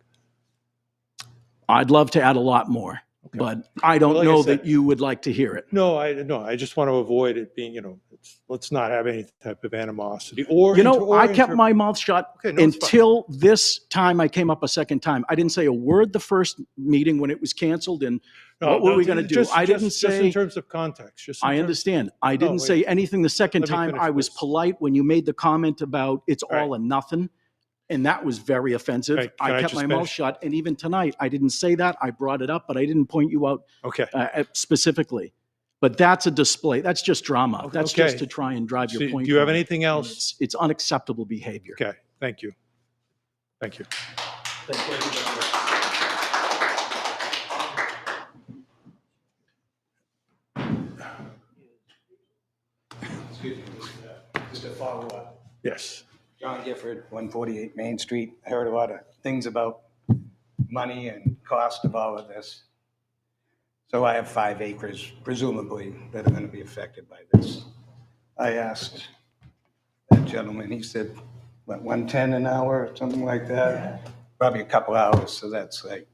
I'd love to add a lot more. but I don't Well, like I know said- that you would like to hear it. No, I just want to avoid it being, let's not have any type of animosity or. You know, or I kept my mouth shut Okay, no, it's fine. until this time I came up a second time. I didn't say a word the first meeting when it was canceled, and No, what were no, we going to do? just- I didn't just in say, terms of context, just in I terms- understand. I No, didn't wait. say anything the second Let me time. finish I was this. polite when you made the comment about it's all or nothing, and that was very offensive. Right, can I I kept just my mouth finish? shut, and even tonight, I didn't say that. I brought it up, but I didn't point you out Okay. specifically. But that's a display. That's just drama. That's just Okay. to try and drive So your point do you have home. anything And else? It's unacceptable behavior. Okay, thank you. Thank you. Excuse me, just a follow-up. Yes. John Gifford, 148 Main Street. I heard a lot of things about money and cost of all of this. So I have 5 acres, presumably, that are going to be affected by this. I asked that gentleman, he said, what, 110 an hour or something like that? Probably a couple hours, so that's like,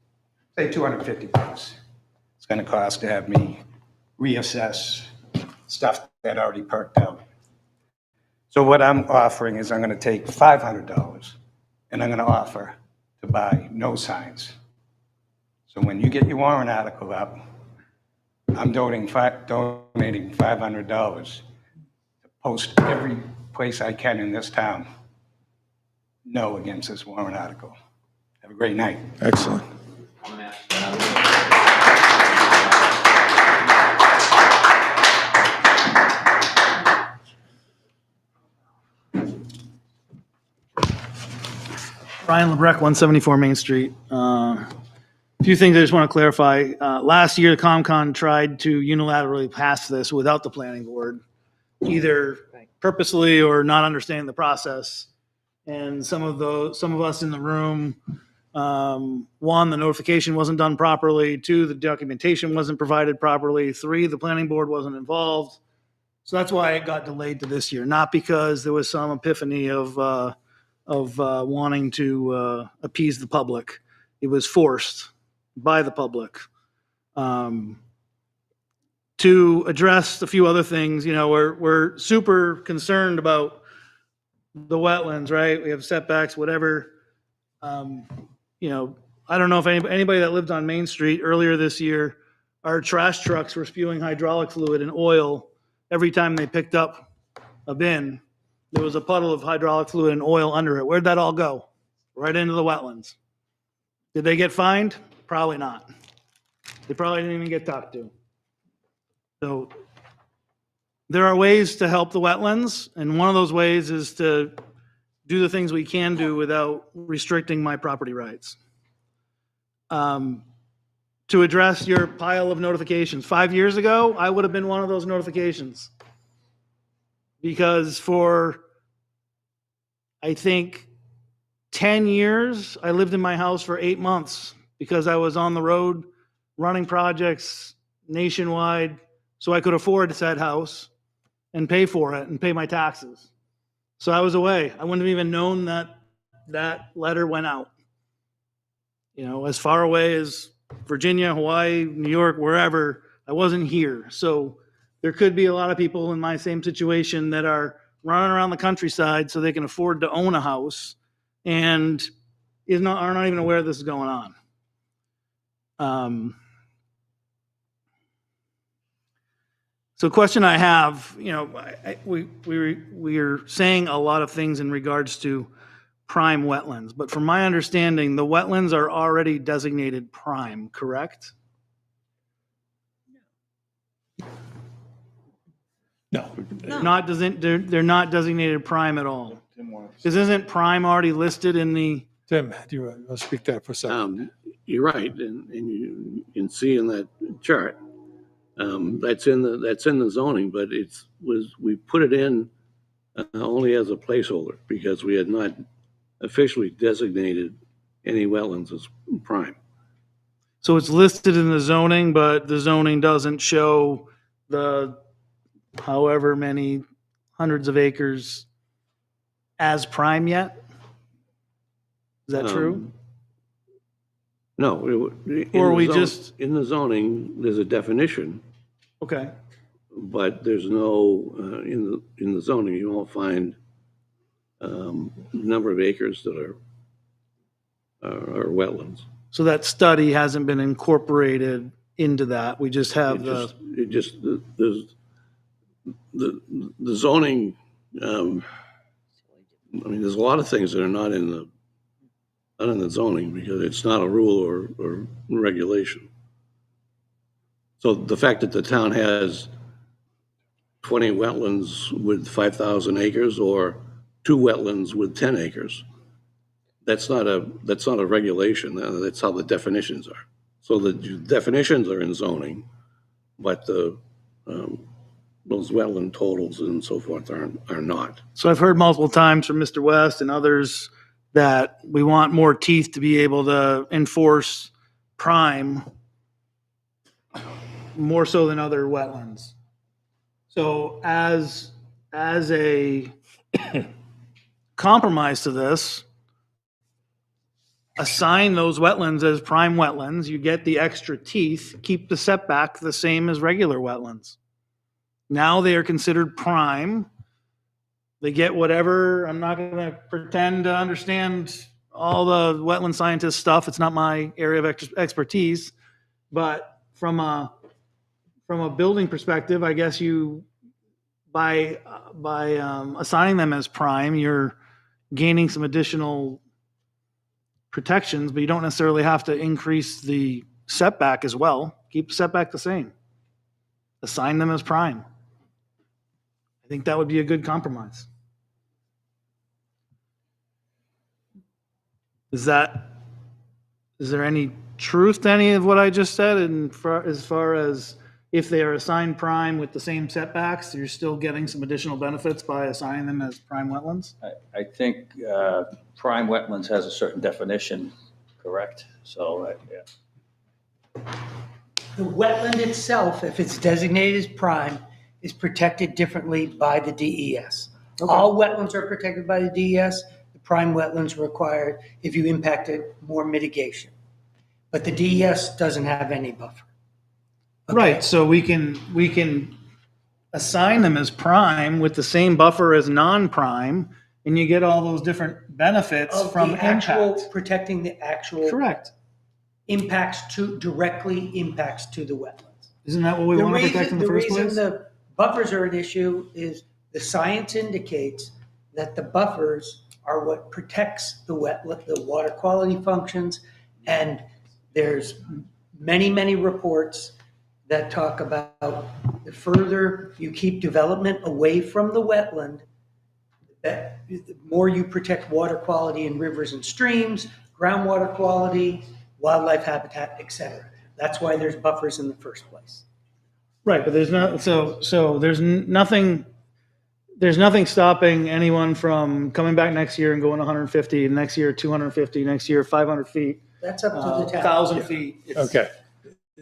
say $250. It's going to cost to have me reassess stuff that already perked out. So what I'm offering is I'm going to take $500 and I'm going to offer to buy no signs. So when you get your warrant article up, I'm donating $500 to post every place I can in this town no against this warrant article. Have a great night. Excellent. Brian Lebrecq, 174 Main Street. A few things I just want to clarify. Last year, the COMCON tried to unilaterally pass this without the planning board, either purposely or not understanding the process. And some of us in the room, one, the notification wasn't done properly. Two, the documentation wasn't provided properly. Three, the planning board wasn't involved. So that's why it got delayed to this year, not because there was some epiphany of wanting to appease the public. It was forced by the public. To address a few other things, we're super concerned about the wetlands, right? We have setbacks, whatever. I don't know if anybody that lived on Main Street earlier this year, our trash trucks were spewing hydraulic fluid and oil every time they picked up a bin. There was a puddle of hydraulic fluid and oil under it. Where'd that all go? Right into the wetlands. Did they get fined? Probably not. They probably didn't even get talked to. So there are ways to help the wetlands, and one of those ways is to do the things we can do without restricting my property rights. To address your pile of notifications, 5 years ago, I would have been one of those notifications. Because for, I think, 10 years, I lived in my house for 8 months because I was on the road running projects nationwide so I could afford said house and pay for it and pay my taxes. So I was away. I wouldn't have even known that that letter went out. As far away as Virginia, Hawaii, New York, wherever, I wasn't here. So there could be a lot of people in my same situation that are running around the countryside so they can afford to own a house and are not even aware this is going on. So question I have, we are saying a lot of things in regards to prime wetlands, but from my understanding, the wetlands are already designated prime, correct? No. They're not designated prime at all. Because isn't prime already listed in the? Tim, do you want to speak to that for a second? You're right, and you can see in that chart, that's in the zoning, but we put it in only as a placeholder because we had not officially designated any wetlands as prime. So it's listed in the zoning, but the zoning doesn't show the however many hundreds of acres as prime yet? Is that true? No. In Or the we zone- just- In the zoning, there's a definition, Okay. but there's no, in the zoning, you won't find number of acres that are wetlands. So that study hasn't been incorporated into that. We just have There's the zoning, I mean, there's a lot of things that are not in the zoning because it's not a rule or regulation. So the fact that the town has 20 wetlands with 5,000 acres or 2 wetlands with 10 acres, that's not a regulation. That's how the definitions are. So the definitions are in zoning, but those wetland totals and so forth are not. So I've heard multiple times from Mr. West and others that we want more teeth to be able to enforce prime more so than other wetlands. So as a compromise to this, assign those wetlands as prime wetlands. You get the extra teeth, keep the setback the same as regular wetlands. Now they are considered prime. They get whatever. I'm not going to pretend to understand all the wetland scientist stuff. It's not my area of expertise. But from a building perspective, I guess you by assigning them as prime, you're gaining some additional protections, but you don't necessarily have to increase the setback as well. Keep the setback the same. Assign them as prime. I think that would be a good compromise. Is there any truth to any of what I just said? And as far as if they are assigned prime with the same setbacks, you're still getting some additional benefits by assigning them as prime wetlands? I think prime wetlands has a certain definition, correct? So, yeah. The wetland itself, if it's designated as prime, is protected differently by the DES. Okay. All wetlands are protected by the DES. The prime wetlands are required if you impacted more mitigation. But the DES doesn't have any buffer. Right, so we can assign them as prime with the same buffer as non-prime, and you get all those different benefits Of from the actual, impact. protecting the actual. Correct. Directly impacts to the wetlands. Isn't that what we want to protect in the first The place? reason the buffers are an issue is the science indicates that the buffers are what protects the water quality functions. And there's many reports that talk about the further you keep development away from the wetland, the more you protect water quality in rivers and streams, groundwater quality, wildlife habitat, etc. That's why there's buffers in the first place. Right, but there's not, so there's nothing stopping anyone from coming back next year and going 150, next year 250, next year 500 feet. That's up to the town. 1,000 feet. It's- Okay.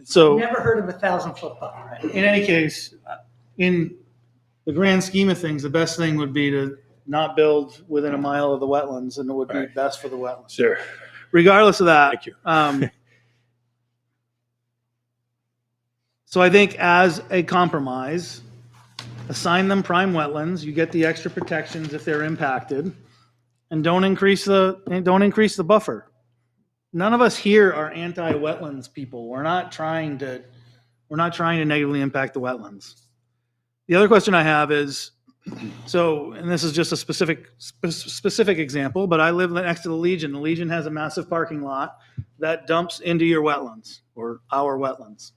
So Never heard of a 1,000-foot buffer. in any case, in the grand scheme of things, the best thing would be to not build within a mile of the wetlands, and it would be best for the wetlands. Sure. Regardless of that. Thank you. So I think as a compromise, assign them prime wetlands, you get the extra protections if they're impacted, and don't increase the buffer. None of us here are anti-wetlands people. We're not trying to negatively impact the wetlands. The other question I have is, so, and this is just a specific example, but I live next to the Legion. The Legion has a massive parking lot that dumps into your wetlands or our wetlands.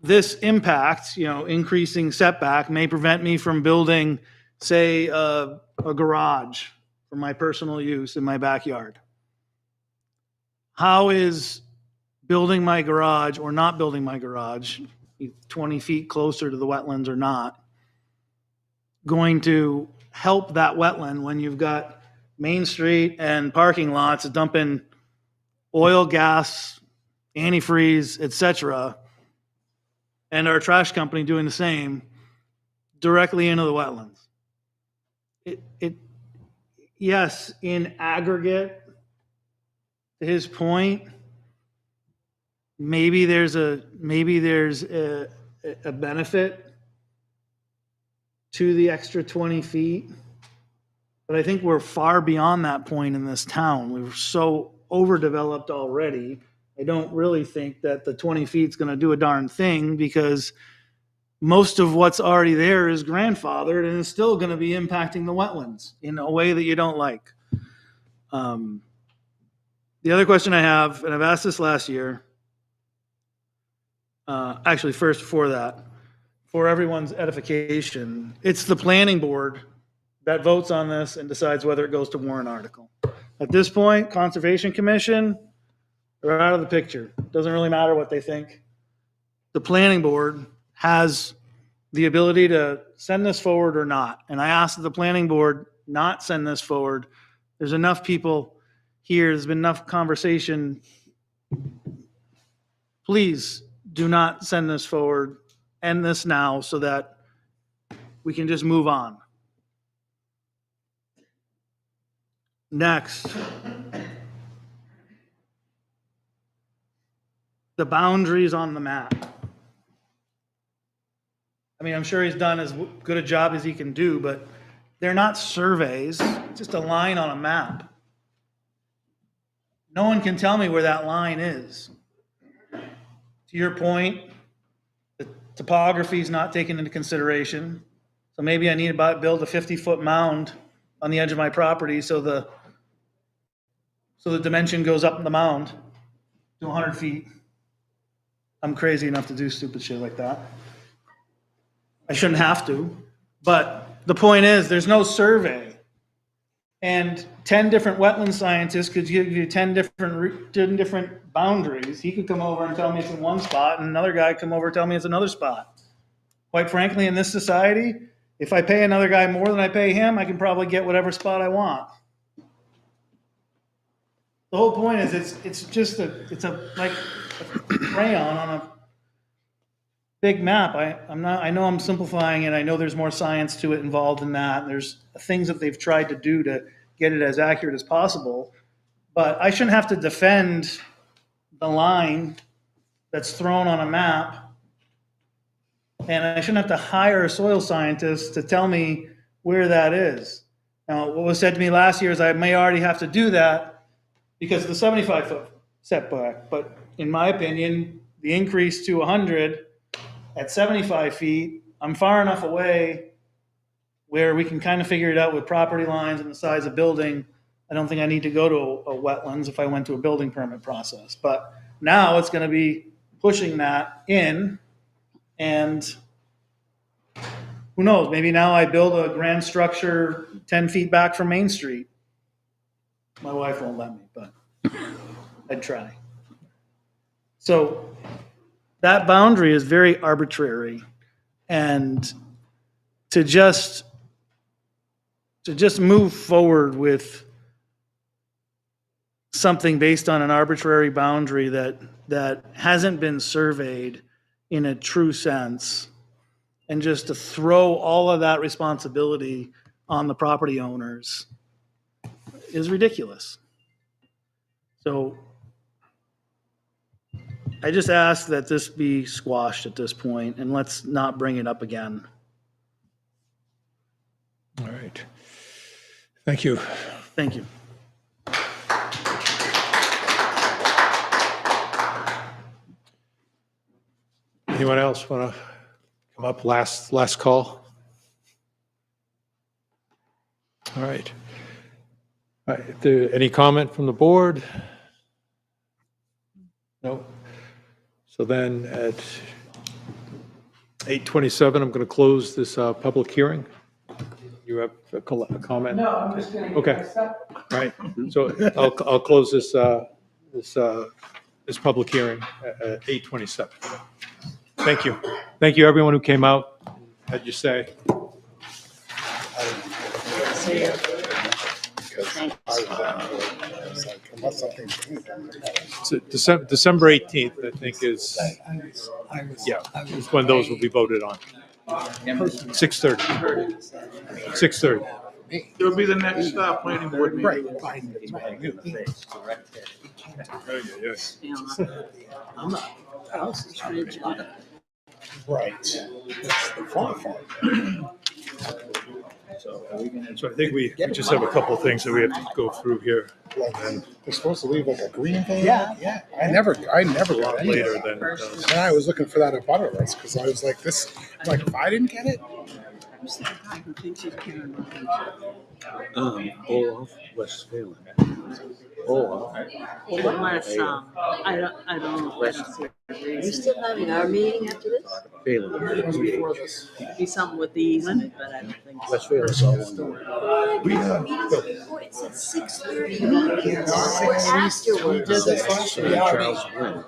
This impact, increasing setback may prevent me from building, say, a garage for my personal use in my backyard. How is building my garage or not building my garage 20 feet closer to the wetlands or not going to help that wetland when you've got Main Street and parking lots dumping oil, gas, antifreeze, etc., and our trash company doing the same directly into the wetlands? Yes, in aggregate, to his point, maybe there's a benefit to the extra 20 feet. But I think we're far beyond that point in this town. We're so overdeveloped already. I don't really think that the 20 feet is going to do a darn thing, because most of what's already there is grandfathered and is still going to be impacting the wetlands in a way that you don't like. The other question I have, and I've asked this last year, actually first before that, for everyone's edification, it's the planning board that votes on this and decides whether it goes to warrant article. At this point, Conservation Commission, they're out of the picture. Doesn't really matter what they think. The planning board has the ability to send this forward or not. And I asked that the planning board not send this forward. There's enough people here, there's been enough conversation. Please do not send this forward. End this now so that we can just move on. Next. The boundaries on the map. I mean, I'm sure he's done as good a job as he can do, but they're not surveys, it's just a line on a map. No one can tell me where that line is. To your point, the topography is not taken into consideration. So maybe I need to build a 50-foot mound on the edge of my property so the dimension goes up in the mound to 100 feet. I'm crazy enough to do stupid shit like that. I shouldn't have to, but the point is there's no survey. And 10 different wetland scientists could give you 10 different boundaries. He could come over and tell me it's in one spot, and another guy come over and tell me it's another spot. Quite frankly, in this society, if I pay another guy more than I pay him, I can probably get whatever spot I want. The whole point is it's like a crayon on a big map. I know I'm simplifying it. I know there's more science to it involved in that. There's things that they've tried to do to get it as accurate as possible. But I shouldn't have to defend the line that's thrown on a map. And I shouldn't have to hire a soil scientist to tell me where that is. Now, what was said to me last year is I may already have to do that because of the 75-foot setback. But in my opinion, the increase to 100 at 75 feet, I'm far enough away where we can kind of figure it out with property lines and the size of building. I don't think I need to go to a wetlands if I went to a building permit process. But now it's going to be pushing that in, and who knows, maybe now I build a grand structure 10 feet back from Main Street. My wife won't let me, but I'd try. So that boundary is very arbitrary, and to just move forward with something based on an arbitrary boundary that hasn't been surveyed in a true sense, and just to throw all of that responsibility on the property owners is ridiculous. So I just ask that this be squashed at this point, and let's not bring it up again. All right. Thank you. Thank you. Anyone else want to come up? Last call. All right. All right. Any comment from the board? No. So then at 8:27, I'm going to close this public hearing. You have a comment? No, I'm just going to. Okay. All right. So I'll close this public hearing at 8:27. Thank you. Thank you, everyone who came out. How'd you say? So December 18th, I think, is when those will be voted on. 6:30. 6:30. me. It'll be the next planning board meeting. Right, fine. It's what I knew. I'm a house is rich. Right. That's the fun part. So I think we just have a couple of things that we have to go through here. Like, they're supposed to leave like a green thing? Yeah. I never got any Later of that. than it does. And I was looking for that at butter list because I was like, this, like, if I didn't get it, Who's the guy who thinks he's Karen Robbins? Olaf Westphalen. Olaf. Unless, I don't know. I don't see a Are you reason. still having our meeting after this? Phelan. it was before this. It'd be something with the easement, but I don't think so. Westphalen's all one. It said 6:30. Or afterwards. Charles Wynn.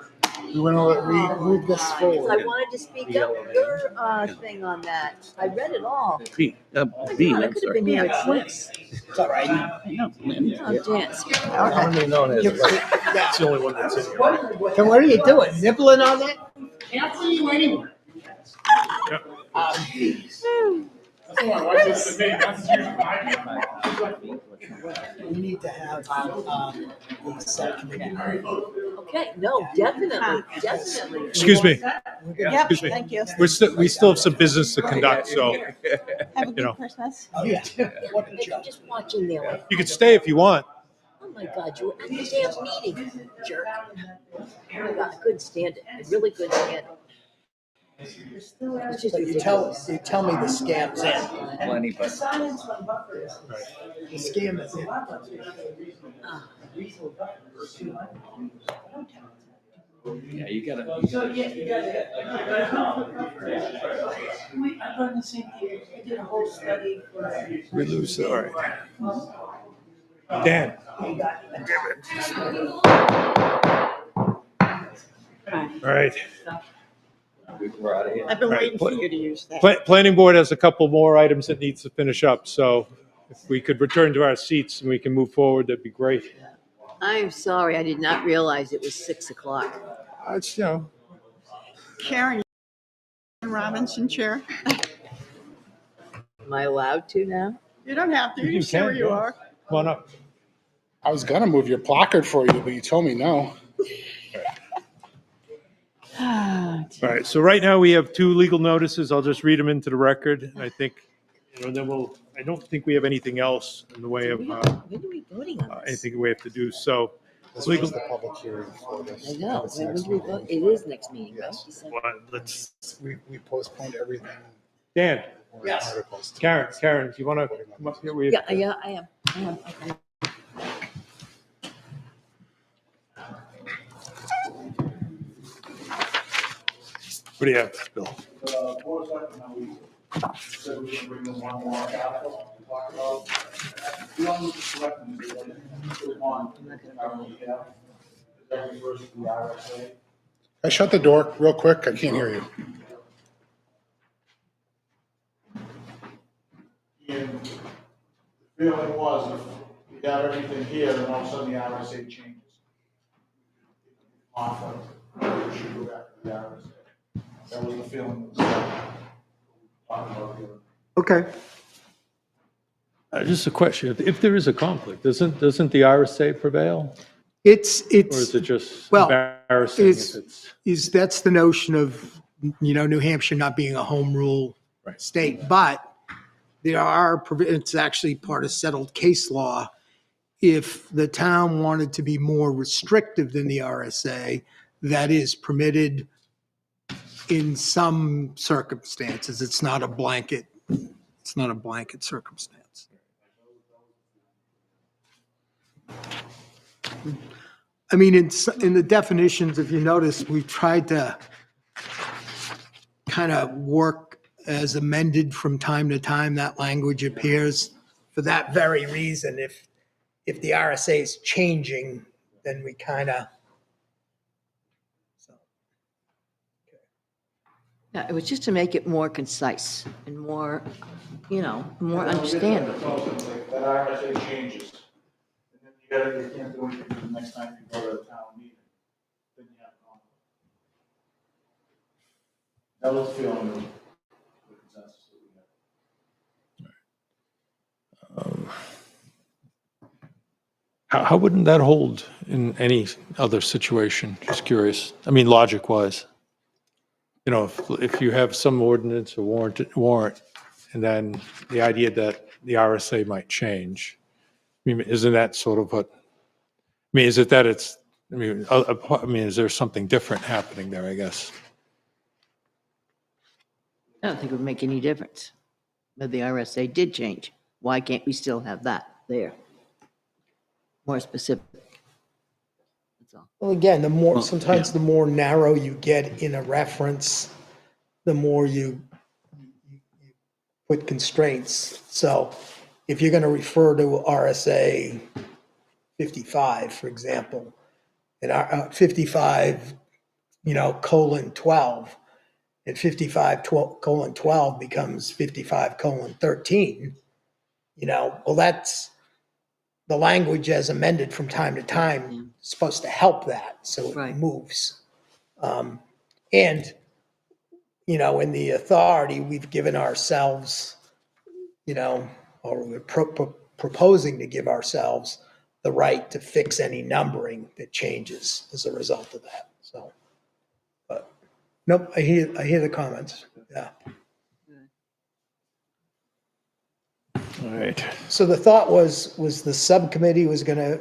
We went over, we moved this I forward. wanted to speak up your thing on that. I read it all. B, I B, could I'm have sorry. been here at 6. It's all right. Oh, dance. Commonly known as. It's the only one that's in here. So what are you doing? Nibbling on that? Can't see you anywhere. We need to have the subcommittee. Okay, no, definitely. Excuse me. Yep, Excuse me. thank you. We still have some business to conduct, so, Have a you good know, Christmas. Oh, yeah. What a You're joke. just watching there. Like, you can stay if you want. oh my God, you were at the damn meeting, jerk. Oh my God, I couldn't stand it. I really couldn't stand it. It's just So you tell me the scam's in. Plenty, but The scam is in. yeah, you gotta. I've done the same thing. I did a whole study for. We lose, all right. Dan. All right. We're out of here. I've been Right. waiting for you to use that. Planning board has a couple more items that needs to finish up, so if we could return to our seats and we can move forward, that'd be great. I'm sorry, I did not realize it was 6 o'clock. It's, you know, Karen Robinson Chair. Am I allowed to now? You don't have to. You You see can, where you yeah. are. come on up. I was gonna move your placard for you, but you told me no. All right, so right now we have two legal notices. I'll just read them into the record. I think, you know, then I don't think we have anything else in the way of When are we voting on this? anything we have to do, so. This Legal- was the public hearing for this. I know. It's When next do we meeting. vote? It is next meeting, right? Yes. December. Well, let's, We postponed everything. Dan, Yes. Articles to- Karen, do you want to come up here? We have- Yeah, I am. Okay. What do you have, Bill? Said we can bring them one more article to talk about. We don't need to select them, because they put one. That refers to the RSA. I shut the door real quick. I can't hear you. And the feeling was if we have everything here, then all of a sudden the RSA changes. Conflict, we should go back to the RSA. That was the feeling. Talking about the other. Okay. Just a question, if there is a conflict, doesn't the RSA prevail? It's, Or is it just well, embarrassing if it's? that's the notion of, New Hampshire not being a home rule state, but there are, it's actually part of settled case law. If the town wanted to be more restrictive than the RSA, that is permitted in some circumstances. It's not a blanket circumstance. I mean, in the definitions, if you notice, we've tried to kind of work as amended from time to time. That language appears for that very reason. If the RSA is changing, then we kind of. Yeah, it was just to make it more concise and more, more understandable. That RSA changes. And then you can't do anything the next time you go to the town meeting. Then you have conflict. That was the feeling of the consensus that we had. How wouldn't that hold in any other situation? Just curious. I mean, logic-wise. You know, if you have some ordinance or warrant, and then the idea that the RSA might change, I mean, isn't that sort of what, I mean, is it that it's, I mean, is there something different happening there, I guess? I don't think it would make any difference. But the RSA did change. Why can't we still have that there? More specific. That's all. Well, again, sometimes the more narrow you get in a reference, the more you put constraints. So if you're going to refer to RSA 55, for example, and 55, colon 12, and 55 colon 12 becomes 55 colon 13, well, that's the language as amended from time to time is supposed to help that, so it moves. And, in the authority we've given ourselves, or we're proposing to give ourselves the right to fix any numbering that changes as a result of that. So, but nope, I hear the comments. Yeah. All right. So the thought was the subcommittee was going to,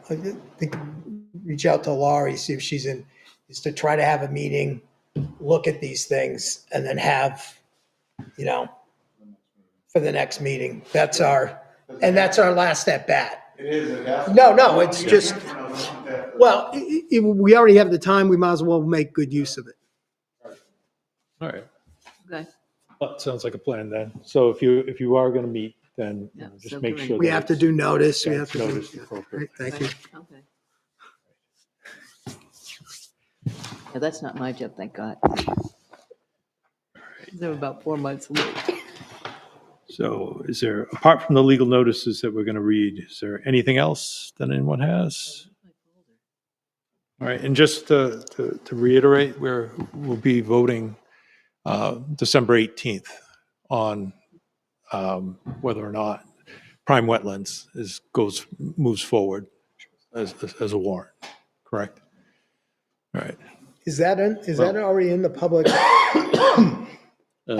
I think, reach out to Laurie, see if she's in, is to try to have a meeting, look at these things, and then have, for the next meeting. That's our last at bat. It is. No, it's just, well, we already have the time. We might as well make good use of it. All right. Okay. Well, it sounds like a plan then. So if you are going to meet, then just make sure. We that have to it's- do notice. We yeah, have to do. notice appropriate. Thank you. Okay. Yeah, that's not my job, thank God. They're about 4 months late. So is there, apart from the legal notices that we're going to read, is there anything else that anyone has? All right, and just to reiterate, we'll be voting December 18th on whether or not prime wetlands moves forward as a warrant, correct? All right. Is that already in the public? I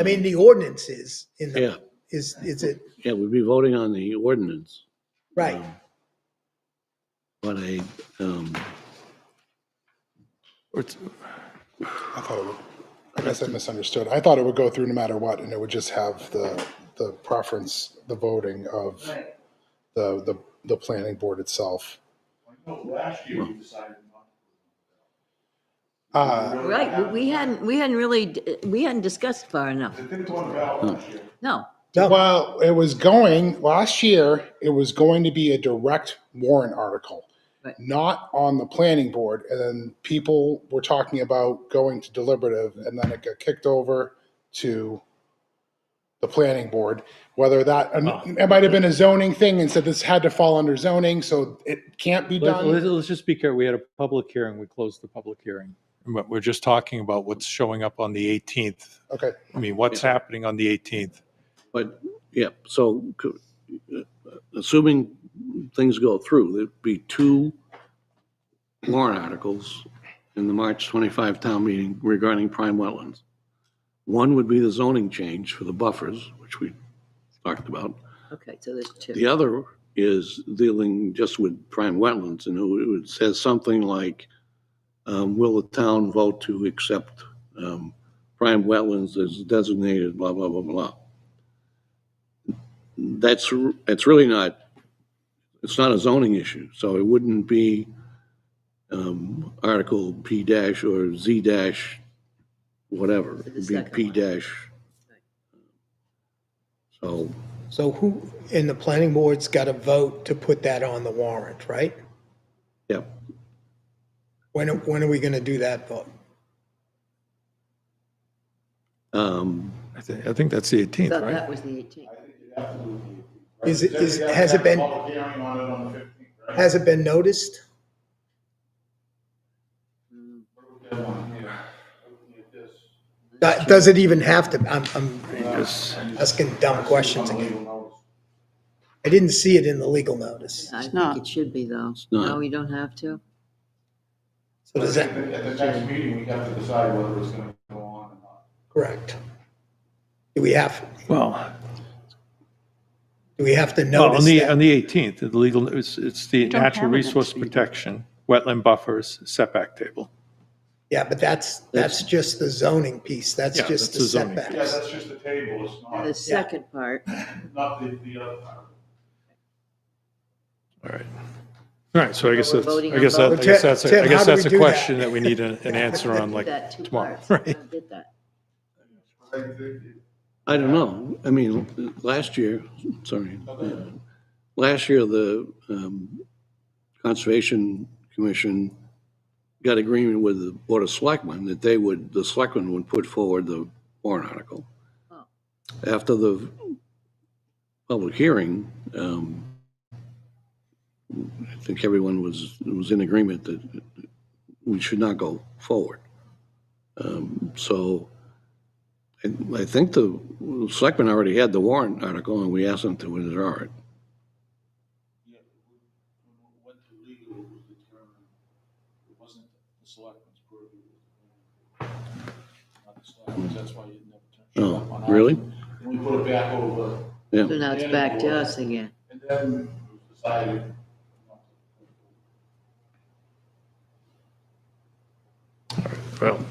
mean, the ordinance is in the, Yeah. is it, Yeah, we'd be voting on the ordinance, right? but I thought it would, I guess I misunderstood. I thought it would go through no matter what, and it would just have the preference, the voting of the planning board itself. Last year we decided Right, we hadn't discussed far enough. it didn't go on the ballot last year. No. Well, last year, it was going to be a direct warrant article, not on the planning board. And then people were talking about going to deliberative, and then it got kicked over to the planning board. Whether it might have been a zoning thing and said this had to fall under zoning, so it can't be done. Let's just be careful. We had a public hearing. We closed the public hearing. But we're just talking about what's showing up on the 18th. Okay. I mean, what's happening on the 18th? But, yeah, so assuming things go through, there'd be 2 warrant articles in the March 25 town meeting regarding prime wetlands. One would be the zoning change for the buffers, which we talked about. Okay, so there's 2. The other is dealing just with prime wetlands, and it says something like, will the town vote to accept prime wetlands as designated, blah, blah, blah, blah. It's really not, it's not a zoning issue, so it wouldn't be Article P dash or Z dash, whatever. It'd be P dash. So who in the planning board's got to vote to put that on the warrant, right? Yeah. When are we going to do that vote? I think that's the 18th, right? That was the 18th. Has it been noticed? Does it even have to? I'm just asking dumb questions again. I didn't see it in the legal notice. I think not. it should be, though. not. No, you don't have to. So does that, At the next meeting, we have to decide whether it's gonna go on or not. correct? Do we have to Well, notice on that? the 18th, the legal, it's the don't natural have it resource protection, wetland buffers, setback table. Yeah, but that's just the zoning piece. That's Yeah, just that's the the zoning piece. setbacks. that's just the table, it's And the second part, not the other part. All right. All right, so I guess we're that's, voting I on guess both? that, I guess that's, Tim, I guess how do that's we a do that? question that we need an answer on do like that two tomorrow, parts. right? I did that. I don't know. I mean, last year, last year, the Conservation Commission got agreement with the Board of Selectmen that the selectmen would put forward the warrant article. Oh. After the public hearing, I think everyone was in agreement that we should not go forward. So I think the selectmen already had the warrant article, and we asked them to withdraw it. Went to legal, it was determined, it wasn't the selectmen's purview. Not the selectmen's, that's why you never turned up on Oh, ours. really? And we put it back over. Yeah. So now it's back to us again. And then it was decided. Well,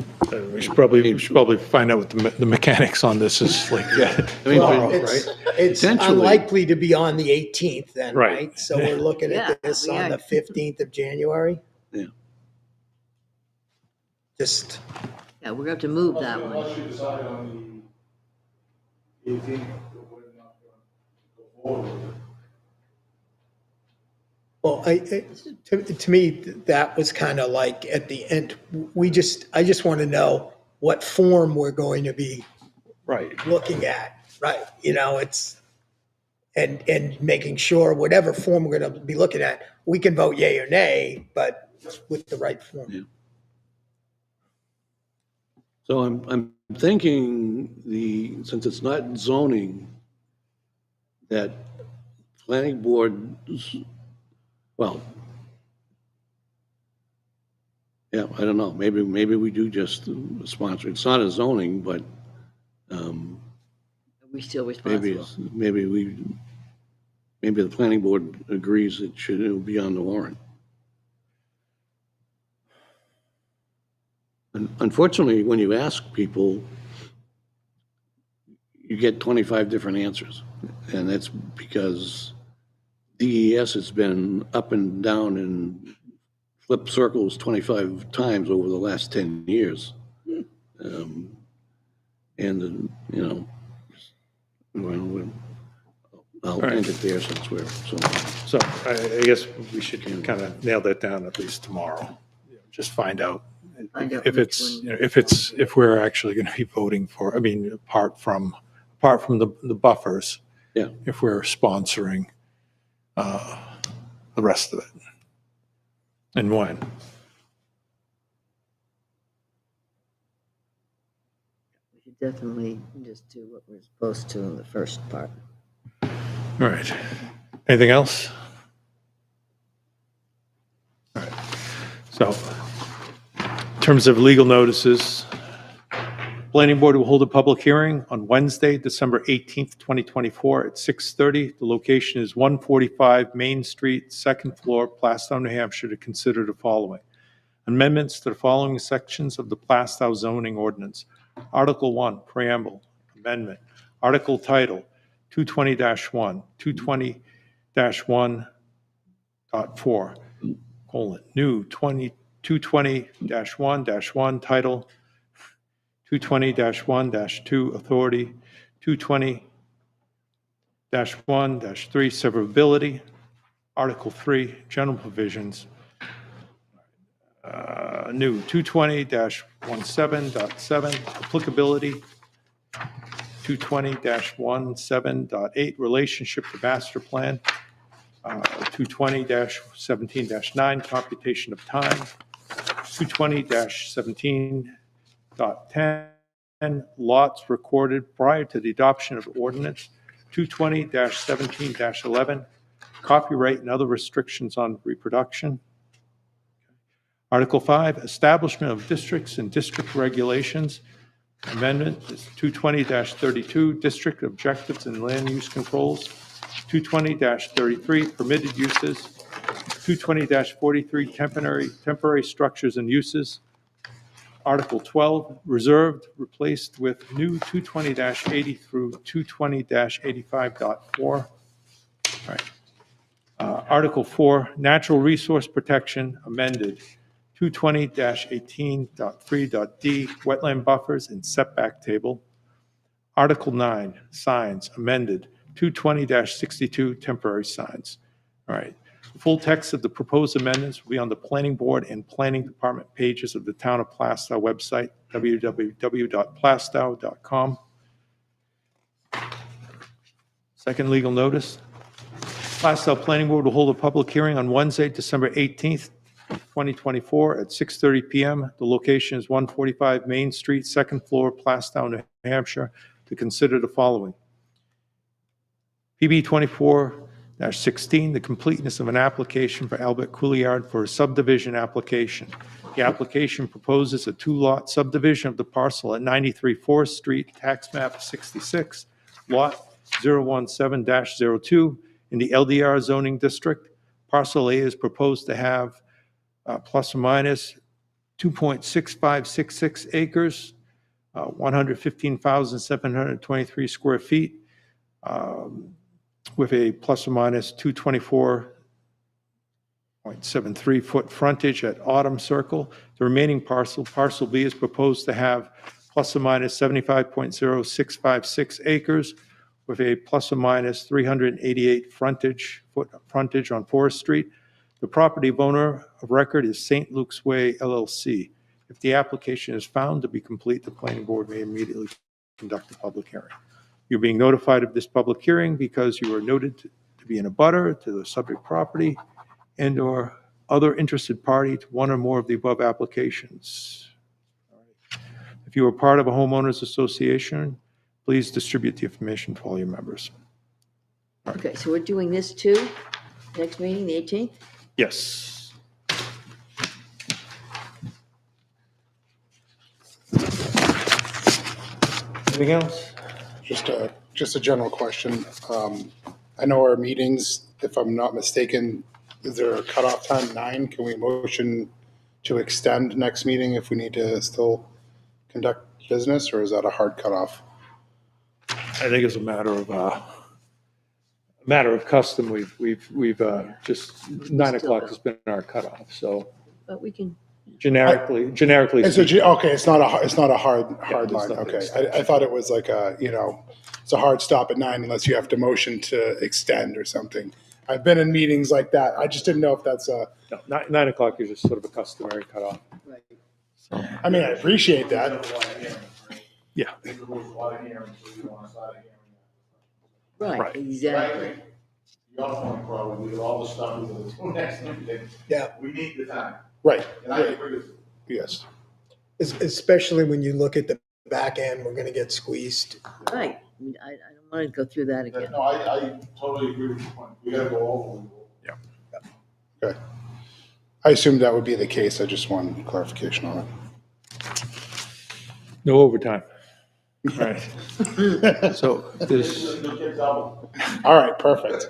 we should probably find out what the mechanics on this is like I mean, Well, but- it's Potentially. unlikely to be on the 18th then, Right. right? So we're looking Yeah, at this we on are. the 15th of January? Yeah. Just, Yeah, we're going to have to move that one. Unless you decide on the 18th, that we're not going to go forward with it. well, to me, that was kind of like at the end, I just want to know what form we're going to be right. looking at, right? You know, and making sure whatever form we're going to be looking at, we can vote yay or nay, but with the right form. So I'm thinking since it's not zoning, that planning board, well, yeah, I don't know, maybe we do just sponsor, it's not a zoning, but Are we still maybe, responsible? maybe the planning board agrees it will be on the warrant. Unfortunately, when you ask people, you get 25 different answers. And that's because DES has been up and down and flipped circles 25 times over the last 10 years. Well, I'll end it there since we're, So I guess we should kind of nail that down at least tomorrow. Just find out if which it's, one. you know, if we're actually going to be voting for, I mean, apart from the buffers. Yeah. If we're sponsoring the rest of it. And when. We should definitely just do what we're supposed to in the first part. All right. Anything else? All right. So in terms of legal notices, Planning Board will hold a public hearing on Wednesday, December 18th, 2024 at 6:30. The location is 145 Main Street, second floor, Plastow, New Hampshire, to consider the following. Amendments to the following sections of the Plastow zoning ordinance. Article 1, Preamble, Amendment. Article Title, 220-1, 220-1.4, new 220-1-1 Title, 220-1-2 Authority, 220-1-3 Severability, Article 3 General Provisions, new 220-17.7 Applicability, 220-17.8 Relationship to Master Plan, 220-17-9 Computation of Time, 220-17.10 lots recorded prior to the adoption of ordinance, 220-17-11, copyright and other restrictions on reproduction. Article 5, establishment of districts and district regulations. Amendment is 220-32, district objectives and land use controls. 220-33, permitted uses. 220-43, temporary structures and uses. Article 12, reserved, replaced with new 220-80 through 220-85.4. All right. Article 4, natural resource protection, amended. 220-18.3.d, wetland buffers and setback table. Article 9, signs, amended. 220-62, temporary signs. All right. The full text of the proposed amendments will be on the Planning Board and Planning Department pages of the Town of Plastow website, www.plastow.com. Second legal notice. Plastow Planning Board will hold a public hearing on Wednesday, December 18th, 2024 at 6:30 p.m. The location is 145 Main Street, second floor, Plastow, New Hampshire, to consider the following. PB 24-16, the completeness of an application for Albert Couillard for a subdivision application. The application proposes a two-lot subdivision of the parcel at 93 Forest Street, tax map 66, lot 017-02 in the LDR zoning district. Parcel A is proposed to have plus or minus 2.6566 acres, 115,723 square feet, with a plus or minus 224.73 foot frontage at Autumn Circle. The remaining parcel, Parcel B, is proposed to have plus or minus 75.0656 acres, with a plus or minus 388 foot frontage on Forest Street. The property owner of record is St. Luke's Way LLC. If the application is found to be complete, the planning board may immediately conduct a public hearing. You're being notified of this public hearing because you are noted to be in a butter to the subject property and or other interested party to one or more of the above applications. If you are part of a homeowners association, please distribute the information to all your members. Okay, so we're doing this too? Next meeting, the 18th? Yes. Anything else? Just a general question. I know our meetings, if I'm not mistaken, is there a cutoff time, 9? Can we motion to extend next meeting if we need to still conduct business, or is that a hard cutoff? I think it's a matter of custom. We've just 9 o'clock has been our cutoff. So, but we can. Generically. Okay, it's not a hard there's line. nothing Okay, I thought it was like it's a hard stop at 9 unless you have to motion to extend or something. I've been in meetings like that. I just didn't know if that's a. No, 9 o'clock is just sort of a customary cutoff. Right. So, I mean, I appreciate that. yeah. Right, exactly. Your point, probably, with all the stuff we're going to do next meeting. Yeah. We need the time. Right. And I agree with you. Yes. Especially when you look at the back end, we're gonna get squeezed. Right. I mean, I don't want to go through that again. No, I totally agree with your point. We gotta go over. Okay. I assumed that would be the case. I just wanted clarification on it. No overtime. All right. So there's. All right, perfect.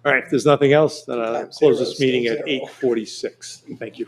All right, if there's nothing else, then I'll close this meeting at 8:46. Thank you.